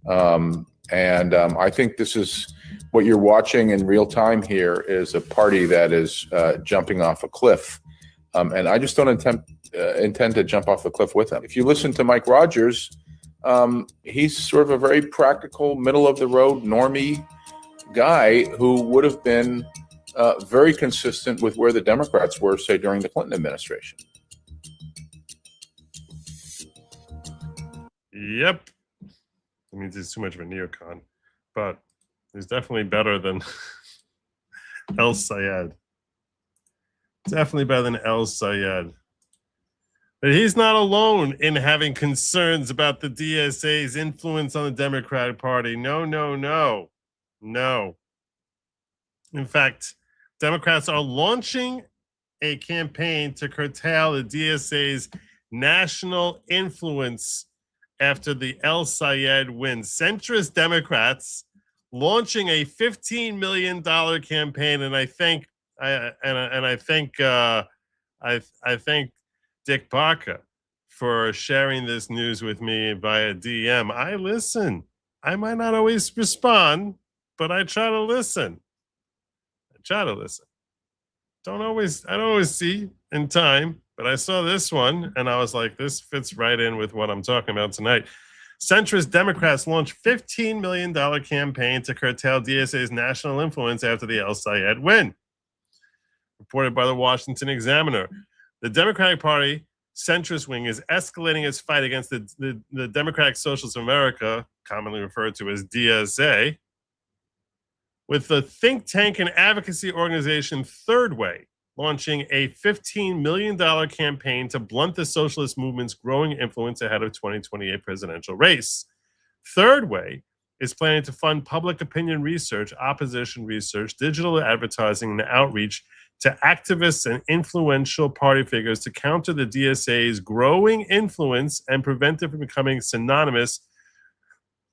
I think this is what you're watching in real time here is a party that is jumping off a cliff. And I just don't intend to jump off the cliff with them. If you listen to Mike Rogers, he's sort of a very practical, middle of the road, normie guy who would have been very consistent with where the Democrats were, say, during the Clinton administration. Yep. That means he's too much of a neocon, but he's definitely better than El Sayed. Definitely better than El Sayed. But he's not alone in having concerns about the DSA's influence on the Democratic Party. No. In fact, Democrats are launching a campaign to curtail the DSA's national influence after the El Sayed win. Centrist Democrats launching a $15 million campaign, and I thank Dick Parker for sharing this news with me via DM. I listen. I might not always respond, but I try to listen. I don't always see in time, but I saw this one and I was like, this fits right in with what I'm talking about tonight. Centrist Democrats launched $15 million campaign to curtail DSA's national influence after the El Sayed win. Reported by the Washington Examiner. The Democratic Party centrist wing is escalating its fight against the Democratic Socialists of America, commonly referred to as DSA, with the think tank and advocacy organization Third Way launching a $15 million campaign to blunt the socialist movement's growing influence ahead of 2028 presidential race. Third Way is planning to fund public opinion research, opposition research, digital advertising, and outreach to activists and influential party figures to counter the DSA's growing influence and prevent it from becoming synonymous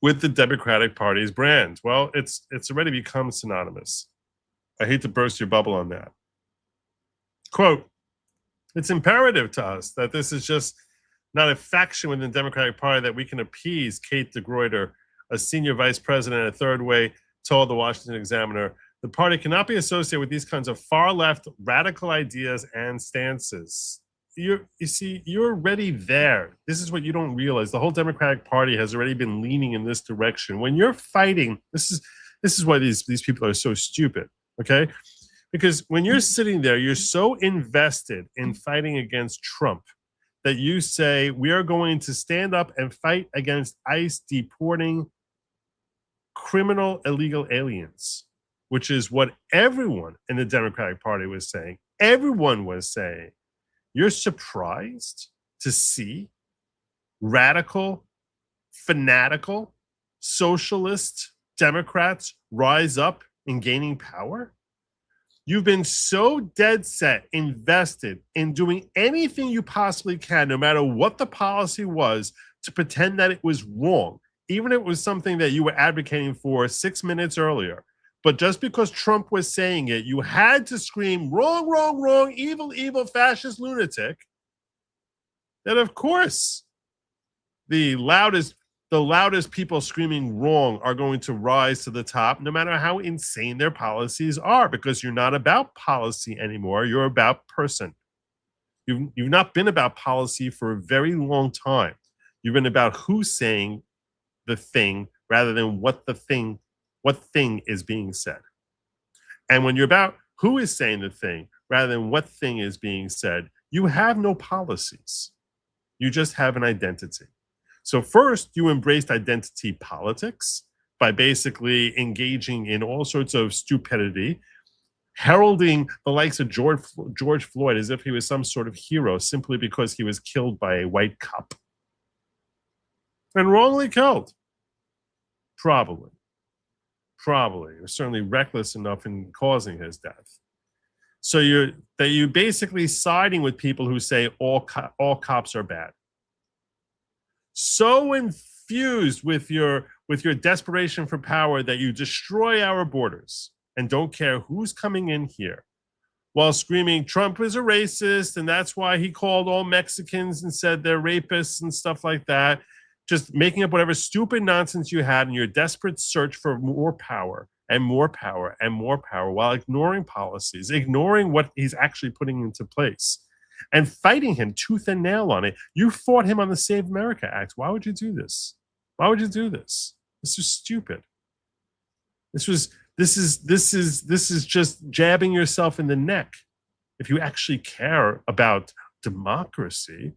with the Democratic Party's brand. Well, it's already become synonymous. I hate to burst your bubble on that. Quote, it's imperative to us that this is just not a faction within the Democratic Party that we can appease, Kate DeGruyter, a senior vice president at Third Way, told the Washington Examiner. The party cannot be associated with these kinds of far-left radical ideas and stances. You see, you're already there. This is what you don't realize. The whole Democratic Party has already been leaning in this direction. When you're fighting, this is why these people are so stupid, okay? Because when you're sitting there, you're so invested in fighting against Trump that you say, we are going to stand up and fight against ICE deporting criminal illegal aliens, which is what everyone in the Democratic Party was saying. Everyone was saying. You're surprised to see radical, fanatical, socialist Democrats rise up in gaining power? You've been so dead set, invested in doing anything you possibly can, no matter what the policy was, to pretend that it was wrong, even if it was something that you were advocating for 6 minutes earlier. But just because Trump was saying it, you had to scream, wrong, wrong, wrong, evil, evil, fascist lunatic. That, of course, the loudest people screaming wrong are going to rise to the top, no matter how insane their policies are, because you're not about policy anymore. You're about person. You've not been about policy for a very long time. You've been about who's saying the thing rather than what thing is being said. And when you're about who is saying the thing rather than what thing is being said, you have no policies. You just have an identity. So first, you embraced identity politics by basically engaging in all sorts of stupidity, heralding the likes of George Floyd as if he was some sort of hero simply because he was killed by a white cop. And wrongly killed. Probably. He was certainly reckless enough in causing his death. So you're basically siding with people who say all cops are bad. So infused with your desperation for power that you destroy our borders and don't care who's coming in here, while screaming Trump is a racist and that's why he called all Mexicans and said they're rapists and stuff like that. Just making up whatever stupid nonsense you had in your desperate search for more power and more power and more power, while ignoring policies, ignoring what he's actually putting into place, and fighting him tooth and nail on it. You fought him on the Save America Act. Why would you do this? Why would you do this? This is stupid. This is just jabbing yourself in the neck. If you actually care about democracy,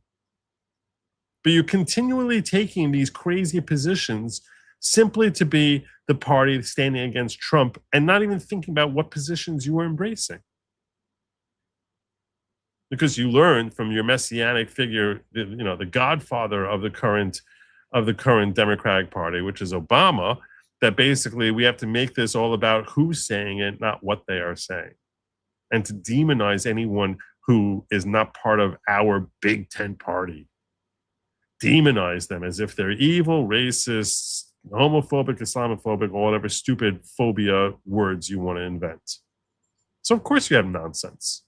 but you're continually taking these crazy positions simply to be the party standing against Trump and not even thinking about what positions you are embracing. Because you learned from your messianic figure, the godfather of the current Democratic Party, which is Obama, that basically we have to make this all about who's saying it, not what they are saying. And to demonize anyone who is not part of our Big Ten party. Demonize them as if they're evil, racist, homophobic, Islamophobic, or whatever stupid phobia words you want to invent. So of course you have nonsense.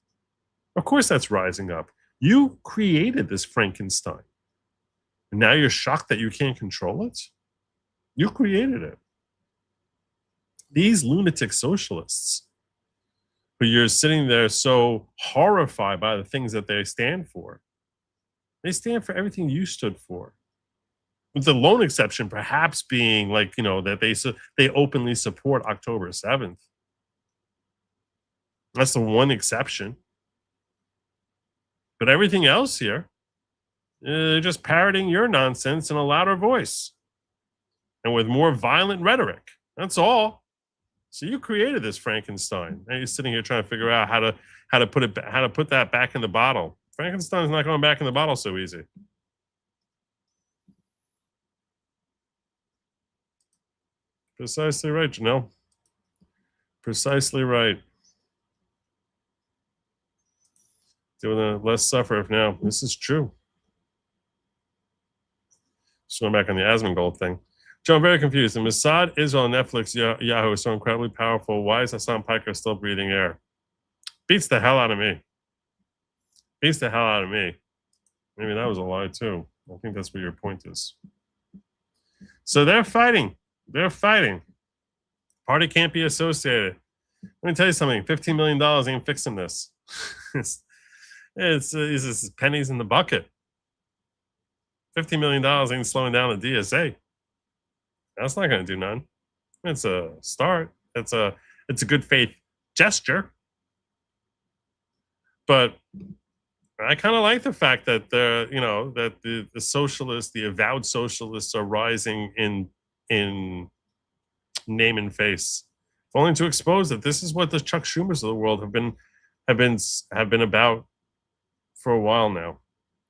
Of course that's rising up. You created this Frankenstein. And now you're shocked that you can't control it? You created it. These lunatic socialists, who you're sitting there so horrified by the things that they stand for, they stand for everything you stood for. With the lone exception perhaps being that they openly support October 7th. That's the one exception. But everything else here, they're just parroting your nonsense in a louder voice and with more violent rhetoric. That's all. So you created this Frankenstein. Now you're sitting here trying to figure out how to put that back in the bottle. Frankenstein's not going back in the bottle so easy. Precisely right, Janelle. Precisely right. Doing the less suffer now. This is true. Just going back on the Asmongold thing. Joe, I'm very confused. The Mossad is on Netflix. Yahoo is so incredibly powerful. Why is Hasan Piker still breathing air? Beats the hell out of me. Beats the hell out of me. Maybe that was a lie too. I think that's what your point is. So they're fighting. They're fighting. Party can't be associated. Let me tell you something. $15 million ain't fixing this. It's pennies in the bucket. $15 million ain't slowing down the DSA. That's not going to do none. It's a start. It's a good faith gesture. But I kind of like the fact that the socialists, the avowed socialists, are rising in name and face, only to expose that this is what the Chuck Schumers of the world have been about for a while now.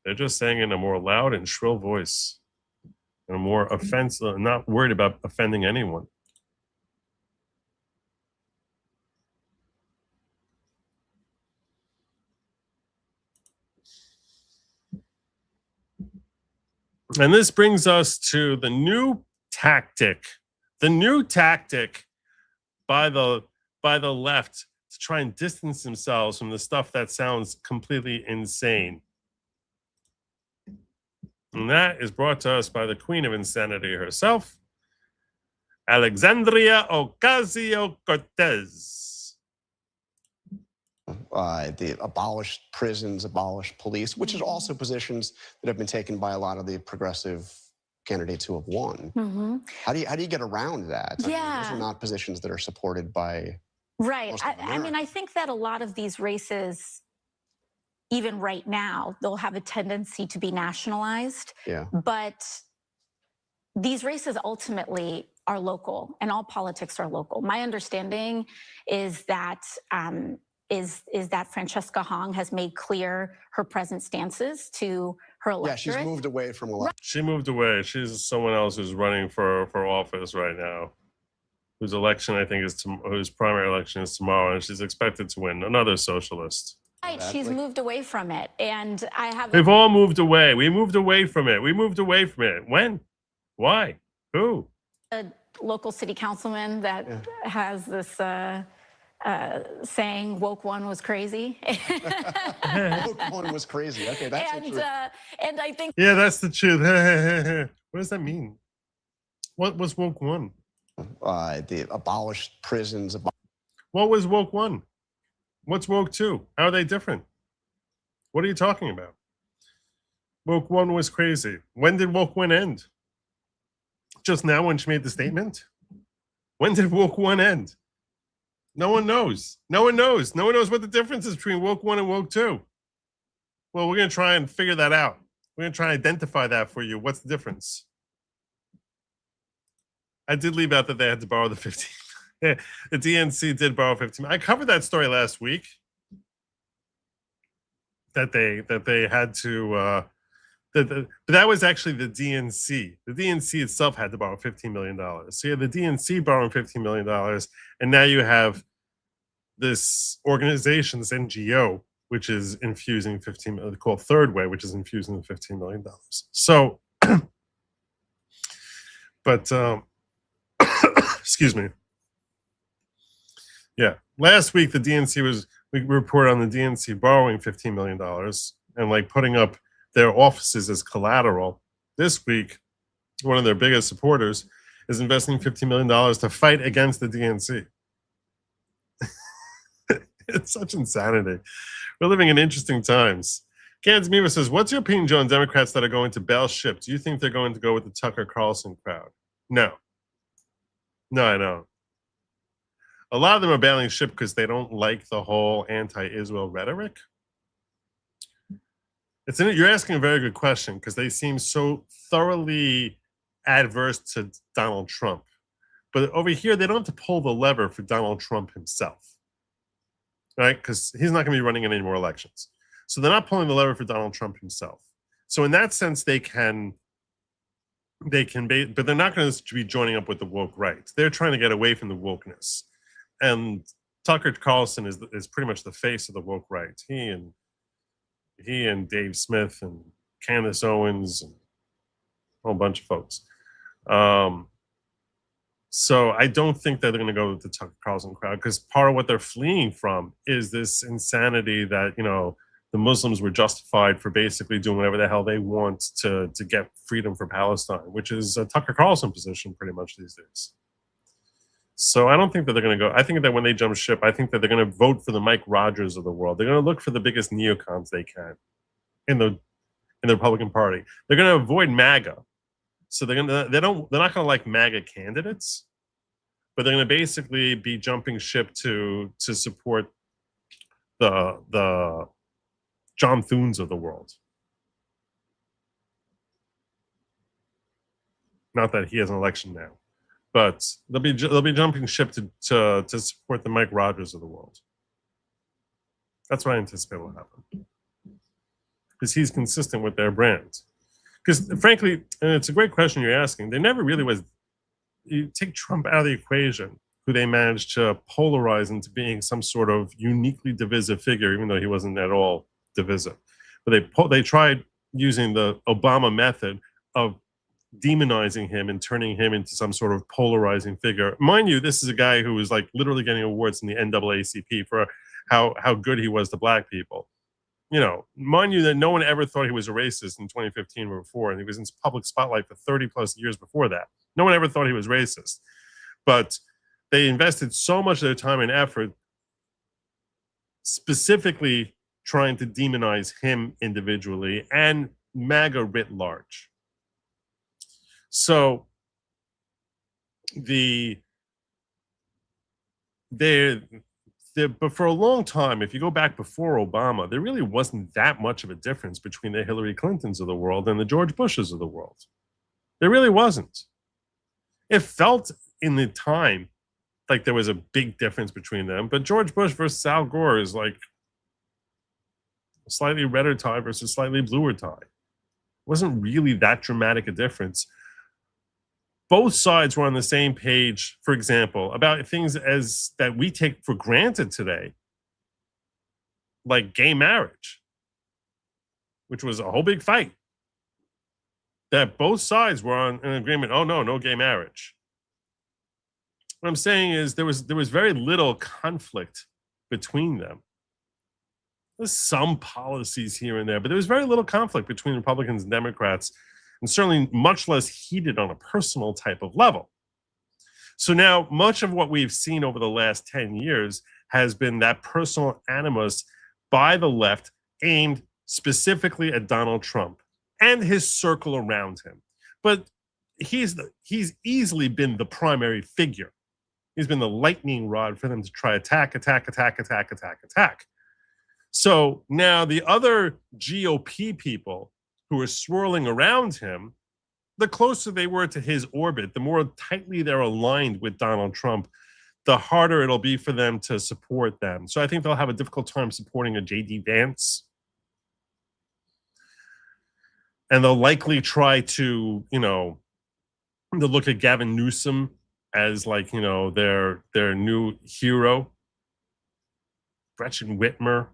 They're just saying it in a more loud and shrill voice, and a more offensive, not worried about offending anyone. And this brings us to the new tactic by the left to try and distance themselves from the stuff that sounds completely insane. And that is brought to us by the queen of insanity herself, Alexandria Ocasio-Cortez. The abolished prisons, abolished police, which is also positions that have been taken by a lot of the progressive candidates who have won. How do you get around that? I mean, those are not positions that are supported by Right. I mean, I think that a lot of these races, even right now, they'll have a tendency to be nationalized. Yeah. But these races ultimately are local, and all politics are local. My understanding is that Francesca Hong has made clear her present stances to her electorate. Yeah, she's moved away from election. She moved away. She's someone else who's running for office right now, whose election I think is whose primary election is tomorrow, and she's expected to win. Another socialist. Right, she's moved away from it, and I have. We've all moved away. We moved away from it. We moved away from it. When? Why? Who? A local city councilman that has this saying woke one was crazy. Woke one was crazy. Okay, that's and I think that's the truth. What does that mean? What was woke one? The abolished prisons. What was woke one? What's woke two? How are they different? What are you talking about? Woke one was crazy. When did woke one end? Just now when she made the statement? When did woke one end? No one knows. No one knows. No one knows what the difference is between woke one and woke two. Well, we're going to try and figure that out. We're going to try and identify that for you. What's the difference? I did leave out that they had to borrow the 15. The DNC did borrow 15. I covered that story last week. That they had to. But that was actually the DNC. The DNC itself had to borrow $15 million. So you have the DNC borrowing $15 million, and now you have this organization, this NGO, which is infusing 15 million, called Third Way, which is infusing the $15 million. So, but excuse me. Yeah, last week the DNC we reported on the DNC borrowing $15 million and like putting up their offices as collateral. This week, one of their biggest supporters is investing $15 million to fight against the DNC. It's such insanity. We're living in interesting times. Kansas Miva says, what's your opinion, Joe, on Democrats that are going to bail ship? Do you think they're going to go with the Tucker Carlson crowd? No. No, I don't. A lot of them are bailing ship because they don't like the whole anti-Israel rhetoric. You're asking a very good question because they seem so thoroughly adverse to Donald Trump. But over here, they don't have to pull the lever for Donald Trump himself, right? Because he's not going to be running in any more elections. So they're not pulling the lever for Donald Trump himself. So in that sense, they can but they're not going to be joining up with the woke right. They're trying to get away from the wokeness. And Tucker Carlson is pretty much the face of the woke right. He and Dave Smith and Candace Owens and a whole bunch of folks. So I don't think that they're going to go with the Tucker Carlson crowd because part of what they're fleeing from is this insanity that, the Muslims were justified for basically doing whatever the hell they want to get freedom for Palestine, which is a Tucker Carlson position pretty much these days. So I don't think that they're going to go. I think that when they jump ship, I think that they're going to vote for the Mike Rogers of the world. They're going to look for the biggest neocons they can in the Republican Party. They're going to avoid MAGA. So they're not going to like MAGA candidates, but they're going to basically be jumping ship to support the John Thunes of the world. Not that he has an election now, but they'll be jumping ship to support the Mike Rogers of the world. That's what I anticipate will happen. because he's consistent with their brand. Because frankly, and it's a great question you're asking, there never really was, you take Trump out of the equation, who they managed to polarize into being some sort of uniquely divisive figure, even though he wasn't at all divisive. But they tried using the Obama method of demonizing him and turning him into some sort of polarizing figure. Mind you, this is a guy who was like literally getting awards in the NAACP for how good he was to black people. You know, mind you that no one ever thought he was a racist in 2015 or before, and he was in public spotlight for 30 plus years before that. No one ever thought he was racist. But they invested so much of their time and effort specifically trying to demonize him individually and MAGA writ large. So but for a long time, if you go back before Obama, there really wasn't that much of a difference between the Hillary Clintons of the world and the George Bushes of the world. There really wasn't. It felt in the time like there was a big difference between them, but George Bush versus Al Gore is like a slightly redder tie versus slightly bluer tie. It wasn't really that dramatic a difference. Both sides were on the same page, for example, about things as that we take for granted today, like gay marriage, which was a whole big fight. That both sides were on an agreement, oh no gay marriage. What I'm saying is there was very little conflict between them. There's some policies here and there, but there was very little conflict between Republicans and Democrats, and certainly much less heated on a personal type of level. So now much of what we've seen over the last 10 years has been that personal animus by the left aimed specifically at Donald Trump and his circle around him. But he's easily been the primary figure. He's been the lightning rod for them to try attack. So now the other GOP people who are swirling around him, the closer they were to his orbit, the more tightly they're aligned with Donald Trump, the harder it'll be for them to support them. So I think they'll have a difficult time supporting a J.D. Vance. And they'll likely try to, they'll look at Gavin Newsom as like, their new hero. Gretchen Whitmer,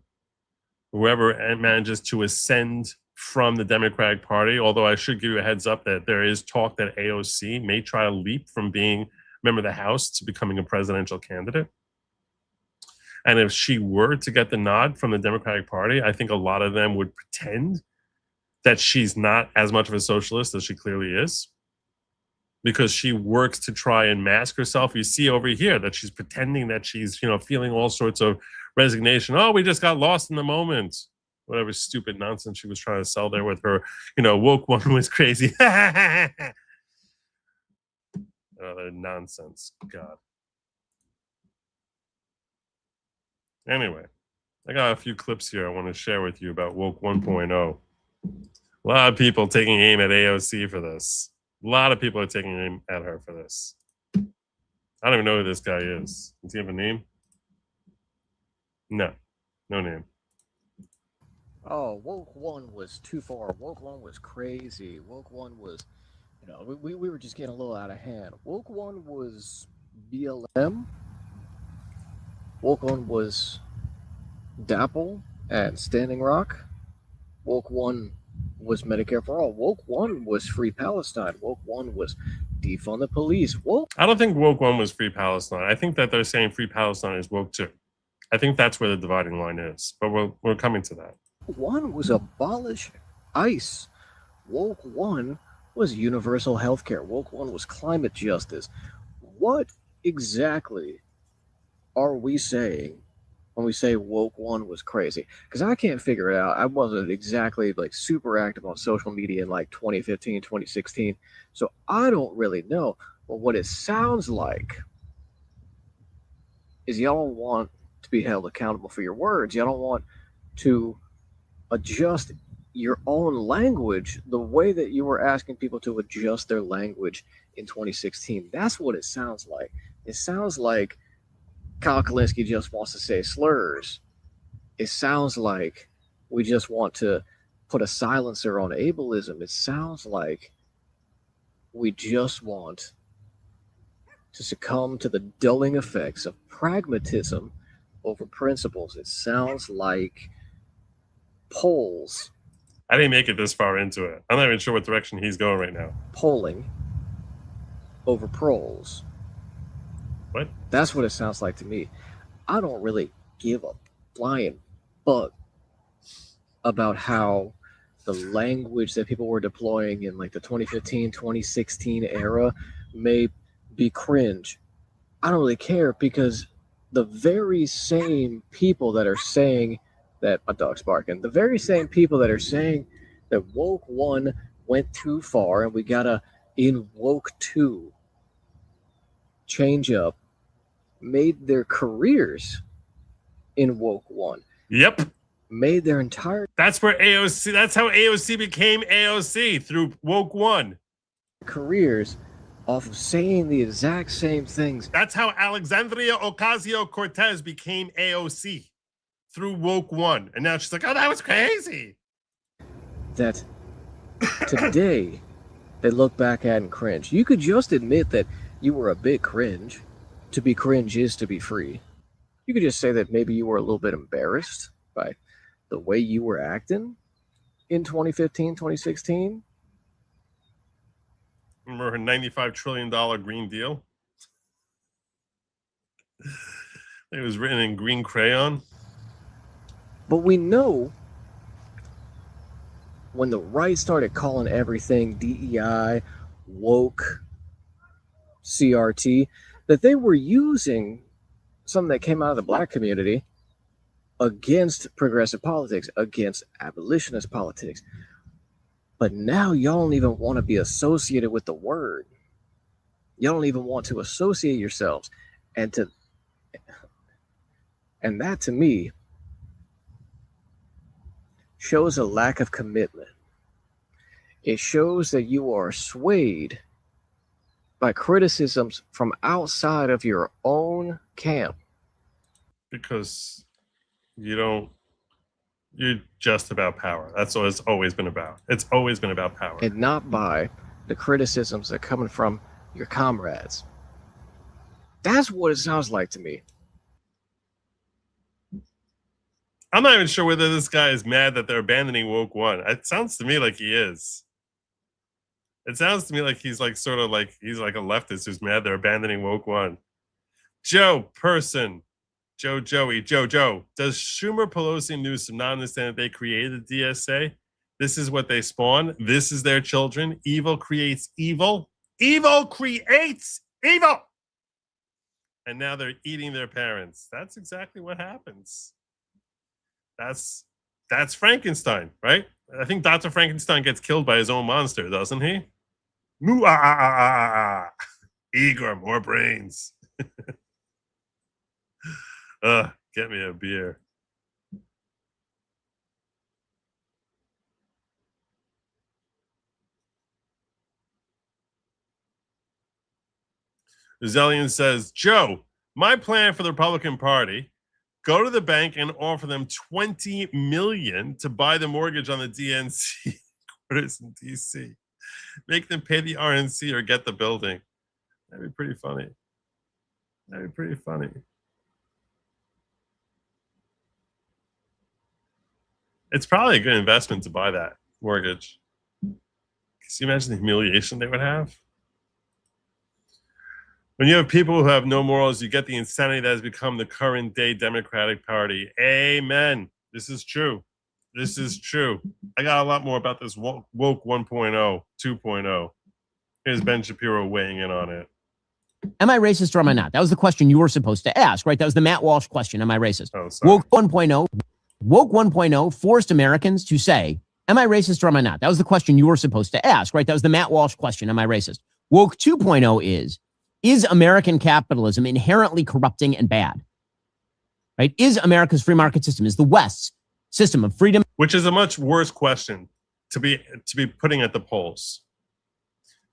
whoever manages to ascend from the Democratic Party, although I should give you a heads up that there is talk that AOC may try to leap from being member of the House to becoming a presidential candidate. And if she were to get the nod from the Democratic Party, I think a lot of them would pretend that she's not as much of a socialist as she clearly is, because she works to try and mask herself. You see over here that she's pretending that she's, feeling all sorts of resignation. Oh, we just got lost in the moment. Whatever stupid nonsense she was trying to sell there with her, woke one was crazy. Other nonsense. God. Anyway, I got a few clips here I want to share with you about Woke 1.0. A lot of people taking aim at AOC for this. A lot of people are taking aim at her for this. I don't even know who this guy is. Does he have a name? No name. Oh, Woke 1 was too far. Woke 1 was crazy. Woke 1 was, we were just getting a little out of hand. Woke 1 was BLM. Woke 1 was Dapple and Standing Rock. Woke 1 was Medicare for All. Woke 1 was Free Palestine. Woke 1 was defund the police. I don't think Woke 1 was Free Palestine. I think that they're saying Free Palestine is Woke 2. I think that's where the dividing line is, but we're coming to that. One was abolish ICE. Woke 1 was universal health care. Woke 1 was climate justice. What exactly are we saying when we say Woke 1 was crazy? Because I can't figure it out. I wasn't exactly super active on social media in 2015, 2016. So I don't really know. But what it sounds like is y'all want to be held accountable for your words. Y'all don't want to adjust your own language the way that you were asking people to adjust their language in 2016. That's what it sounds like. It sounds like Kyle Kalinske just wants to say slurs. It sounds like we just want to put a silencer on ableism, it sounds like we just want to succumb to the dulling effects of pragmatism over principles. It sounds like polls. I didn't make it this far into it. I'm not even sure what direction he's going right now. Polling over proles. What? That's what it sounds like to me. I don't really give a flying fuck about how the language that people were deploying in like the 2015, 2016 era may be cringe. I don't really care, because the very same people that are saying that, my dog's barking, the very same people that are saying that woke one went too far and we gotta in woke two change up, made their careers in woke one. Yep. Made their entire... That's where AOC, that's how AOC became AOC, through woke one. Careers off of saying the exact same things. That's how Alexandria Ocasio-Cortez became AOC, through woke one. And now she's like, oh, that was crazy. That today they look back at and cringe. You could just admit that you were a bit cringe. To be cringe is to be free. You could just say that maybe you were a little bit embarrassed by the way you were acting in 2015, 2016. Remember her $95 trillion Green Deal? It was written in green crayon. But we know when the right started calling everything DEI, woke, CRT, that they were using something that came out of the black community against progressive politics, against abolitionist politics. But now y'all don't even want to be associated with the word. Y'all don't even want to associate yourselves. And that to me shows a lack of commitment. It shows that you are swayed by criticisms from outside of your own camp. Because you're just about power. That's what it's always been about. It's always been about power. And not by the criticisms that are coming from your comrades. That's what it sounds like to me. I'm not even sure whether this guy is mad that they're abandoning woke one. It sounds to me like he is. It sounds to me like he's like sort of like he's like a leftist who's mad they're abandoning woke one. Joe Person, Joe Joey, Joe. Does Schumer, Pelosi, and Newsom not understand that they created the DSA? This is what they spawn. This is their children. Evil creates evil. Evil creates evil. And now they're eating their parents. That's exactly what happens. That's Frankenstein, right? I think Dr. Frankenstein gets killed by his own monster, doesn't he? Moo ah ah ah ah ah. Igor, more brains. Get me a beer. Zellian says, Joe, my plan for the Republican Party, go to the bank and offer them $20 million to buy the mortgage on the DNC quarters in DC. Make them pay the RNC or get the building. That'd be pretty funny. It's probably a good investment to buy that mortgage. Can you imagine the humiliation they would have? When you have people who have no morals, you get the insanity that has become the current day Democratic Party. Amen. This is true. I got a lot more about this woke 1.0, 2.0. Here's Ben Shapiro weighing in on it. Am I racist or am I not? That was the question you were supposed to ask, right? That was the Matt Walsh question. Am I racist? Oh, sorry. Woke 1.0 forced Americans to say, am I racist or am I not? That was the question you were supposed to ask, right? That was the Matt Walsh question. Am I racist? Woke 2.0 is American capitalism inherently corrupting and bad? Right? Is America's free market system, is the West's system of freedom? Which is a much worse question to be putting at the polls.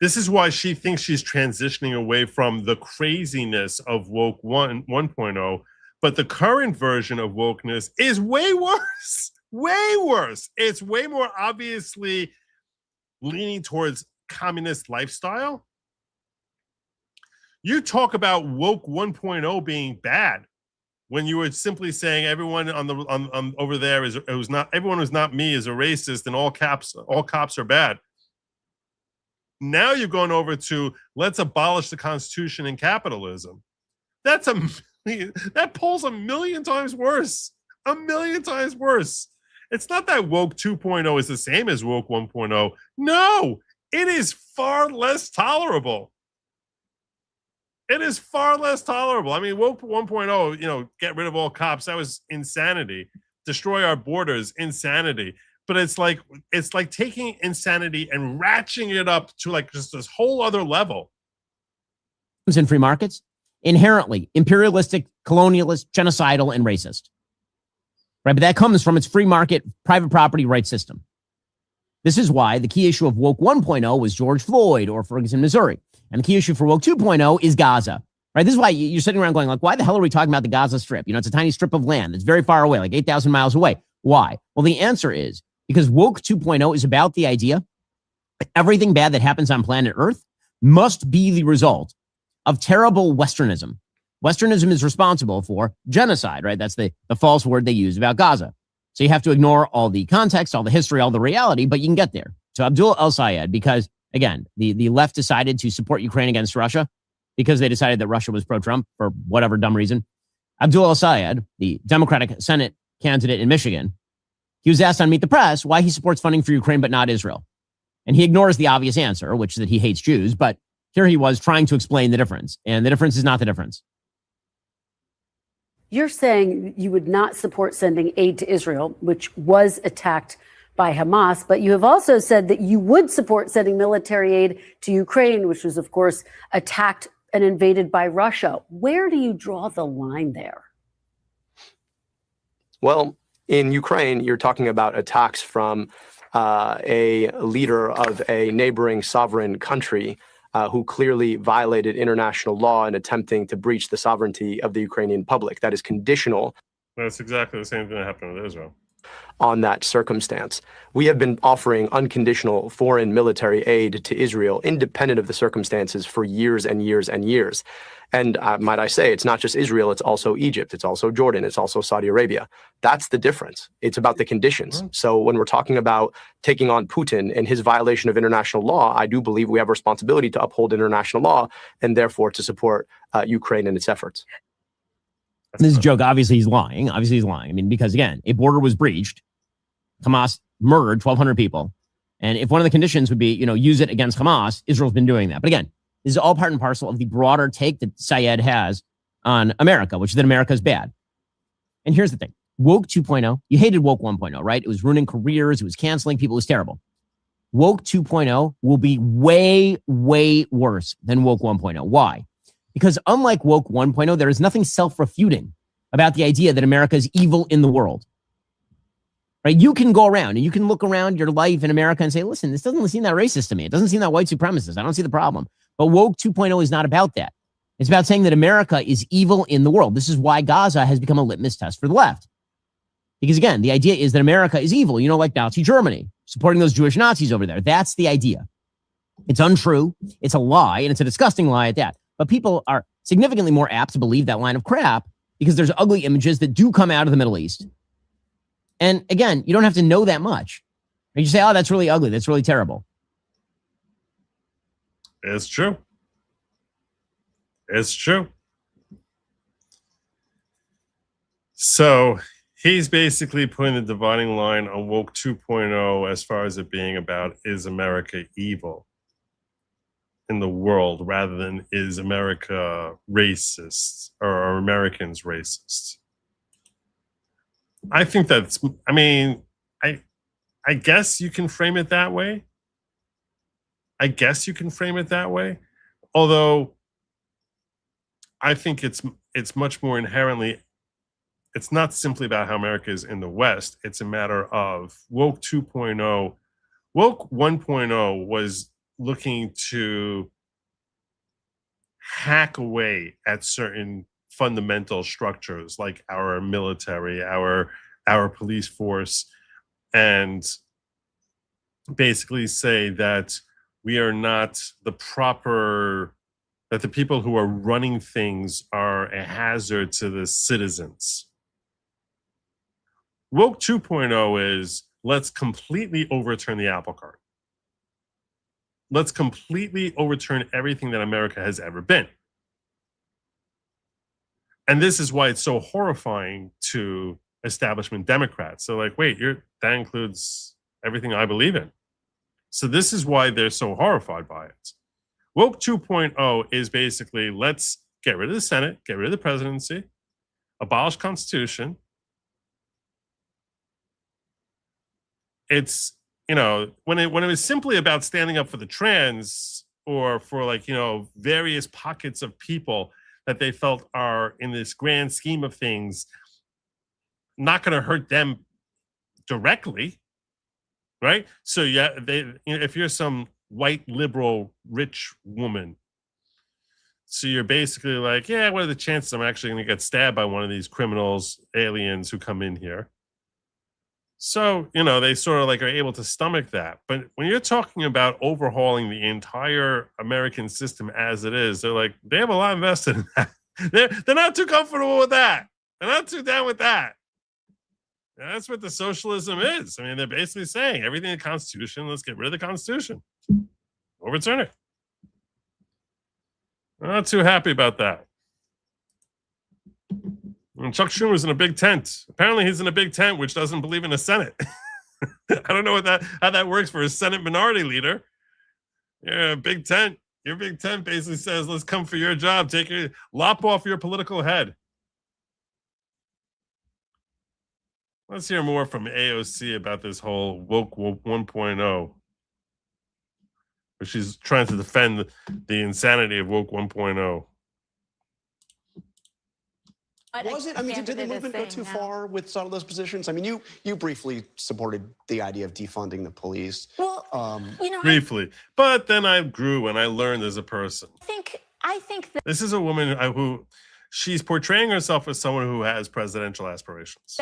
This is why she thinks she's transitioning away from the craziness of woke 1.0, but the current version of wokeness is way worse. way worse. It's way more obviously leaning towards communist lifestyle. You talk about woke 1.0 being bad when you were simply saying everyone on over there is not everyone who's not me is a racist and all cops are bad. Now you're going over to let's abolish the Constitution and capitalism. That polls a million times worse. A million times worse. It's not that woke 2.0 is the same as woke 1.0. No, it is far less tolerable. It is far less tolerable. I mean, woke 1.0, get rid of all cops. That was insanity. Destroy our borders, insanity. But it's like taking insanity and ratcheting it up to like just this whole other level. In free markets, inherently imperialistic, colonialist, genocidal, and racist. Right, but that comes from its free market, private property rights system. This is why the key issue of woke 1.0 was George Floyd or Ferguson, Missouri. And the key issue for woke 2.0 is Gaza. Right, this is why you're sitting around going like, why the hell are we talking about the Gaza Strip? It's a tiny strip of land that's very far away, like 8,000 miles away. Why? Well, the answer is because woke 2.0 is about the idea that everything bad that happens on planet Earth must be the result of terrible Westernism. Westernism is responsible for genocide, right? That's the false word they use about Gaza. So you have to ignore all the context, all the history, all the reality, but you can get there. So Abdul El-Sayed, because again, the left decided to support Ukraine against Russia because they decided that Russia was pro-Trump for whatever dumb reason. Abdul El-Sayed, the Democratic Senate candidate in Michigan, he was asked on Meet the Press why he supports funding for Ukraine but not Israel. And he ignores the obvious answer, which is that he hates Jews, but here he was trying to explain the difference. And the difference is not the difference. You're saying you would not support sending aid to Israel, which was attacked by Hamas, but you have also said that you would support sending military aid to Ukraine, which was, of course, attacked and invaded by Russia. Where do you draw the line there? Well, in Ukraine, you're talking about attacks from a leader of a neighboring sovereign country who clearly violated international law in attempting to breach the sovereignty of the Ukrainian public. That is conditional. That's exactly the same thing that happened with Israel. On that circumstance, we have been offering unconditional foreign military aid to Israel, independent of the circumstances, for years and years and years. And might I say, it's not just Israel, it's also Egypt, it's also Jordan, it's also Saudi Arabia. That's the difference. It's about the conditions. So when we're talking about taking on Putin and his violation of international law, I do believe we have a responsibility to uphold international law and therefore to support Ukraine in its efforts. This is a joke. Obviously, he's lying. I mean, because again, a border was breached. Hamas murdered 1,200 people. And if one of the conditions would be, use it against Hamas, Israel's been doing that. But again, this is all part and parcel of the broader take that Syed has on America, which is that America is bad. And here's the thing. Woke 2.0, you hated woke 1.0, right? It was ruining careers. It was canceling people. It was terrible. Woke 2.0 will be way, way worse than woke 1.0. Why? Because unlike woke 1.0, there is nothing self-refuting about the idea that America is evil in the world. Right? You can go around and you can look around your life in America and say, listen, this doesn't seem that racist to me. It doesn't seem that white supremacist. I don't see the problem. But woke 2.0 is not about that. It's about saying that America is evil in the world. This is why Gaza has become a litmus test for the left. Because again, the idea is that America is evil, like Nazi Germany, supporting those Jewish Nazis over there. That's the idea. It's untrue. It's a lie, and it's a disgusting lie at that. But people are significantly more apt to believe that line of crap because there's ugly images that do come out of the Middle East. And again, you don't have to know that much. You just say, oh, that's really ugly. That's really terrible. It's true. It's true. So he's basically putting the dividing line on woke 2.0 as far as it being about, is America evil in the world rather than is America racist or are Americans racist? I think that's, I guess you can frame it that way. Although I think it's much more inherently, it's not simply about how America is in the West. It's a matter of woke 2.0. Woke 1.0 was looking to hack away at certain fundamental structures like our military, our police force, and basically say that we are not the proper, that the people who are running things are a hazard to the citizens. Woke 2.0 is, let's completely overturn the apple cart. Let's completely overturn everything that America has ever been. And this is why it's so horrifying to establishment Democrats. So like, wait, that includes everything I believe in. So this is why they're so horrified by it. Woke 2.0 is basically, let's get rid of the Senate, get rid of the presidency, abolish Constitution. It's, when it was simply about standing up for the trans or for various pockets of people that they felt are in this grand scheme of things not going to hurt them directly, right? So yeah, if you're some white liberal rich woman, so you're basically like, yeah, what are the chances I'm actually going to get stabbed by one of these criminals, aliens who come in here? So, they sort of are able to stomach that. But when you're talking about overhauling the entire American system as it is, they have a lot invested in that. They're not too comfortable with that. They're not too down with that. And that's what the socialism is. I mean, they're basically saying everything in the Constitution, let's get rid of the Constitution. Overturn it. I'm not too happy about that. And Chuck Schumer's in a big tent. Apparently he's in a big tent which doesn't believe in a Senate. I don't know how that works for a Senate minority leader. You're a big tent. Your big tent basically says, let's come for your job. Lop off your political head. Let's hear more from AOC about this whole woke 1.0. Where she's trying to defend the insanity of woke 1.0. Was it? I mean, did the movement go too far with some of those positions? I mean, you briefly supported the idea of defunding the police. Well, briefly, but then I grew and I learned as a person. I think that this is a woman who she's portraying herself as someone who has presidential aspirations.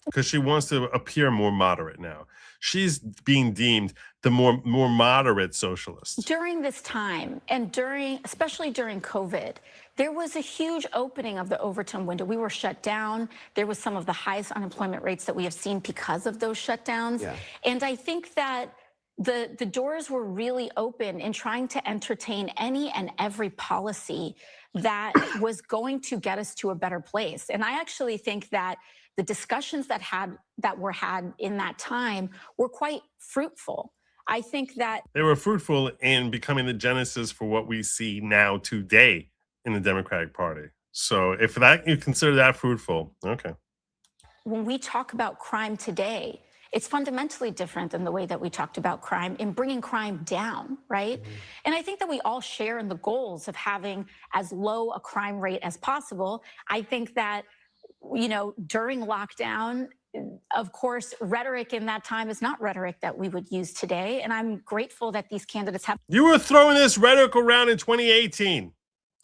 Because she wants to appear more moderate now. She's being deemed the more moderate socialist. During this time and especially during COVID, there was a huge opening of the Overton window. We were shut down. There was some of the highest unemployment rates that we have seen because of those shutdowns. Yeah. And I think that the doors were really open in trying to entertain any and every policy that was going to get us to a better place. And I actually think that the discussions that were had in that time were quite fruitful. I think that they were fruitful in becoming the genesis for what we see now today in the Democratic Party. So if you consider that fruitful, okay. When we talk about crime today, it's fundamentally different than the way that we talked about crime in bringing crime down, right? Mm-hmm. And I think that we all share in the goals of having as low a crime rate as possible. I think that during lockdown, of course, rhetoric in that time is not rhetoric that we would use today. And I'm grateful that these candidates have. You were throwing this rhetoric around in 2018,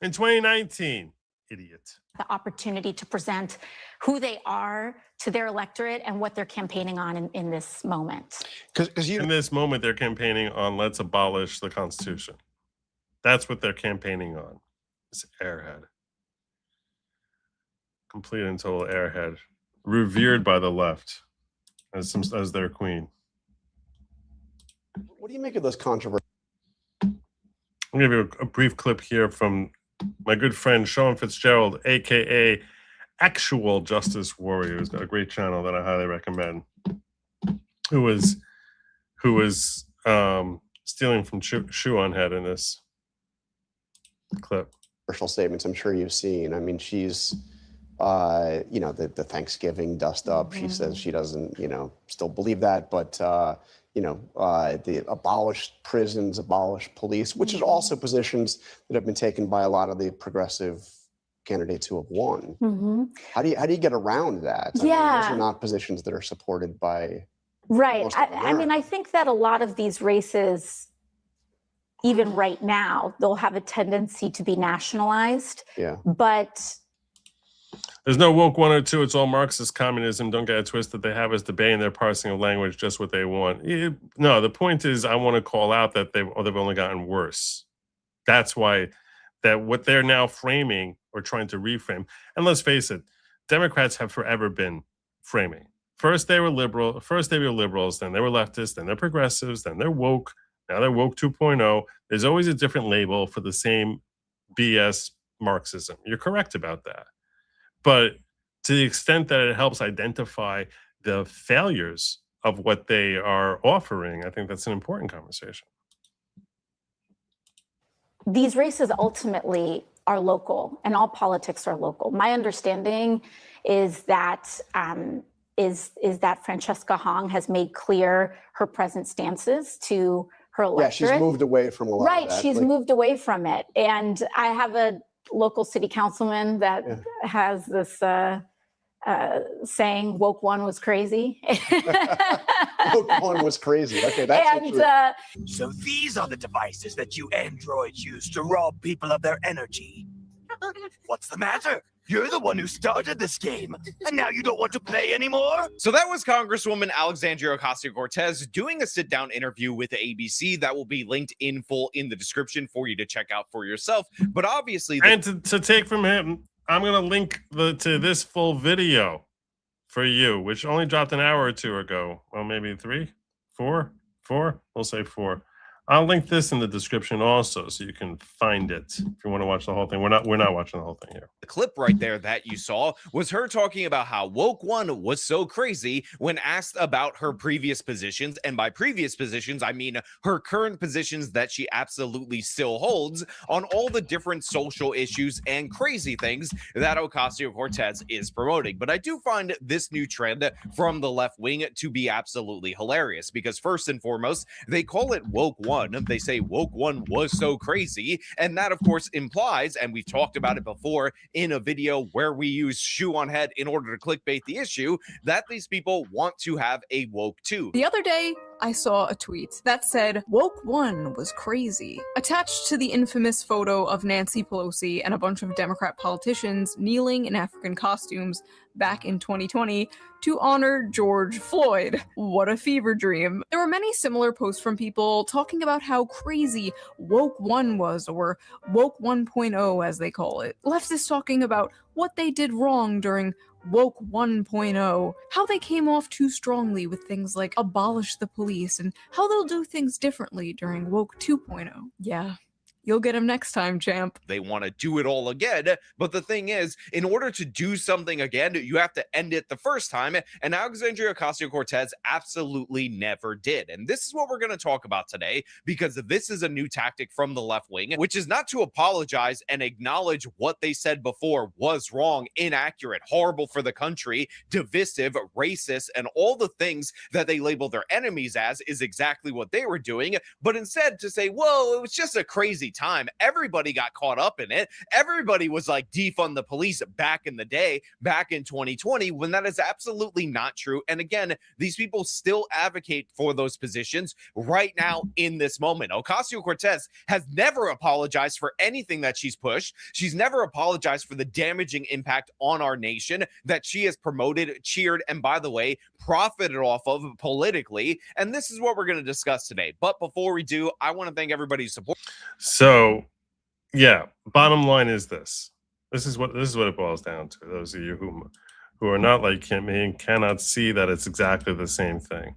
in 2019, idiot. The opportunity to present who they are to their electorate and what they're campaigning on in this moment. In this moment, they're campaigning on let's abolish the Constitution. That's what they're campaigning on. This airhead. Complete and total airhead, revered by the left as their queen. What do you make of those controversies? I'll give you a brief clip here from my good friend Sean Fitzgerald, aka Actual Justice Warrior, who's got a great channel that I highly recommend. Who was stealing from Shoe on Head in this clip. Commercial statements, I'm sure you've seen. I mean, she's. The Thanksgiving dust up. She says she doesn't, still believe that, but, the abolished prisons, abolished police, which is also positions that have been taken by a lot of the progressive candidates who have won. Mm-hmm. How do you get around that? I mean, those are not positions that are supported by. Right. I mean, I think that a lot of these races, even right now, they'll have a tendency to be nationalized. Yeah. But There's no woke 1 or 2. It's all Marxist communism. Don't get it twisted. They have us debating their parsing of language, just what they want. No, the point is, I want to call out that they've only gotten worse. That's why that what they're now framing or trying to reframe. And let's face it, Democrats have forever been framing. First they were liberals, then they were leftists, then they're progressives, then they're woke. Now they're woke 2.0. There's always a different label for the same BS Marxism. You're correct about that. But to the extent that it helps identify the failures of what they are offering, I think that's an important conversation. These races ultimately are local, and all politics are local. My understanding is that Francesca Hong has made clear her present stances to her electorate. Yeah, she's moved away from a lot Right, of that. she's moved away from it. And I have a local city councilman that has this saying, woke 1 was crazy. Woke 1 was crazy. Okay, that's true. So these are the devices that you androids use to rob people of their energy. What's the matter? You're the one who started this game, and now you don't want to play anymore? So that was Congresswoman Alexandria Ocasio-Cortez doing a sit-down interview with ABC that will be linked in full in the description for you to check out for yourself. But obviously... And to take from him, I'm going to link to this full video for you, which only dropped an hour or two ago. Well, maybe 3, 4. We'll say 4. I'll link this in the description also, so you can find it if you want to watch the whole thing. We're not watching the whole thing here. The clip right there that you saw was her talking about how woke 1 was so crazy when asked about her previous positions. And by previous positions, I mean her current positions that she absolutely still holds on all the different social issues and crazy things that Ocasio-Cortez is promoting. But I do find this new trend from the left wing to be absolutely hilarious, because first and foremost, they call it woke 1. They say woke 1 was so crazy. And that, of course, implies, and we've talked about it before in a video where we use shoe on head in order to clickbait the issue, that these people want to have a woke 2. The other day, I saw a tweet that said, woke 1 was crazy, attached to the infamous photo of Nancy Pelosi and a bunch of Democrat politicians kneeling in African costumes back in 2020 to honor George Floyd. What a fever dream. There were many similar posts from people talking about how crazy woke 1 was, or woke 1.0 as they call it. Leftists talking about what they did wrong during woke 1.0, how they came off too strongly with things like abolish the police, and how they'll do things differently during woke 2.0. Yeah. You'll get him next time, champ. They want to do it all again. But the thing is, in order to do something again, you have to end it the first time. And Alexandria Ocasio-Cortez absolutely never did. And this is what we're going to talk about today, because this is a new tactic from the left wing, which is not to apologize and acknowledge what they said before was wrong, inaccurate, horrible for the country, divisive, racist, and all the things that they label their enemies as is exactly what they were doing. But instead to say, well, it was just a crazy time. Everybody got caught up in it. Everybody was like, defund the police back in the day, back in 2020, when that is absolutely not true. And again, these people still advocate for those positions right now in this moment. Ocasio-Cortez has never apologized for anything that she's pushed. She's never apologized for the damaging impact on our nation that she has promoted, cheered, and by the way, profited off of politically. And this is what we're going to discuss today. But before we do, I want to thank everybody's support. So, yeah, bottom line is this. This is what it boils down to. Those of you who are not like me and cannot see that it's exactly the same thing.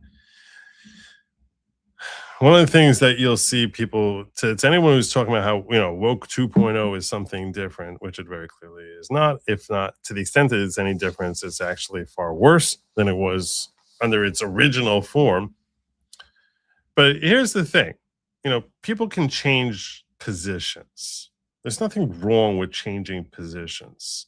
One of the things that you'll see people, to anyone who's talking about how, woke 2.0 is something different, which it very clearly is not. If not, to the extent that it's any difference, it's actually far worse than it was under its original form. But here's the thing. People can change positions. There's nothing wrong with changing positions.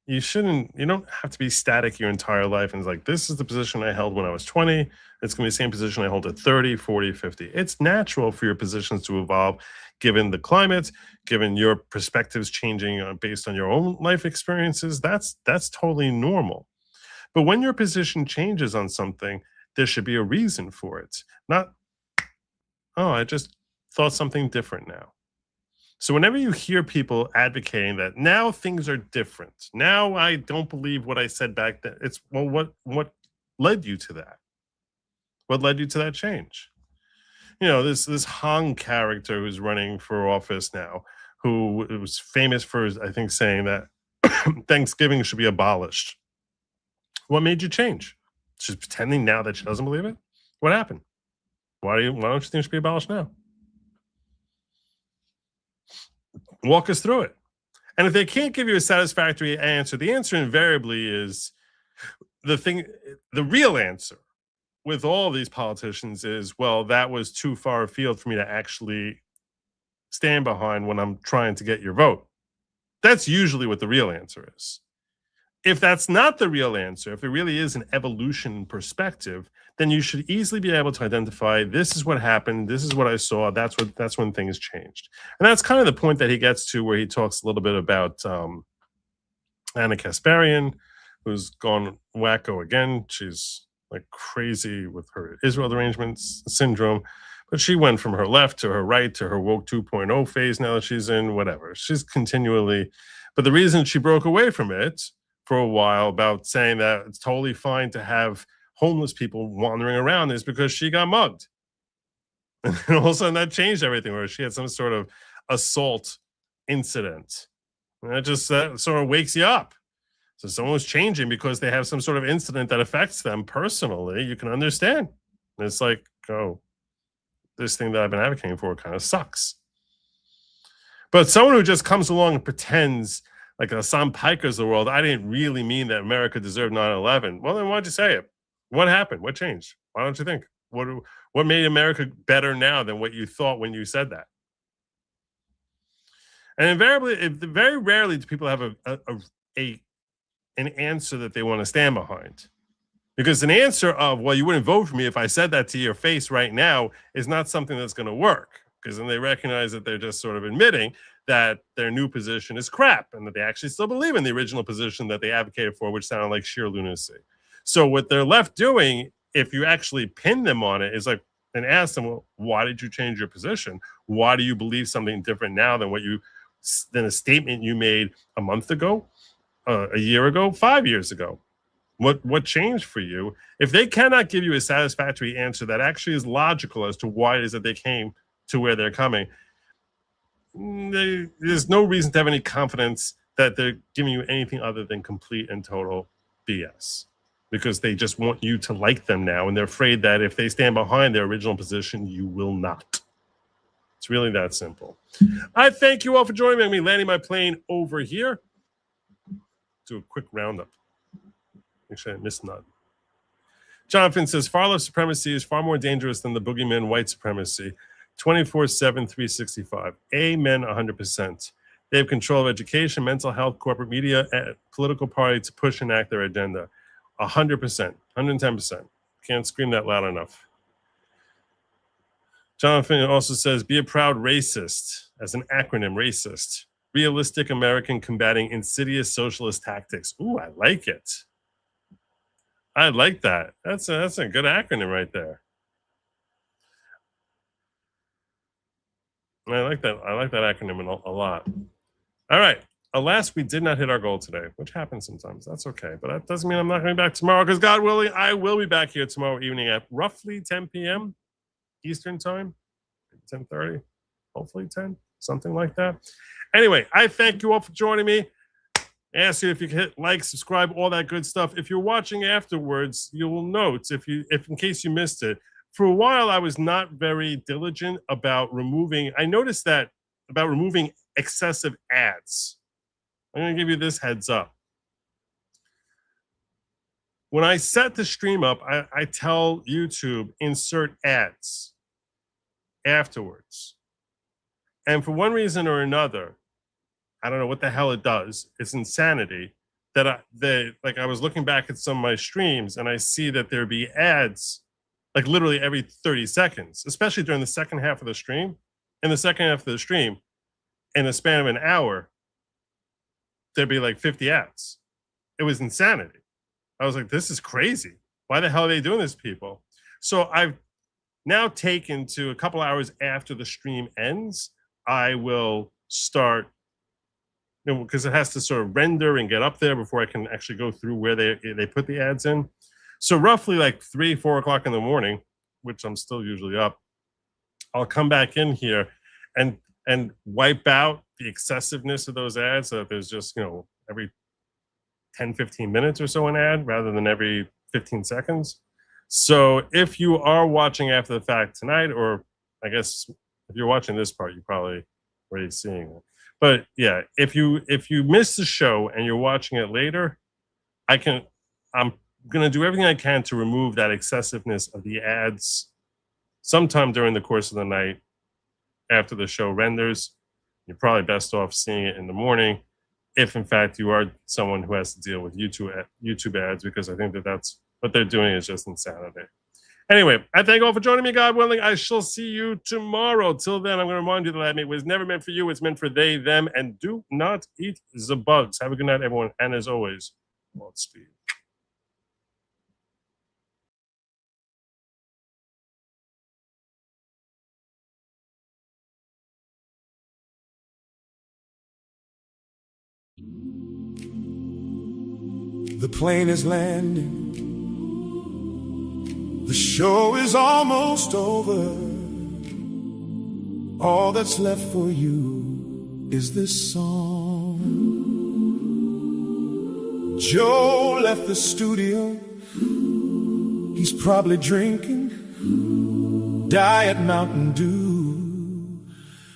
You don't have to be static your entire life and it's like, this is the position I held when I was 20. It's going to be the same position I hold at 30, 40, 50. It's natural for your positions to evolve given the climate, given your perspectives changing based on your own life experiences. That's totally normal. But when your position changes on something, there should be a reason for it. Not, oh, I just thought something different now. So whenever you hear people advocating that now things are different, now I don't believe what I said back then, it's, well, what led you to that? What led you to that change? You know, this Hong character who's running for office now, who was famous for, I think, saying that Thanksgiving should be abolished. What made you change? She's pretending now that she doesn't believe it? What happened? Why don't you think it should be abolished now? Walk us through it. And if they can't give you a satisfactory answer, the answer invariably is the real answer with all these politicians is, well, that was too far afield for me to actually stand behind when I'm trying to get your vote. That's usually what the real answer is. If that's not the real answer, if it really is an evolution perspective, then you should easily be able to identify, this is what happened, this is what I saw, that's when things changed. And that's kind of the point that he gets to, where he talks a little bit about Anna Kasparian, who's gone wacko again. She's like crazy with her Israel arrangements syndrome, but she went from her left to her right to her woke 2.0 phase now that she's in, whatever. She's continually, but the reason she broke away from it for a while about saying that it's totally fine to have homeless people wandering around is because she got mugged. And all of a sudden that changed everything, where she had some sort of assault incident. And that just sort of wakes you up. So someone's changing because they have some sort of incident that affects them personally. You can understand. And it's like, oh, this thing that I've been advocating for kind of sucks. But someone who just comes along and pretends like Hasan Pikers of the world, I didn't really mean that America deserved 9/11. Well, then why'd you say it? What happened? What changed? Why don't you think? What made America better now than what you thought when you said that? And invariably, very rarely do people have an answer that they want to stand behind. Because an answer of, well, you wouldn't vote for me if I said that to your face right now, is not something that's going to work. Because then they recognize that they're just sort of admitting that their new position is crap and that they actually still believe in the original position that they advocated for, which sounded like sheer lunacy. So what they're left doing, if you actually pin them on it, is like, and ask them, well, why did you change your position? Why do you believe something different now than a statement you made a month ago, a year ago, 5 years ago? What changed for you? If they cannot give you a satisfactory answer that actually is logical as to why it is that they came to where they're coming, there's no reason to have any confidence that they're giving you anything other than complete and total BS, because they just want you to like them now, and they're afraid that if they stand behind their original position, you will not. It's really that simple. I thank you all for joining me. I'm going to be landing my plane over here. Do a quick roundup. Make sure I missed none. Jonathan says, far left supremacy is far more dangerous than the boogeyman white supremacy. 24/7, 365. Amen, 100%. They have control of education, mental health, corporate media, and political party to push and act their agenda. 100%, 110%. Can't scream that loud enough. Jonathan also says, be a proud racist, as an acronym, racist. Realistic American combating insidious socialist tactics. Ooh, I like it. I like that. That's a good acronym right there. I like that. I like that acronym a lot. All right. Alas, we did not hit our goal today, which happens sometimes. That's okay. But that doesn't mean I'm not going back tomorrow, because God willing, I will be back here tomorrow evening at roughly 10 p.m. Eastern time, 10:30, hopefully 10, something like that. Anyway, I thank you all for joining me. I ask you if you can hit like, subscribe, all that good stuff. If you're watching afterwards, you will note, if in case you missed it, for a while I was not very diligent about removing. I noticed that about removing excessive ads. I'm going to give you this heads up. When I set the stream up, I tell YouTube, insert ads afterwards. And for one reason or another, I don't know what the hell it does. It's insanity that I was looking back at some of my streams and I see that there'd be ads like literally every 30 seconds, especially during the second half of the stream. In the second half of the stream, in a span of an hour, there'd be like 50 ads. It was insanity. I was like, this is crazy. Why the hell are they doing this, people? So I've now taken to a couple hours after the stream ends, I will start, because it has to sort of render and get up there before I can actually go through where they put the ads in. So roughly like 3, 4 o'clock in the morning, which I'm still usually up, I'll come back in here and wipe out the excessiveness of those ads so that there's just, every 10, 15 minutes or so an ad rather than every 15 seconds. So if you are watching after the fact tonight, or I guess if you're watching this part, you're probably already seeing it. But yeah, if you miss the show and you're watching it later, I'm gonna do everything I can to remove that excessiveness of the ads sometime during the course of the night after the show renders. You're probably best off seeing it in the morning, if in fact you are someone who has to deal with YouTube ads, because I think that's what they're doing is just insanity. Anyway, I thank all for joining me. God willing, I shall see you tomorrow. Till then, I'm going to remind you that Lab Meat was never meant for you. It's meant for they, them, and do not eat the bugs. Have a good night, everyone. And as always, Godspeed. The plane is landing. The show is almost over. All that's left for you is this song. Joe left the studio. He's probably drinking Diet Mountain Dew.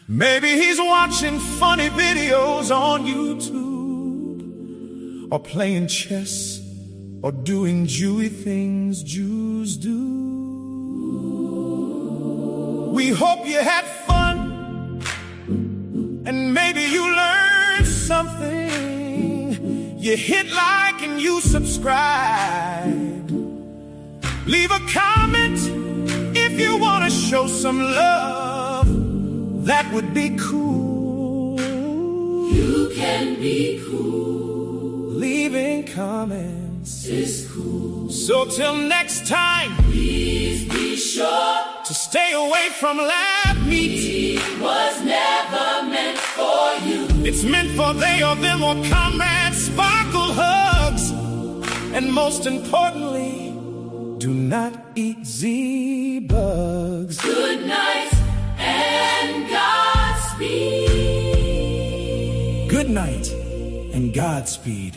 Maybe he's watching funny videos on YouTube, or playing chess, or doing Jewy things Jews do. We hope you had fun, and maybe you learned something. You hit like and you subscribe. Leave a comment if you want to show some love. That would be cool. You can be cool. Leaving comments is cool. So till next time, please be sure to stay away from lab meat. It was never meant for you. It's meant for they or them or comrades, sparkle hugs. And most importantly, do not eat Z-bugs. Good night and Godspeed. Good night and Godspeed.